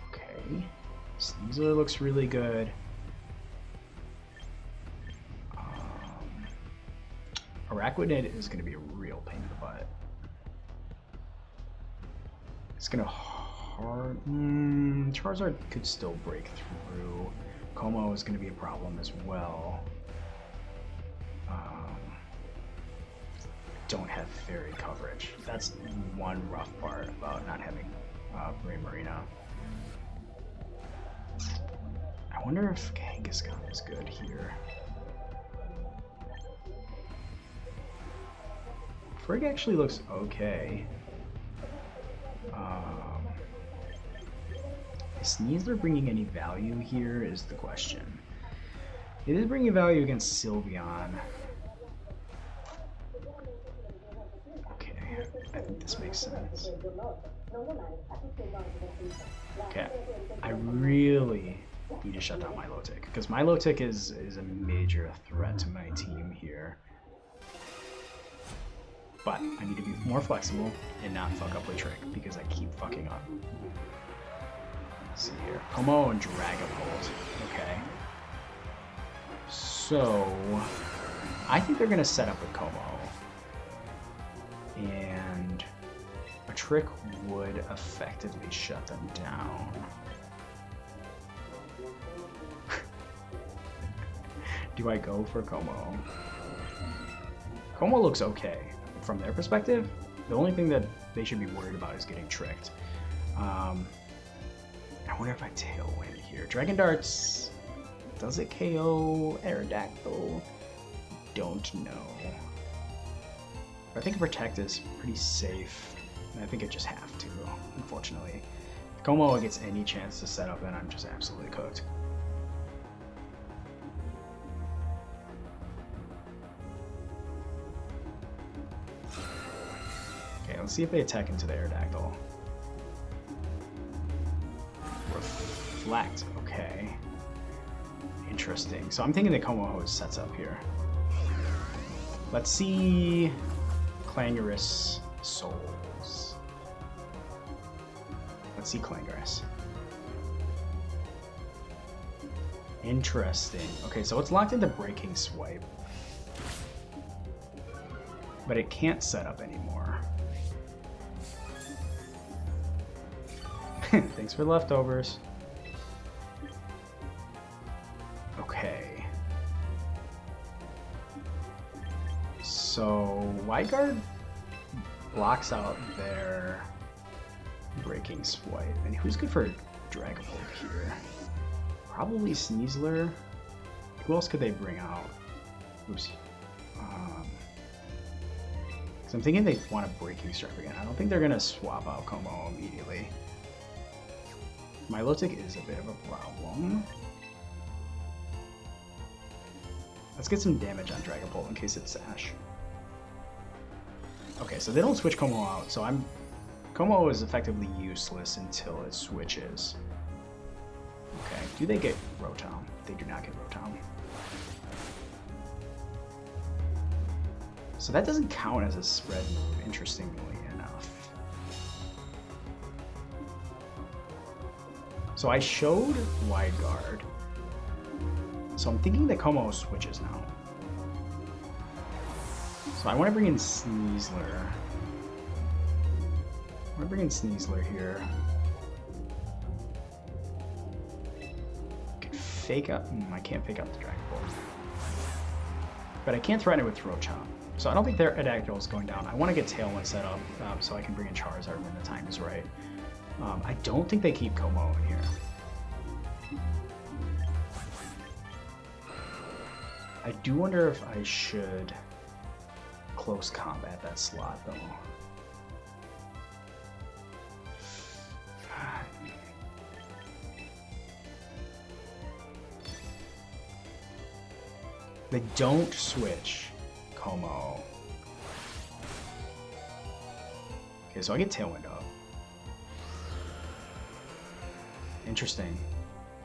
Okay. Sneasler looks really good. Araquanid is going to be a real pain in the butt. It's going to hard... Charizard could still break through. Como is going to be a problem as well. Don't have fairy coverage. That's one rough part about not having Brave Marina. I wonder if Kangaskhan is good here. Frigg actually looks okay. Is Sneasler bringing any value here is the question. It is bringing value against Sylveon. Okay, I think this makes sense. Okay, I really need to shut down Milotic, because Milotic is a major threat to my team here. But I need to be more flexible and not fuck up with Trick, because I keep fucking up. Let's see here. Como and Dragapult. Okay. So, I think they're going to set up with Como. And a Trick would effectively shut them down. Do I go for Como? Como looks okay. From their perspective, the only thing that they should be worried about is getting tricked. I wonder if I Tailwind here. Dragon Darts, does it KO Aerodactyl? Don't know. But I think Protect is pretty safe, and I think I just have to, unfortunately. If Como gets any chance to set up, then I'm just absolutely cooked. Okay, let's see if they attack into the Aerodactyl. Reflect, okay. Interesting. So I'm thinking the Como Hose sets up here. Let's see Clangorous Souls. Let's see Clangorous. Interesting. Okay, so it's locked into Breaking Swipe. But it can't set up anymore. Thanks for the leftovers. Okay. So Wide Guard blocks out their Breaking Swipe. And who's good for Dragapult here? Probably Sneasler. Who else could they bring out? Oops. So I'm thinking they want a Breaking Strike again. I don't think they're gonna swap out Como immediately. Milotic is a bit of a problem. Let's get some damage on Dragapult in case it's Sash. Okay, so they don't switch Como out, so Como is effectively useless until it switches. Okay, do they get Rotom? They do not get Rotom. So that doesn't count as a spread move, interestingly enough. So I showed Wide Guard. So I'm thinking that Como switches now. So I want to bring in Sneasler. I want to bring in Sneasler here. I can fake up. I can't fake up the Dragon Ball. but I can't threaten it with Throat Chop. So I don't think their Aerodactyl is going down. I want to get Tailwind set up so I can bring in Charizard when the time is right. I don't think they keep Como in here. I do wonder if I should close combat that slot though. They don't switch Como. Okay, so I get Tailwind up. Interesting.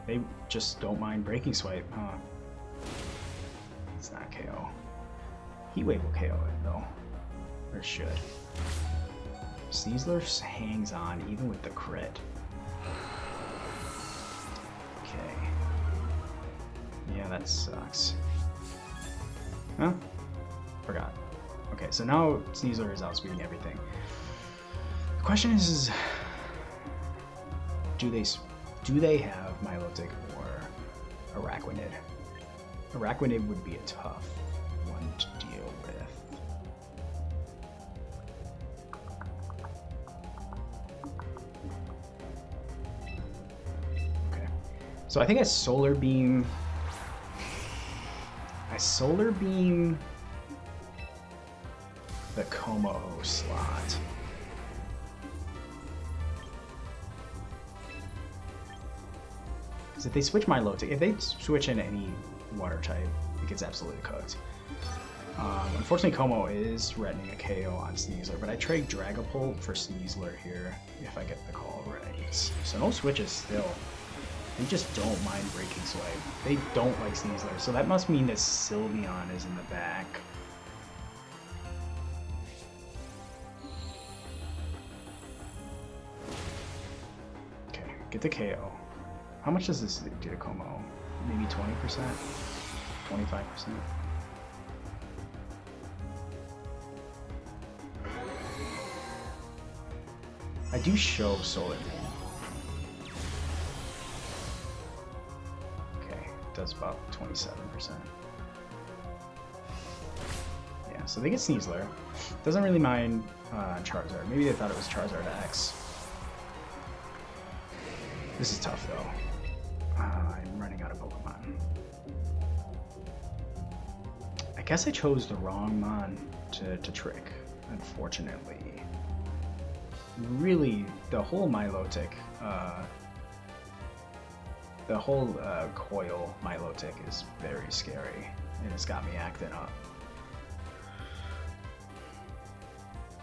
They just don't mind Breaking Swipe, huh? It's not KO. Heat Wave will KO it though. Or it should. Sneasler hangs on even with the crit. Okay. Yeah, that sucks. Huh? Forgot. Okay, so now Sneasler is outspeeding everything. The question is do they have Milotic or Araquanid? Araquanid would be a tough one to deal with. Okay, so I think I Solar Beam the Como slot. Because if they switch Milotic, if they switch in any water type, it gets absolutely cooked. Unfortunately, Como is threatening a KO on Sneasler, but I trade Dragapult for Sneasler here if I get the call right. So no switches still. They just don't mind Breaking Swipe. They don't like Sneasler, so that must mean that Sylveon is in the back. Okay, get the KO. How much does this do to Como? Maybe 20%? 25%? I do show Solar Beam. Okay, it does about 27%. Yeah, so they get Sneasler. Doesn't really mind Charizard. Maybe they thought it was Charizard X. This is tough though. I'm running out of Pokemon. I guess I chose the wrong Mon to trick, unfortunately. Really, the whole Milotic, the whole coil Milotic is very scary, and it's got me acting up.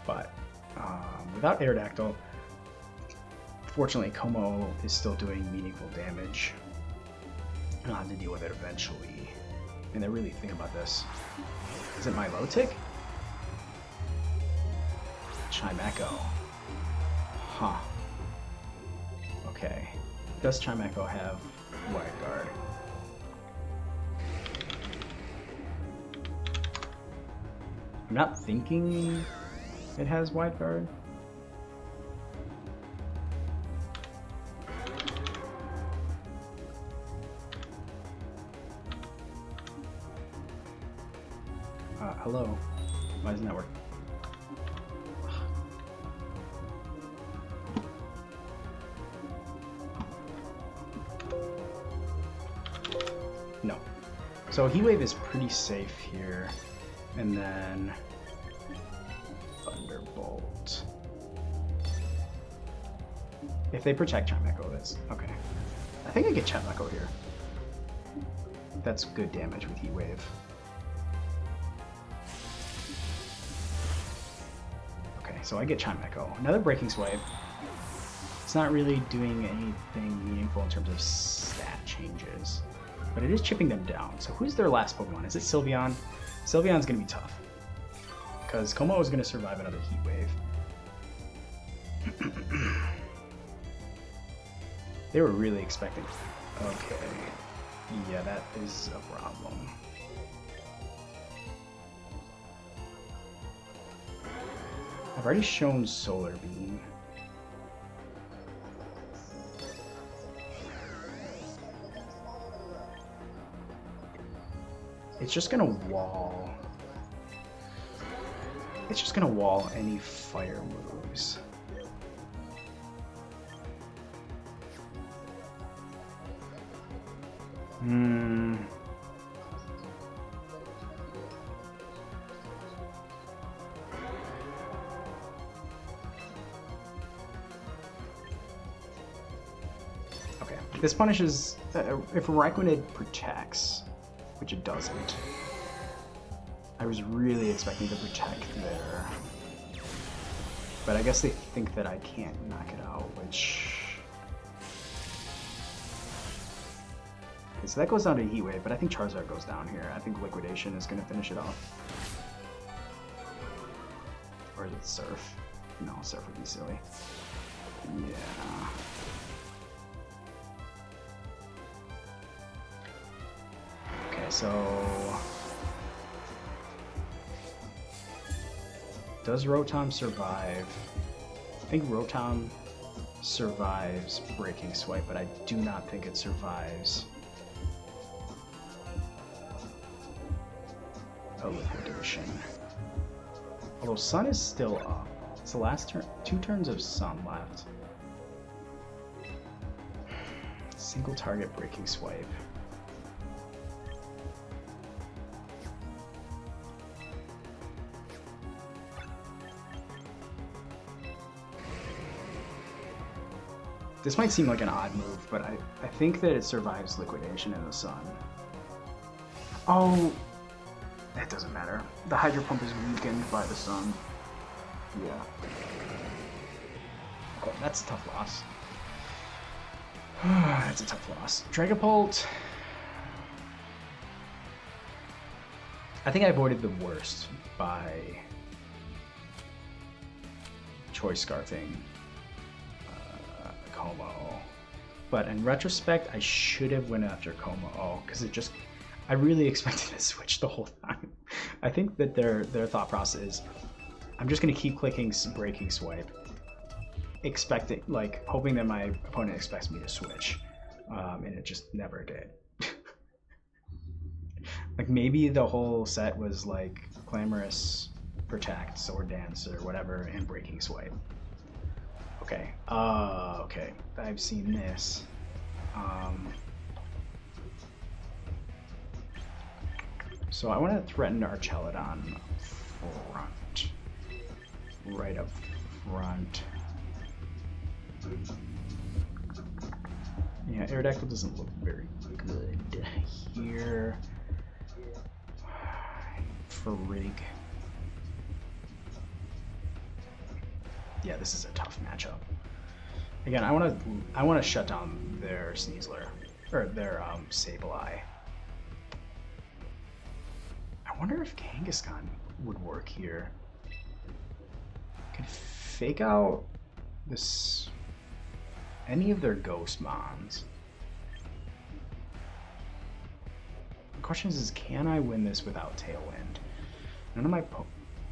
But without Aerodactyl, fortunately, Como is still doing meaningful damage. And I'll have to deal with it eventually. And I really think about this. Is it Milotic? Chimecho. Huh. Okay. Does Chimecho have Wide Guard? I'm not thinking it has Wide Guard. Hello. Why doesn't that work? No. So Heat Wave is pretty safe here. And then Thunderbolt. If they protect Chimecho, that's okay. I think I get Chimecho here. That's good damage with Heat Wave. So I get Chimecho. Another Breaking Swipe. It's not really doing anything meaningful in terms of stat changes, but it is chipping them down. So who's their last Pokemon? Is it Sylveon? Sylveon's gonna be tough, because Como is gonna survive another Heat Wave. They were really expecting. Okay. Yeah, that is a problem. I've already shown Solar Beam. It's just gonna wall it's just gonna wall any fire moves. Okay, this punishes if Raikkonen protects, which it doesn't. I was really expecting to protect there, but I guess they think that I can't knock it out, which... Okay, so that goes down to Heat Wave, but I think Charizard goes down here. I think Liquidation is going to finish it off. Or is it Surf? No, Surf would be silly. Yeah. Okay, so... Does Rotom survive? I think Rotom survives Breaking Swipe, but I do not think it survives a Liquidation. Although Sun is still up. It's the last turn, 2 turns of Sun left. Single target Breaking Swipe. This might seem like an odd move, but I think that it survives Liquidation in the Sun. Oh, that doesn't matter. The Hydro Pump is weakened by the Sun. Yeah. Okay, that's a tough loss. That's a tough loss. Dragapult. I think I avoided the worst by choice scarfing Como. But in retrospect, I should have went after Como because it just, I really expected to switch the whole time. I think that their thought process is, I'm just gonna keep clicking Breaking Swipe, expecting, like, hoping that my opponent expects me to switch, and it just never did. Like, maybe the whole set was like Clamorous, Protect, Sword Dance, or whatever, and Breaking Swipe. Okay, okay, I've seen this. So I want to threaten Archelodon up front. Right up front. Yeah, Aerodactyl doesn't look very good here. Rig. Yeah, this is a tough matchup. Again, I want to shut down their Sneasler or their Sableye. I wonder if Kangaskhan would work here. Could fake out this any of their Ghost Mons. The question is can I win this without Tailwind? None of my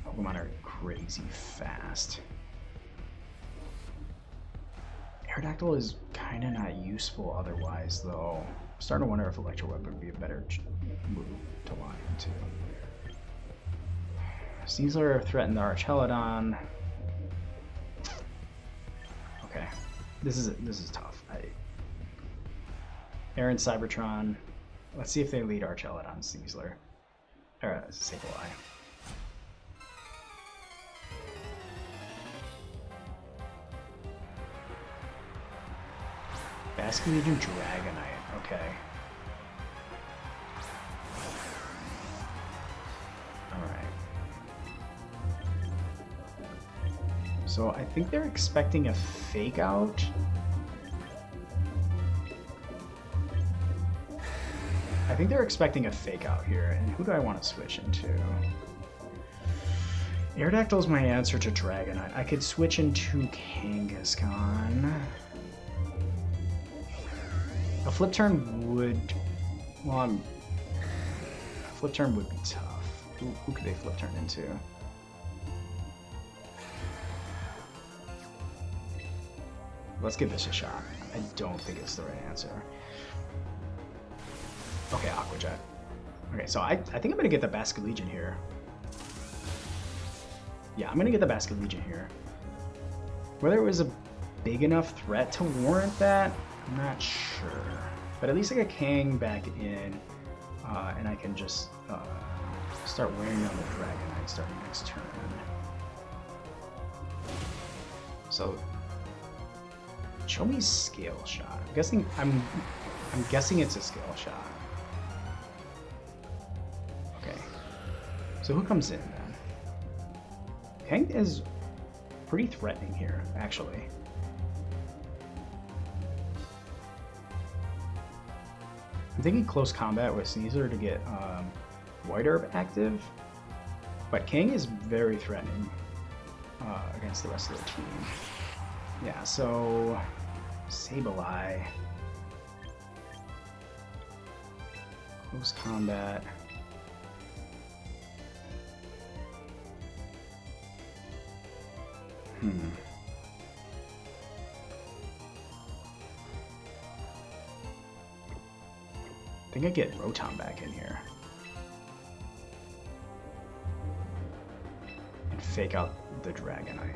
Pokemon are crazy fast. Aerodactyl is kind of not useful otherwise, though. I'm starting to wonder if Electro Whip would be a better move to lock into. Sneasler threatened the Archelodon. Okay, this is tough. Aaron Cybertron. Let's see if they lead Archelodon Sneasler. Or Sableye. Basculegion Dragonite, okay. Alright. So I think they're expecting a fake out. I think they're expecting a fake out here, and who do I want to switch into? Aerodactyl is my answer to Dragonite. I could switch into Kangaskhan. A flip turn would, well, a flip turn would be tough. Who could they flip turn into? Let's give this a shot. I don't think it's the right answer. Okay, Aqua Jet. Okay, so I think I'm gonna get the Basculegion here. Yeah, I'm gonna get the Basket Legion here. Whether it was a big enough threat to warrant that, I'm not sure. But at least I got Kang back in, and I can just start wearing on the Dragonite starting next turn. So, show me Scale Shot. I'm guessing it's a Scale Shot. Okay. So who comes in then? Kang is pretty threatening here, actually. I'm thinking close combat with Sneasler to get White Herb active, but Kang is very threatening against the rest of the team. Yeah, so Sableye, close combat. I think I get Rotom back in here. And fake out the Dragonite.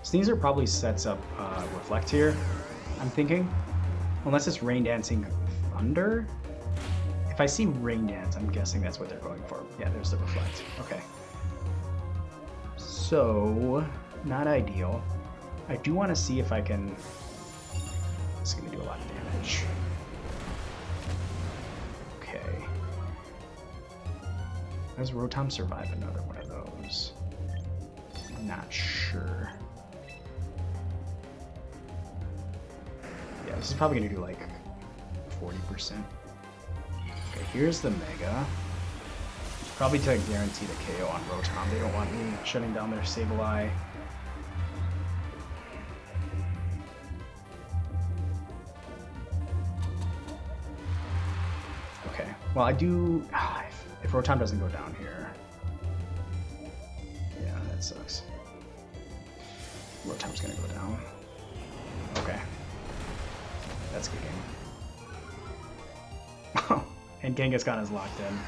Sneasler probably sets up Reflect here, I'm thinking. Unless it's Rain Dancing Thunder? If I see Rain Dance, I'm guessing that's what they're going for. Yeah, there's the Reflect. Okay. So, not ideal. I do want to see if I can... It's going to do a lot of damage. Okay. Does Rotom survive another one of those? I'm not sure. Yeah, this is probably going to do like 40%. Okay, here's the Mega. Probably to guarantee the KO on Rotom. They don't want me shutting down their Sableye. Okay, well I do... If Rotom doesn't go down here... Yeah, that sucks. Rotom's gonna go down. Okay. That's a good game. And Kangaskhan is locked in.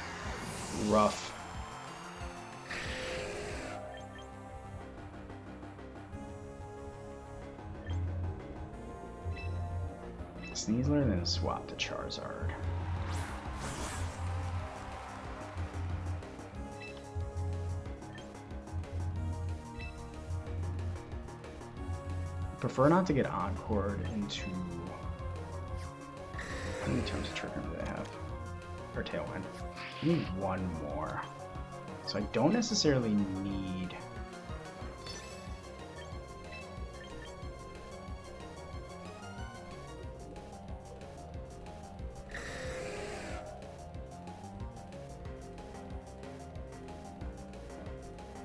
Rough. Sneasler and then swap to Charizard. Prefer not to get Encored into... How many turns of Trick Room do they have? Or Tailwind. I need one more. So I don't necessarily need...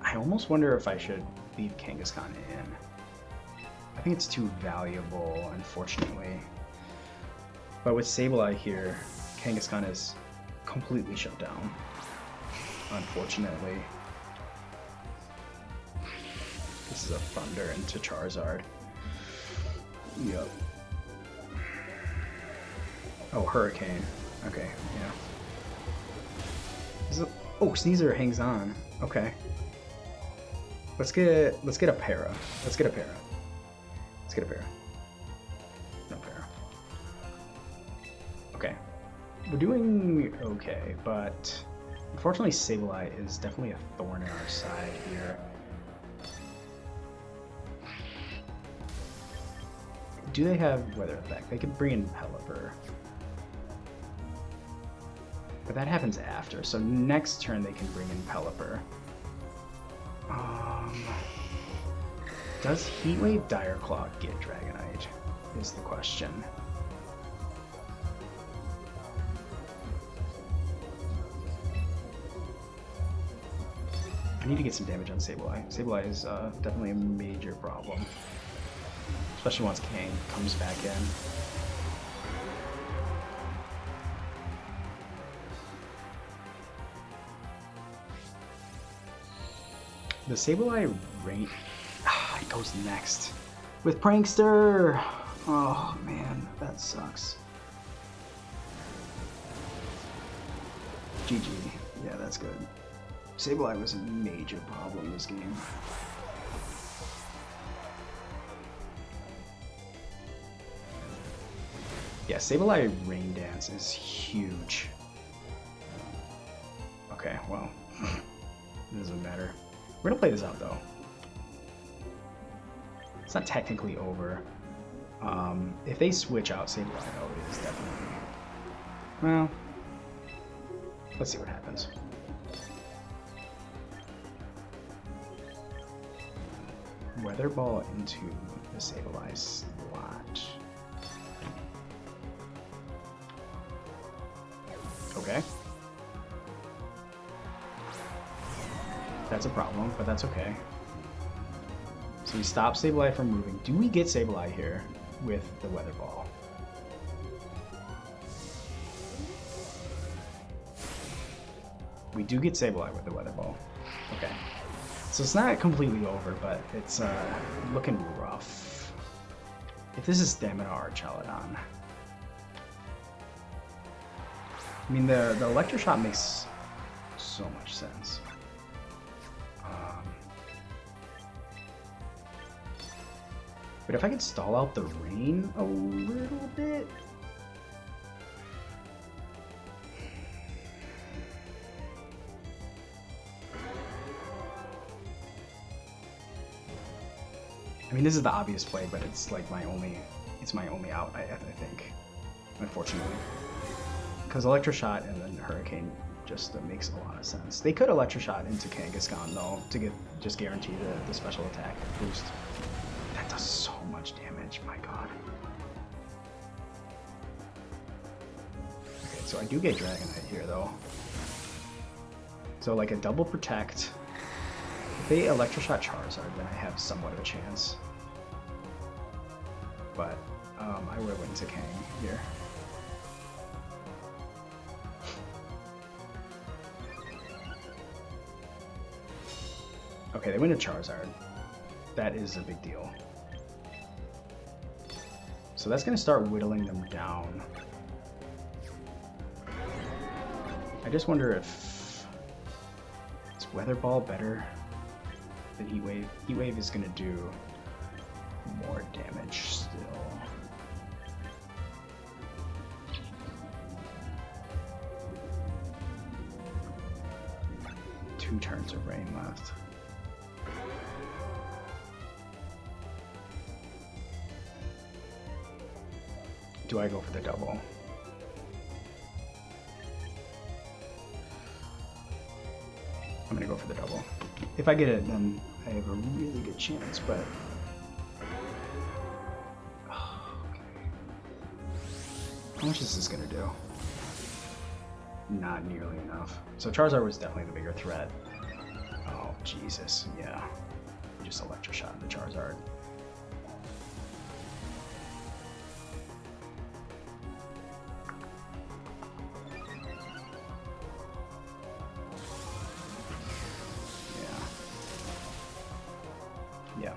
I almost wonder if I should leave Kangaskhan in. I think it's too valuable, unfortunately. But with Sableye here, Kangaskhan is completely shut down, unfortunately. This is a Thunder into Charizard. Yep. Oh, Hurricane. Okay, yeah. Oh, Sneasler hangs on. Okay. Let's get a para. Let's get a para. Let's get a para. No para. Okay. We're doing okay, but unfortunately Sableye is definitely a thorn in our side here. Do they have Weather Effect? They could bring in Pelipper. But that happens after, so next turn they can bring in Pelipper. Does Heatwave Dire Claw get Dragonite? Is the question. I need to get some damage on Sableye. Sableye is definitely a major problem. Especially once Kang comes back in. The Sableye rate... it goes next. With Prankster! Oh man, that sucks. GG. Yeah, that's good. Sableye was a major problem this game. Yeah, Sableye Rain Dance is huge. Okay, well, it doesn't matter. We're gonna play this out though. It's not technically over. If they switch out Sableye though, it is definitely... Well, let's see what happens. Weather Ball into the Sableye slot. Okay. That's a problem, but that's okay. So we stop Sableye from moving. Do we get Sableye here with the Weather Ball? We do get Sableye with the Weather Ball. Okay. So it's not completely over, but it's looking rough. If this is Stamina or Chaladon. I mean, the Electroshock makes so much sense. But if I could stall out the rain a little bit... I mean, this is the obvious play, but it's like my only out, I think, unfortunately. Because Electroshot and then Hurricane just makes a lot of sense. They could Electroshot into Kangaskhan though to just guarantee the special attack boost. That does so much damage, my god. Okay, so I do get Dragonite here though. So like a double protect. If they Electroshot Charizard, then I have somewhat of a chance. But I would have went to Kang here. Okay, they win a Charizard. That is a big deal. So that's going to start whittling them down. I just wonder if... Is Weather Ball better than Heat Wave? Heat Wave is going to do more damage still. Two turns of rain left. Do I go for the double? I'm gonna go for the double. If I get it, then I have a really good chance, but... Okay. How much is this gonna do? Not nearly enough. So Charizard was definitely the bigger threat. Oh, Jesus, yeah. Just Electroshot the Charizard. Yeah.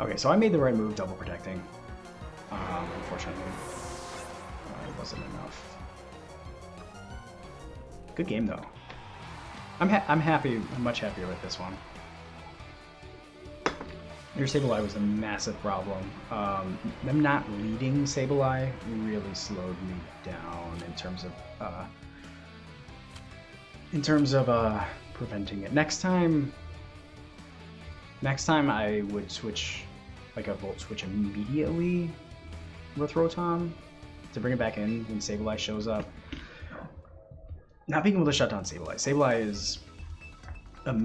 Okay, so I made the right move, double protecting. Unfortunately, it wasn't enough. Good game though. I'm happy. I'm much happier with this one. Your Sableye was a massive problem. Them not leading Sableye really slowed me down in terms of preventing it. Next time I would switch like a Volt Switch immediately with Rotom to bring it back in when Sableye shows up. Not being able to shut down Sableye. Sableye is a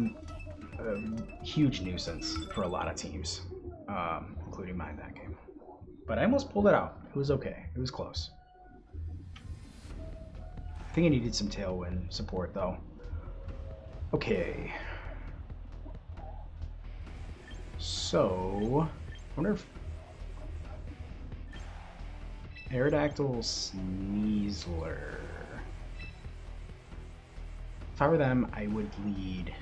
huge nuisance for a lot of teams, including mine that game. But I almost pulled it out. It was okay. It was close. I think I needed some Tailwind support though. Okay. So, I wonder if Aerodactyl, Sneasler. If I were them, I would lead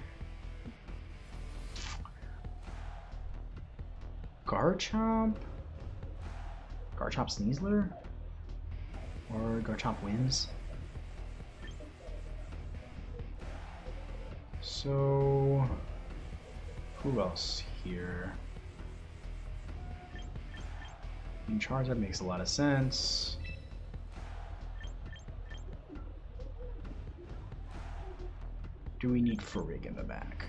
Garchomp, Sneasler, or Garchomp wins. So, who else here? I mean, Charizard makes a lot of sense. Do we need Farig in the back?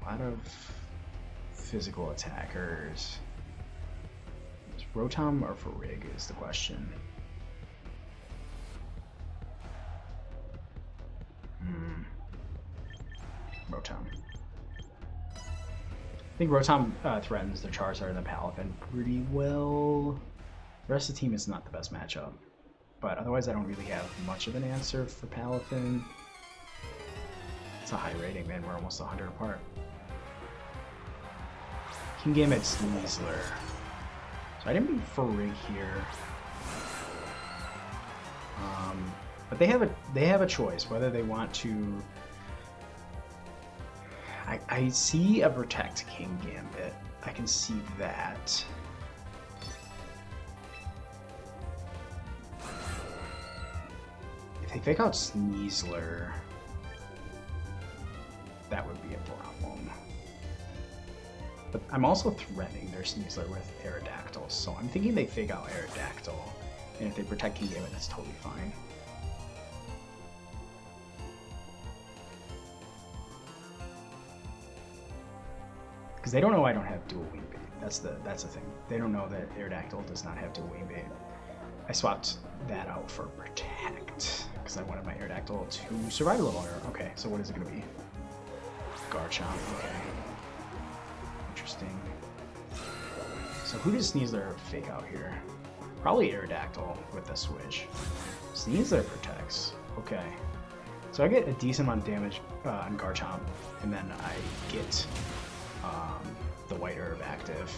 A lot of physical attackers. Is Rotom or Farig is the question. Rotom. I think Rotom threatens the Charizard and the Palafin pretty well. The rest of the team is not the best matchup. But otherwise I don't really have much of an answer for Palafin. It's a high rating, man. We're almost 100 apart. Kingambit Sneasler. So I didn't mean Farig here. But they have a choice whether they want to. I see a Protect Kingambit. I can see that. If they fake out Sneasler, that would be a problem. But I'm also threatening their Sneasler with Aerodactyl, so I'm thinking they fake out Aerodactyl, and if they protect Kingambit, that's totally fine. Because they don't know I don't have dual wing bait. That's the thing. They don't know that Aerodactyl does not have dual wing bait. I swapped that out for Protect because I wanted my Aerodactyl to survive a little longer. Okay, so what is it going to be? Garchomp. Okay. Interesting. So who does Sneasler fake out here? Probably Aerodactyl with the switch. Sneasler protects. Okay. So I get a decent amount of damage on Garchomp, and then I get the White Herb active.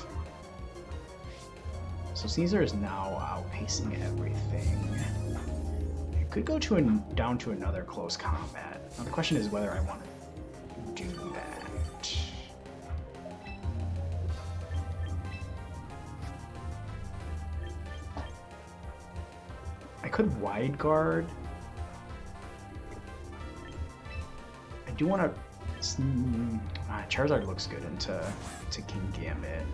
So Sneasler is now outpacing everything. It could go down to another close combat. Now the question is whether I want to do that. I could Wide Guard. I do want to. Charizard looks good into Kingambit.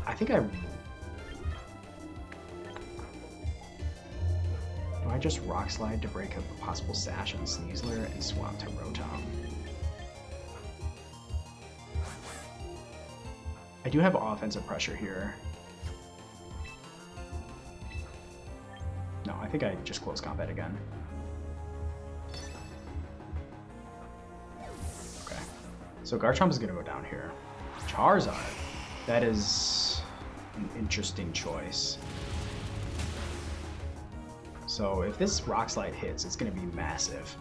I think do I just Rock Slide to break up a possible Sash on Sneasler and swap to Rotom? I do have offensive pressure here. No, I think I just close combat again. Okay. So Garchomp is going to go down here. Charizard. That is an interesting choice. So if this Rock Slide hits, it's going to be massive.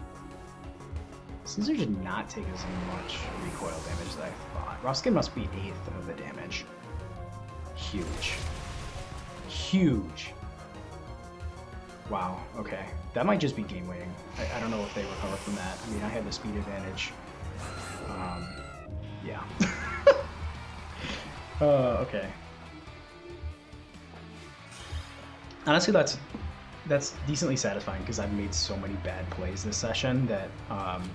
Sneasler did not take as much recoil damage as I thought. Rough must be 1/8 of the damage. Huge. Huge. Wow, okay. That might just be game winning. I don't know if they recover from that. I mean, I had the speed advantage. Yeah. Okay. Honestly, that's decently satisfying because I've made so many bad plays this session that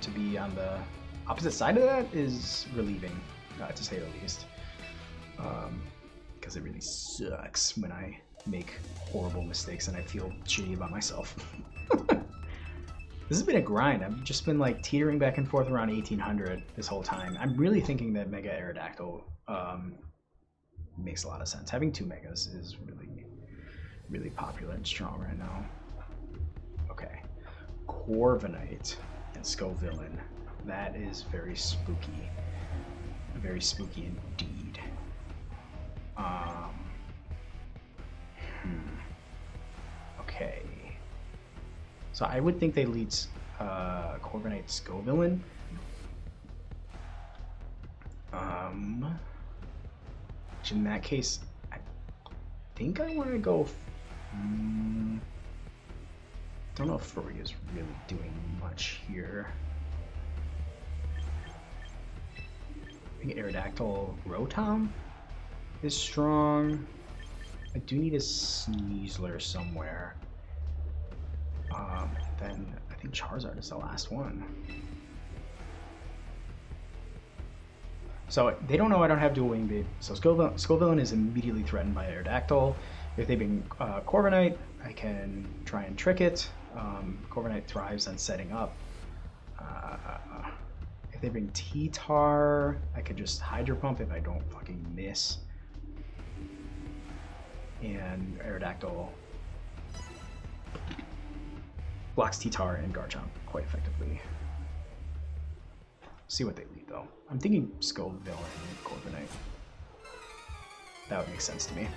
to be on the opposite side of that is relieving, to say the least. Because it really sucks when I make horrible mistakes and I feel shitty about myself. This has been a grind. I've just been like teetering back and forth around 1800 this whole time. I'm really thinking that Mega Aerodactyl makes a lot of sense. Having 2 Megas is really popular and strong right now. Okay. Corviknight and Scovillain. That is very spooky. Very spooky indeed. Okay. So I would think they lead Corviknight Scovillain. Which in that case, I think I want to go. Don't know if Furry is really doing much here. I think Aerodactyl Rotom is strong. I do need a Sneasler somewhere. Then I think Charizard is the last one. So they don't know I don't have dual wing bait. So Scovillain is immediately threatened by Aerodactyl. If they bring Corviknight, I can try and trick it. Corviknight thrives on setting up. If they bring T-Tar, I could just Hydro Pump if I don't fucking miss. And Aerodactyl blocks T-Tar and Garchomp quite effectively. See what they lead though. I'm thinking Scovillain and Corviknight. That would make sense to me.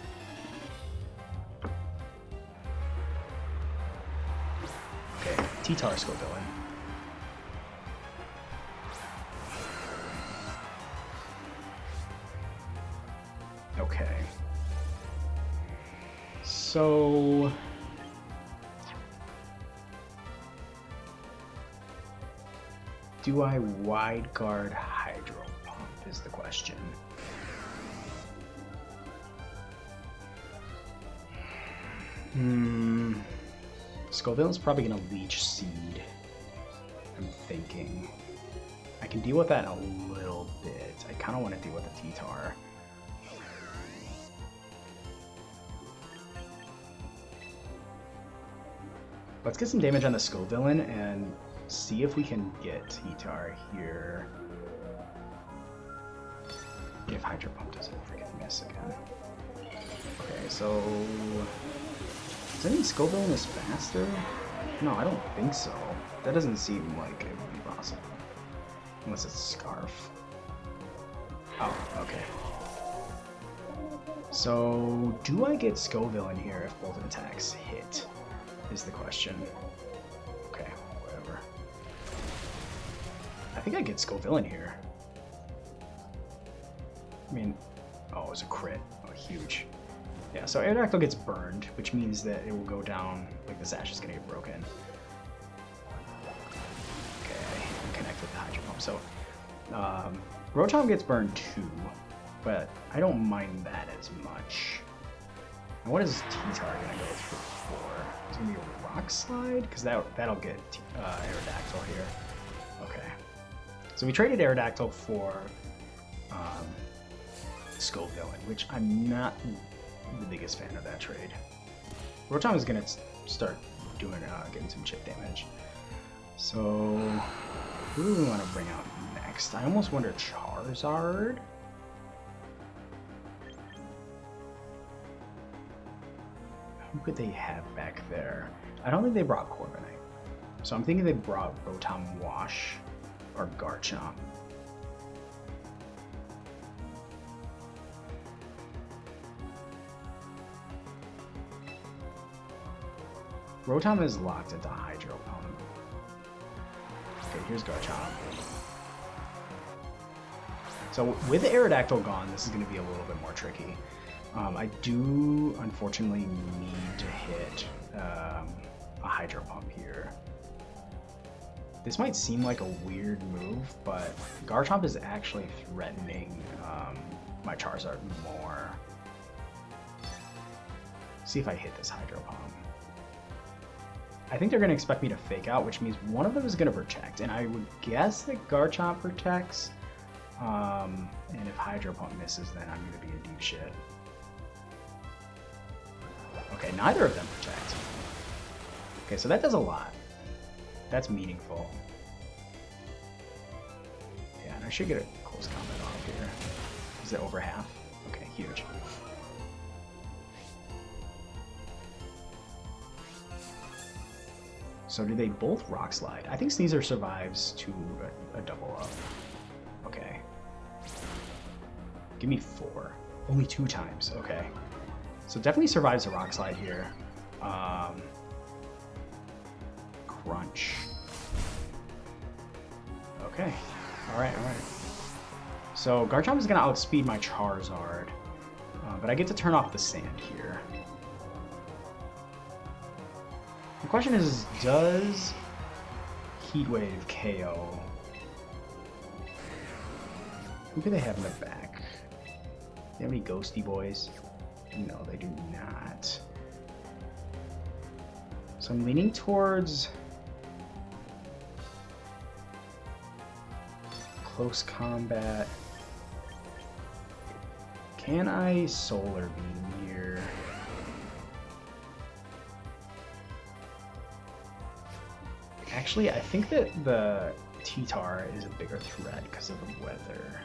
Okay, T-Tar Scovillain. Okay. So do I wide guard Hydro Pump is the question. Scovillain's probably gonna Leech Seed. I'm thinking. I can deal with that a little bit. I kind of want to deal with the T-Tar. Let's get some damage on the Scovillain and see if we can get T-Tar here. If Hydro Pump doesn't freaking miss again. Okay, so does that mean Scovillain is faster? No, I don't think so. That doesn't seem like it would be possible. Unless it's Scarf. Oh, okay. So do I get Scovillain here if both attacks hit? Is the question. Okay, whatever. I think I get Scovillain here. I mean, oh, it was a crit. Oh, huge. Yeah, so Aerodactyl gets burned, which means that it will go down, like the Sash is going to get broken. Okay, I connect with the Hydro Pump. So, Rotom gets burned too, but I don't mind that as much. And what is T-Tar going to go for? It's going to be a Rock Slide? Because that'll get Aerodactyl here. Okay. So we traded Aerodactyl for Scovillain, which I'm not the biggest fan of that trade. Rotom is going to start doing getting some chip damage. So who do we want to bring out next? I almost wonder Charizard. Who could they have back there? I don't think they brought Corviknight. So I'm thinking they brought Rotom Wash or Garchomp. Rotom is locked into Hydro Pump. Okay, here's Garchomp. So with Aerodactyl gone, this is going to be a little bit more tricky. I do, unfortunately, need to hit a Hydro Pump here. This might seem like a weird move, but Garchomp is actually threatening my Charizard more. See if I hit this Hydro Pump. I think they're going to expect me to fake out, which means one of them is going to protect, and I would guess that Garchomp protects. And if Hydro Pump misses, then I'm going to be in deep shit. Okay, neither of them protect. Okay, so that does a lot. That's meaningful. Yeah, and I should get a close combat off here. Is it over half? Okay, huge. So do they both Rock Slide? I think Sneasler survives to a double up. Okay. Give me 4. Only 2 times. Okay. So definitely survives a Rock Slide here. Crunch. Okay. Alright, alright. So Garchomp is going to outspeed my Charizard. But I get to turn off the sand here. The question is, does Heat Wave KO? Who do they have in the back? Do they have any Ghosty Boys? No, they do not. So I'm leaning towards close combat. Can I solar beam here? Actually, I think that the T-Tar is a bigger threat because of the weather.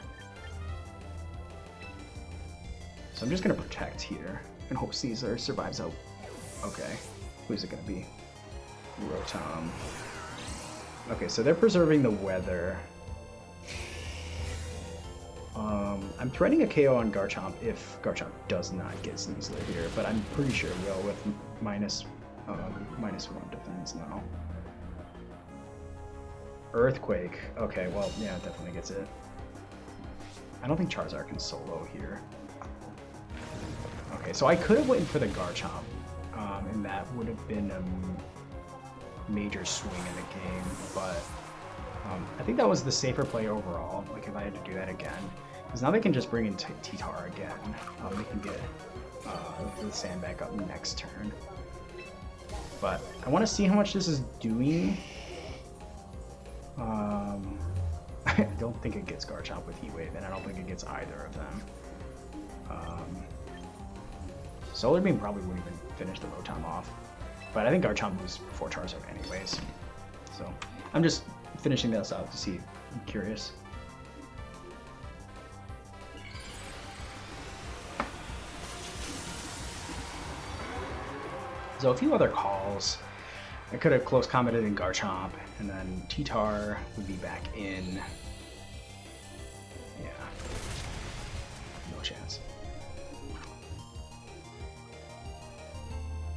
So I'm just gonna protect here and hope Caesar survives out. Okay, who's it gonna be? Rotom. Okay, so they're preserving the weather. I'm threatening a KO on Garchomp if Garchomp does not get Sneasler here, but I'm pretty sure it will with minus 1 defense now. Earthquake. Okay, well, yeah, it definitely gets it. I don't think Charizard can solo here. Okay, so I could have went for the Garchomp, and that would have been a major swing in the game, but I think that was the safer play overall, like if I had to do that again. Because now they can just bring in T-Tar again. They can get the Sandbag up next turn. But I want to see how much this is doing. I don't think it gets Garchomp with Heat Wave, and I don't think it gets either of them. Solar Beam probably wouldn't even finish the Rotom off. But I think Garchomp moves before Charizard anyways. So I'm just finishing this out to see. I'm curious. So a few other calls. I could have close combated in Garchomp, and then T-Tar would be back in. Yeah. No chance.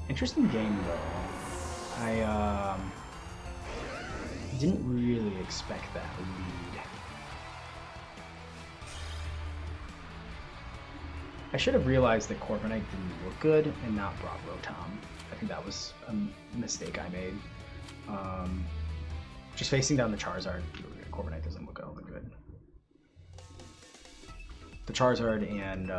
Interesting game, though. I didn't really expect that lead. I should have realized that Corviknight didn't look good and not brought Rotom. I think that was a mistake I made. Just facing down the Charizard, Corviknight doesn't look all that good. The Charizard and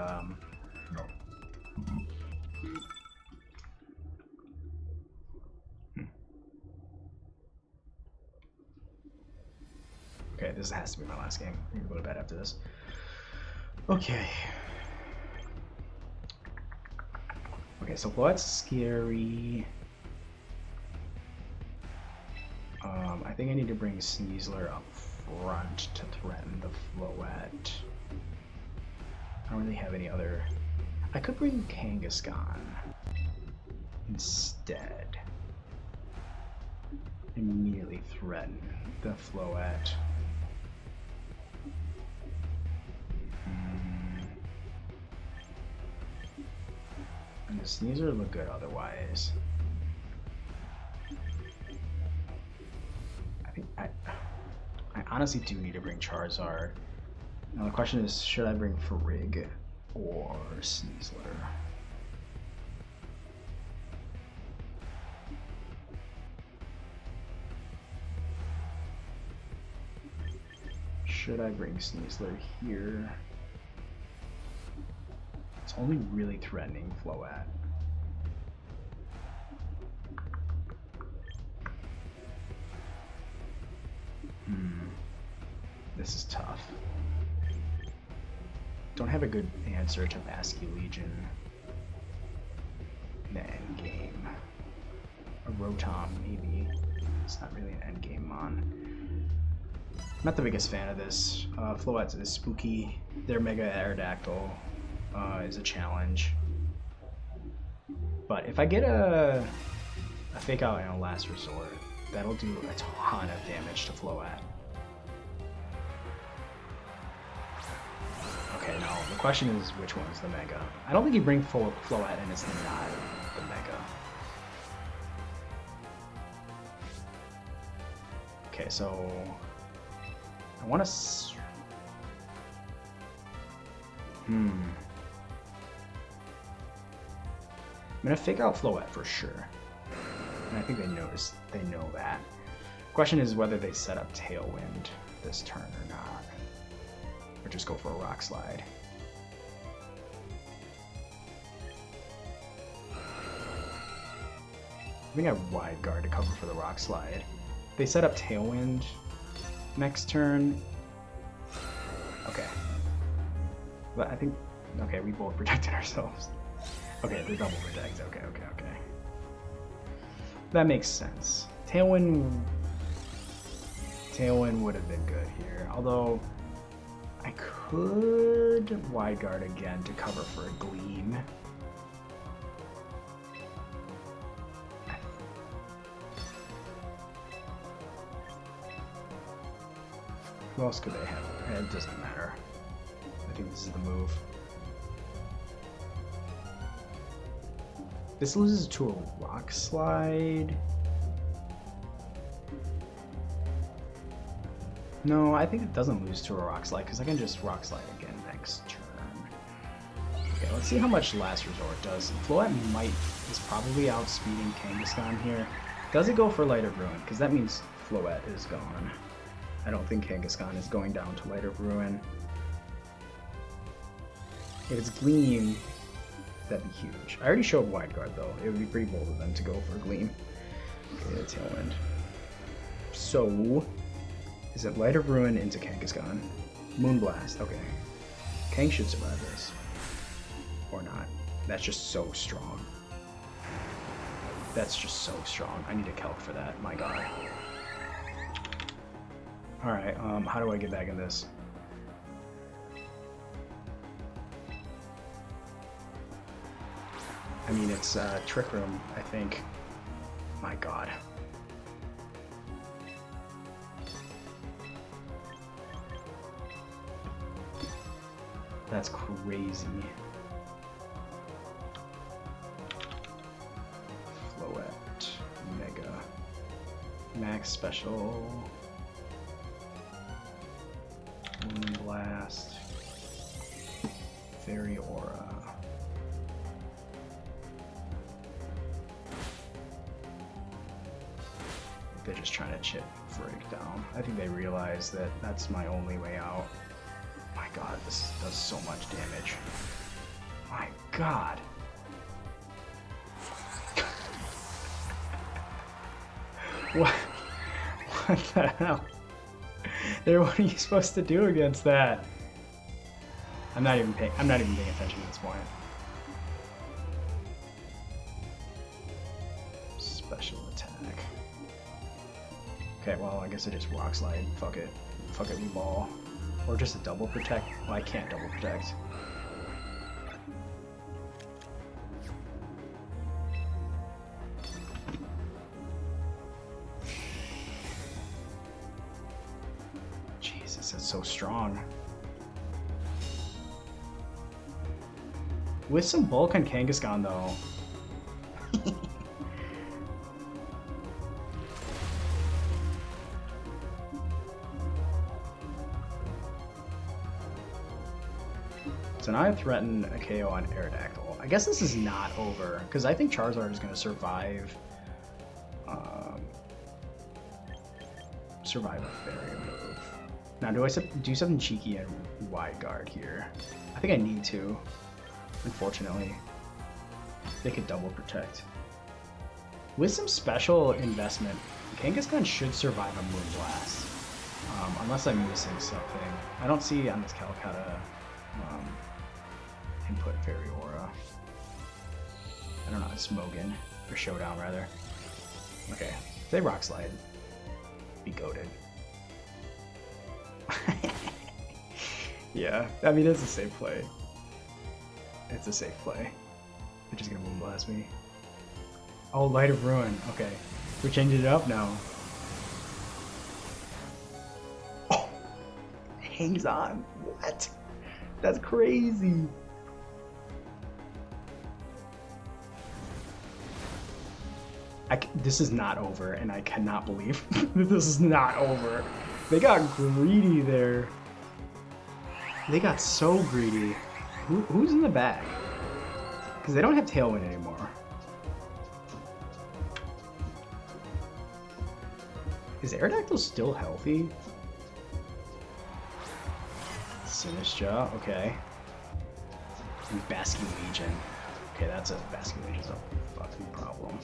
Okay, this has to be my last game. I'm gonna go to bed after this. Okay. Okay, so what's scary? I think I need to bring Sneasler up front to threaten the Floette. I don't really have any other. I could bring Kangaskhan instead. Immediately threaten the Floette. And the Sneasler look good otherwise. I honestly do need to bring Charizard. Now the question is, should I bring Frigg or Sneasler? Should I bring Sneasler here? It's only really threatening Floette. This is tough. Don't have a good answer to Basky Legion in the end game. A Rotom, maybe. It's not really an end game mon. I'm not the biggest fan of this. Floette is spooky. Their Mega Aerodactyl is a challenge. But if I get a Fake Out on a Last Resort, that'll do a ton of damage to Floette. Okay, no, the question is which one's the Mega. I don't think you bring Floette and it's not the Mega. Okay, so I want to. I'm gonna Fake Out Floette for sure, and I think they know that. Question is whether they set up Tailwind this turn or not, or just go for a Rock Slide. I think I wide guard to cover for the rock slide. They set up Tailwind next turn. Okay. But I think, okay, we both protected ourselves. Okay, the double protect. Okay. That makes sense. Tailwind would have been good here. Although, I could wide guard again to cover for a Gleam. Who else could they have? It doesn't matter. I think this is the move. This loses to a rock slide. No, I think it doesn't lose to a rock slide because I can just rock slide again next turn. Okay, let's see how much Last Resort does. Floette is probably outspeeding Kangaskhan here. Does it go for Light of Ruin? Because that means Floette is gone. I don't think Kangaskhan is going down to Light of Ruin. If it's Gleam, that'd be huge. I already showed Wide Guard though. It would be pretty bold of them to go for Gleam. Okay, that's Tailwind. So, is it Light of Ruin into Kangaskhan? Moonblast, okay. Kang should survive this. Or not. That's just so strong. That's just so strong. I need a Kelp for that, my god. Alright, how do I get back in this? I mean, it's Trick Room, I think. My god. That's crazy. Floette, Mega, Max Special, Moonblast, Fairy Aura. They're just trying to chip Frigg down. I think they realize that that's my only way out. My god, this does so much damage. My god. What the hell? What are you supposed to do against that? I'm not even paying attention at this point. Special attack. Okay, well, I guess I just rock slide. Fuck it. Fuck it, we ball. Or just a double protect. Well, I can't double protect. Jesus, that's so strong. With some bulk on Kangaskhan, though. So now I threaten a KO on Aerodactyl. I guess this is not over, because I think Charizard is going to survive survive a fairy move. Now, do I do something cheeky and wide guard here? I think I need to, unfortunately. They could double protect. With some special investment, Kangaskhan should survive a Moonblast. Unless I'm missing something. I don't see on this calc how to input Fairy Aura. I don't know, it's Mogan, or Showdown rather. Okay, if they Rock Slide, be goated. Yeah, I mean, it's a safe play. It's a safe play. They're just gonna Moonblast me. Oh, Light of Ruin, okay. We're changing it up now. Oh! Hangs on, what? That's crazy. This is not over, and I cannot believe that this is not over. They got greedy there. They got so greedy. Who's in the back? Because they don't have Tailwind anymore. Is Aerodactyl still healthy? Sinistra, okay. And Basking Legion. Okay, that's a Basking Legion's a fucking problem.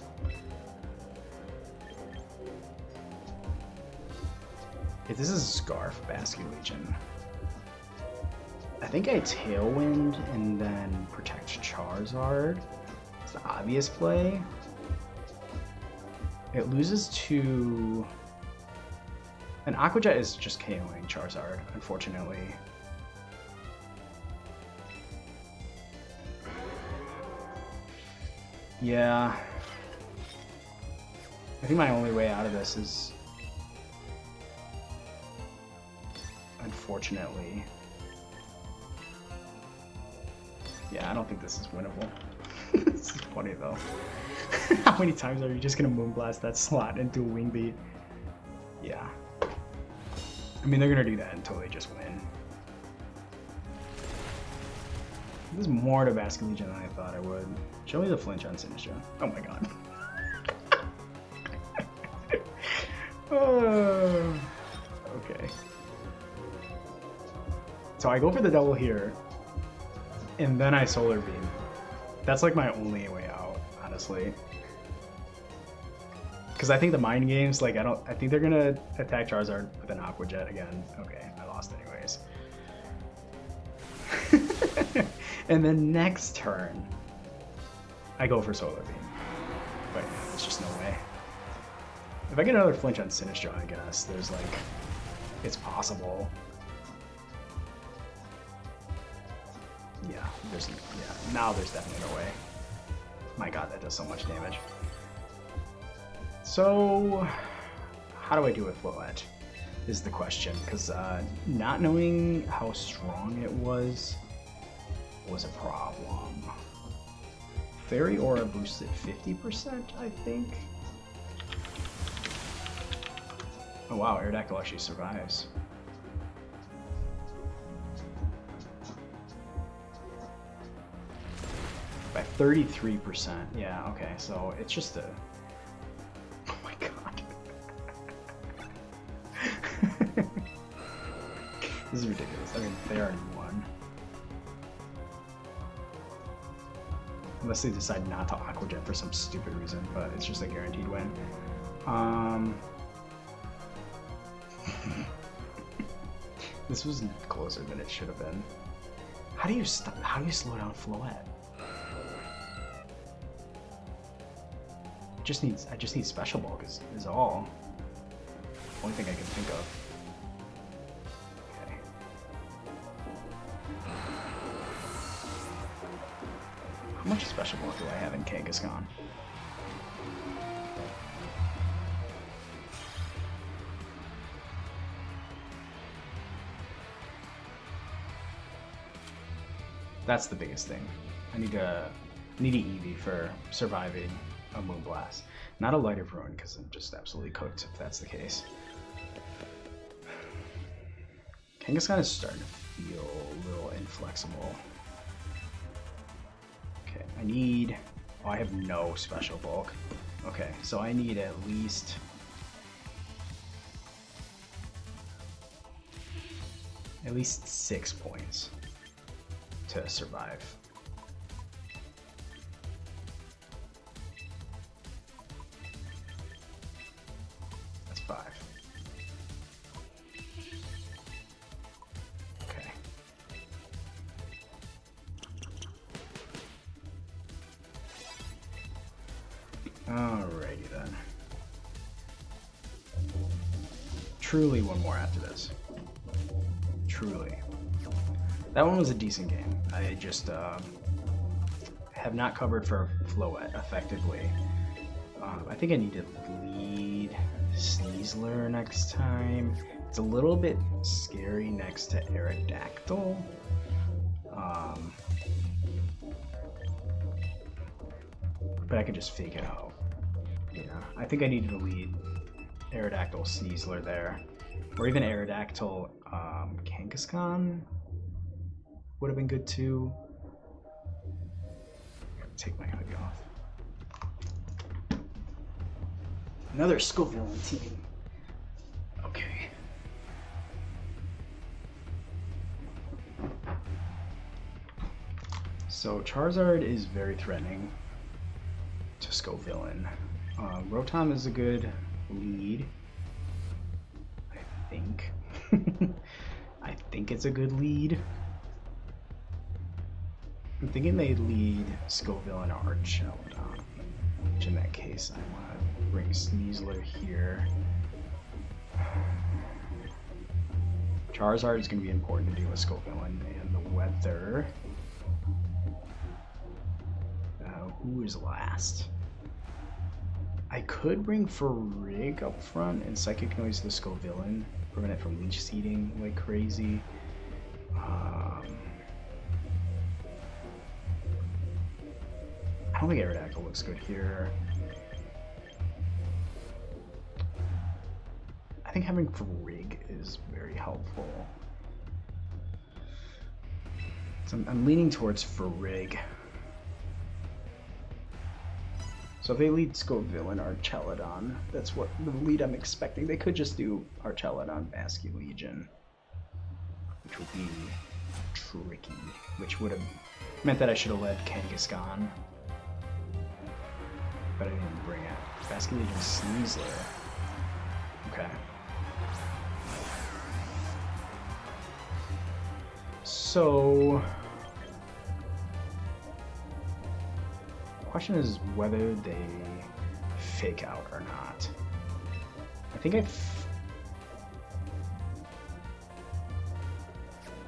If this is Scarf Basket Legion, I think I Tailwind and then protect Charizard. It's the obvious play. It loses to... An Aqua Jet is just KOing Charizard, unfortunately. Yeah. I think my only way out of this is... Unfortunately. Yeah, I don't think this is winnable. This is funny though. How many times are you just gonna Moonblast that slot into a Wing Beat? Yeah. I mean, they're gonna do that until they just win. There's more to Basket Legion than I thought I would. Show me the flinch on Sinistra. Oh my god. Okay. So I go for the double here, and then I Solar Beam. That's like my only way out, honestly. Because I think the mind games, like I think they're gonna attack Charizard with an Aqua Jet again. Okay, I lost anyways. And then next turn, I go for Solar Beam. But there's just no way. If I get another flinch on Sinistra, I guess there's like, it's possible. Yeah, now there's definitely no way. My god, that does so much damage. So, how do I do with Floette is the question, because not knowing how strong it was a problem. Fairy Aura boosted 50%, I think. Oh wow, Aerodactyl actually survives. By 33%. Yeah, okay, so it's just a... Oh my god. This is ridiculous. I mean, they already won. Unless they decide not to Aqua Jet for some stupid reason, but it's just a guaranteed win. This was closer than it should have been. How do you slow down Floette? I just need Special Bulk is all. Only thing I can think of. Okay. How much Special Bulk do I have in Kangaskhan? That's the biggest thing. I need an Eevee for surviving a Moonblast. Not a Light of Ruin, because I'm just absolutely cooked if that's the case. Kangaskhan is starting to feel a little inflexible. Okay, I need... Oh, I have no Special Bulk. Okay, so I need at least... At least 6 points to survive. That's 5. Okay. Alrighty then. Truly one more after this. Truly. That one was a decent game. I just have not covered for Floette effectively. I think I need to lead Sneasler next time. It's a little bit scary next to Aerodactyl. But I could just fake it out. Yeah, I think I needed to lead Aerodactyl Sneasler there. Or even Aerodactyl Kangaskhan would have been good too. Take my hoodie off. Another Scovillain team. Okay. So Charizard is very threatening to Scovillain. Rotom is a good lead. I think. I think it's a good lead. I'm thinking they lead Scoville and Archeladon. Which in that case, I want to bring Sneasler here. Charizard is going to be important to deal with Scoville and the weather. Who is last? I could bring Farrig up front and Psychic Noise the Scovillain, prevent it from leech seeding like crazy. I don't think Aerodactyl looks good here. I think having Farrig is very helpful. So I'm leaning towards Farrig. So if they lead Scoville and Archeladon, that's what the lead I'm expecting. They could just do Archeladon, Basculegion, which would be tricky, which would have meant that I should have led Kangaskhan. But I didn't bring it. Basculegion, Sneasler. Okay. So the question is whether they fake out or not. I think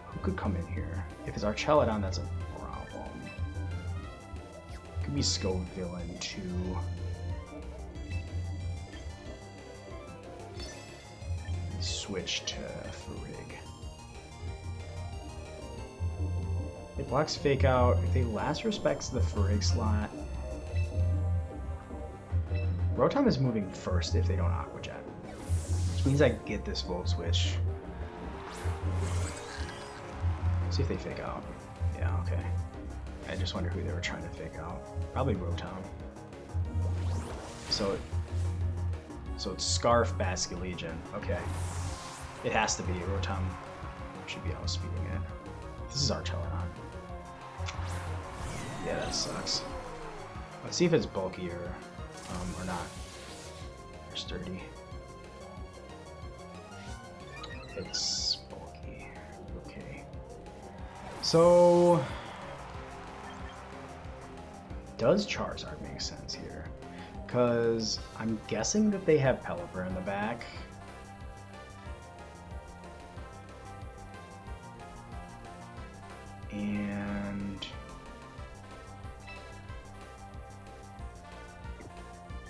who could come in here? If it's Archeladon, that's a problem. Could be Scovillain too. Switch to Farrig. It blocks fake out. If they last respects the Farrig slot, Rotom is moving first if they don't Aqua Jet, which means I get this Volt Switch. See if they fake out. Yeah, okay. I just wonder who they were trying to fake out. Probably Rotom. So it's Scarf Basculegion. Okay. It has to be. Rotom should be outspeeding it. This is Archeladon. Yeah, that sucks. Let's see if it's bulky or not. Or sturdy. It's bulky. Okay. So does Charizard make sense here? Because I'm guessing that they have Pelipper in the back. And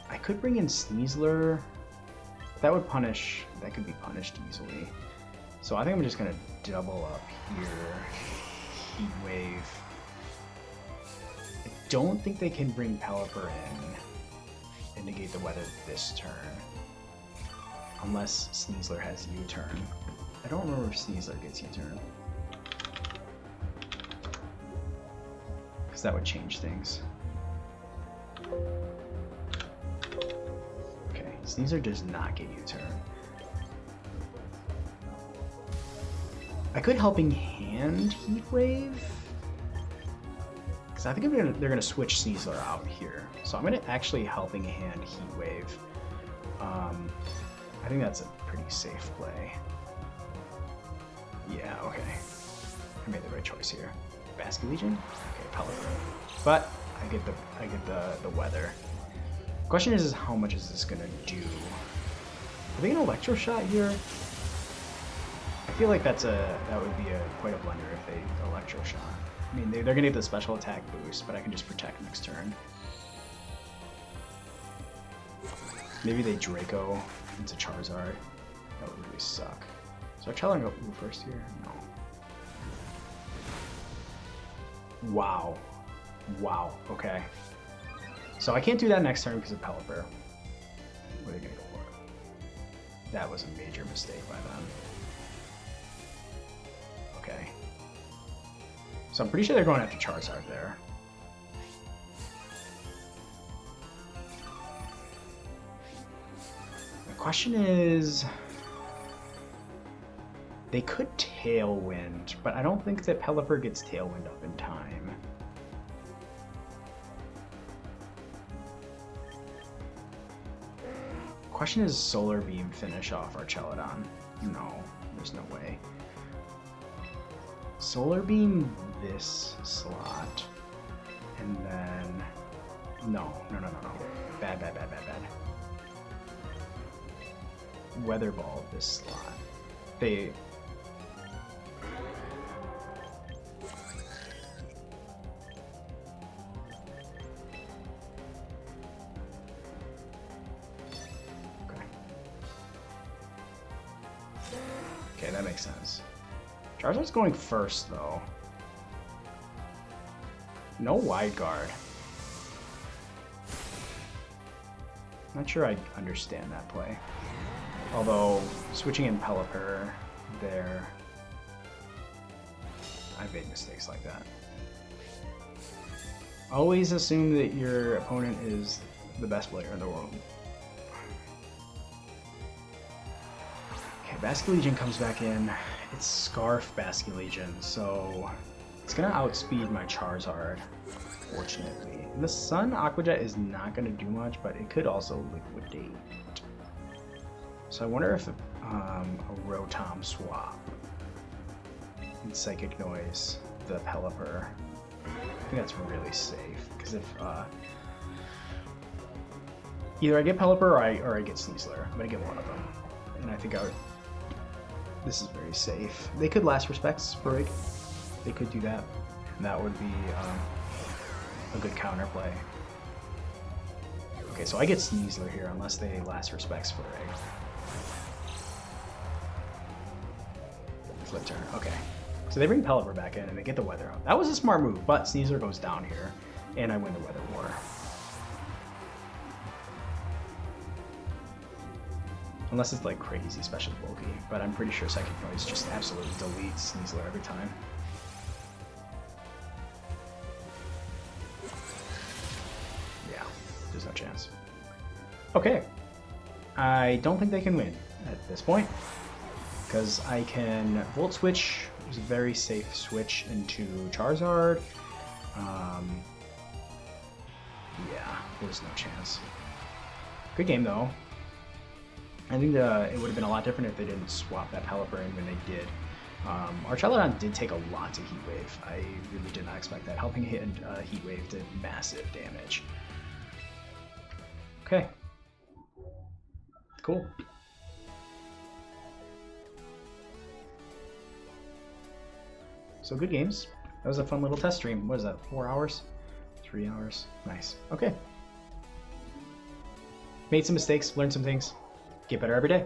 I could bring in Sneasler. That would punish, that could be punished easily. So I think I'm just gonna double up here. Heat Wave. I don't think they can bring Pelipper in and negate the weather this turn. Unless Sneasler has U-turn. I don't remember if Sneasler gets U-turn. Because that would change things. Okay, Sneasler does not get U-turn. I could Helping Hand Heat Wave. Because I think they're gonna switch Sneasler out here. So I'm gonna actually Helping Hand Heat Wave. I think that's a pretty safe play. Yeah, okay. I made the right choice here. Basculegion? Okay, Pelipper. But I get the weather. Question is how much is this gonna do? Are they gonna Electroshock here? I feel like that would be quite a blunder if they Electroshock. I mean, they're gonna get the special attack boost, but I can just protect next turn. Maybe they Draco into Charizard. That would really suck. So Archeladon go first here? No. Wow. Wow. Okay. So I can't do that next turn because of Pelipper. What are they gonna go for? That was a major mistake by them. Okay. So I'm pretty sure they're going after Charizard there. The question is, they could Tailwind, but I don't think that Pelipper gets Tailwind up in time. Question is, Solar Beam finish off our Celadon? No, there's no way. Solar Beam this slot, and then no. Bad. Weather Ball this slot. They. Okay, that makes sense. Charizard's going first, though. No wide guard. Not sure I understand that play. Although, switching in Pelipper there... I've made mistakes like that. Always assume that your opponent is the best player in the world. Basculegion comes back in. It's Scarf Basculegion, so it's gonna outspeed my Charizard, fortunately. And the Sun Aqua Jet is not gonna do much, but it could also liquidate. So I wonder if a Rotom swap and Psychic Noise the Pelipper. I think that's really safe, because if either I get Pelipper or I get Sneasler. I'm gonna get one of them, and I think I would. This is very safe. They could Last Respects Sprig. They could do that. And that would be a good counterplay. Okay, so I get Sneasler here unless they Last Respects Sprig. Flip turn. Okay. So they bring Pelipper back in and they get the Weather out. That was a smart move, but Sneasler goes down here and I win the Weather War. Unless it's like crazy special bulky, but I'm pretty sure Psychic Noise just absolutely deletes Sneasler every time. Yeah, there's no chance. Okay, I don't think they can win at this point, because I can Volt Switch, which is a very safe switch into Charizard. Yeah, there's no chance. Good game though. I think it would have been a lot different if they didn't swap that Pelipper in when they did. Our Celadon did take a lot to Heat Wave. I really did not expect that. Helping hit Heat Wave did massive damage. Okay. Cool. So good games. That was a fun little test stream. What is that, 4 hours? 3 hours? Nice. Okay. Made some mistakes, learned some things. Get better every day.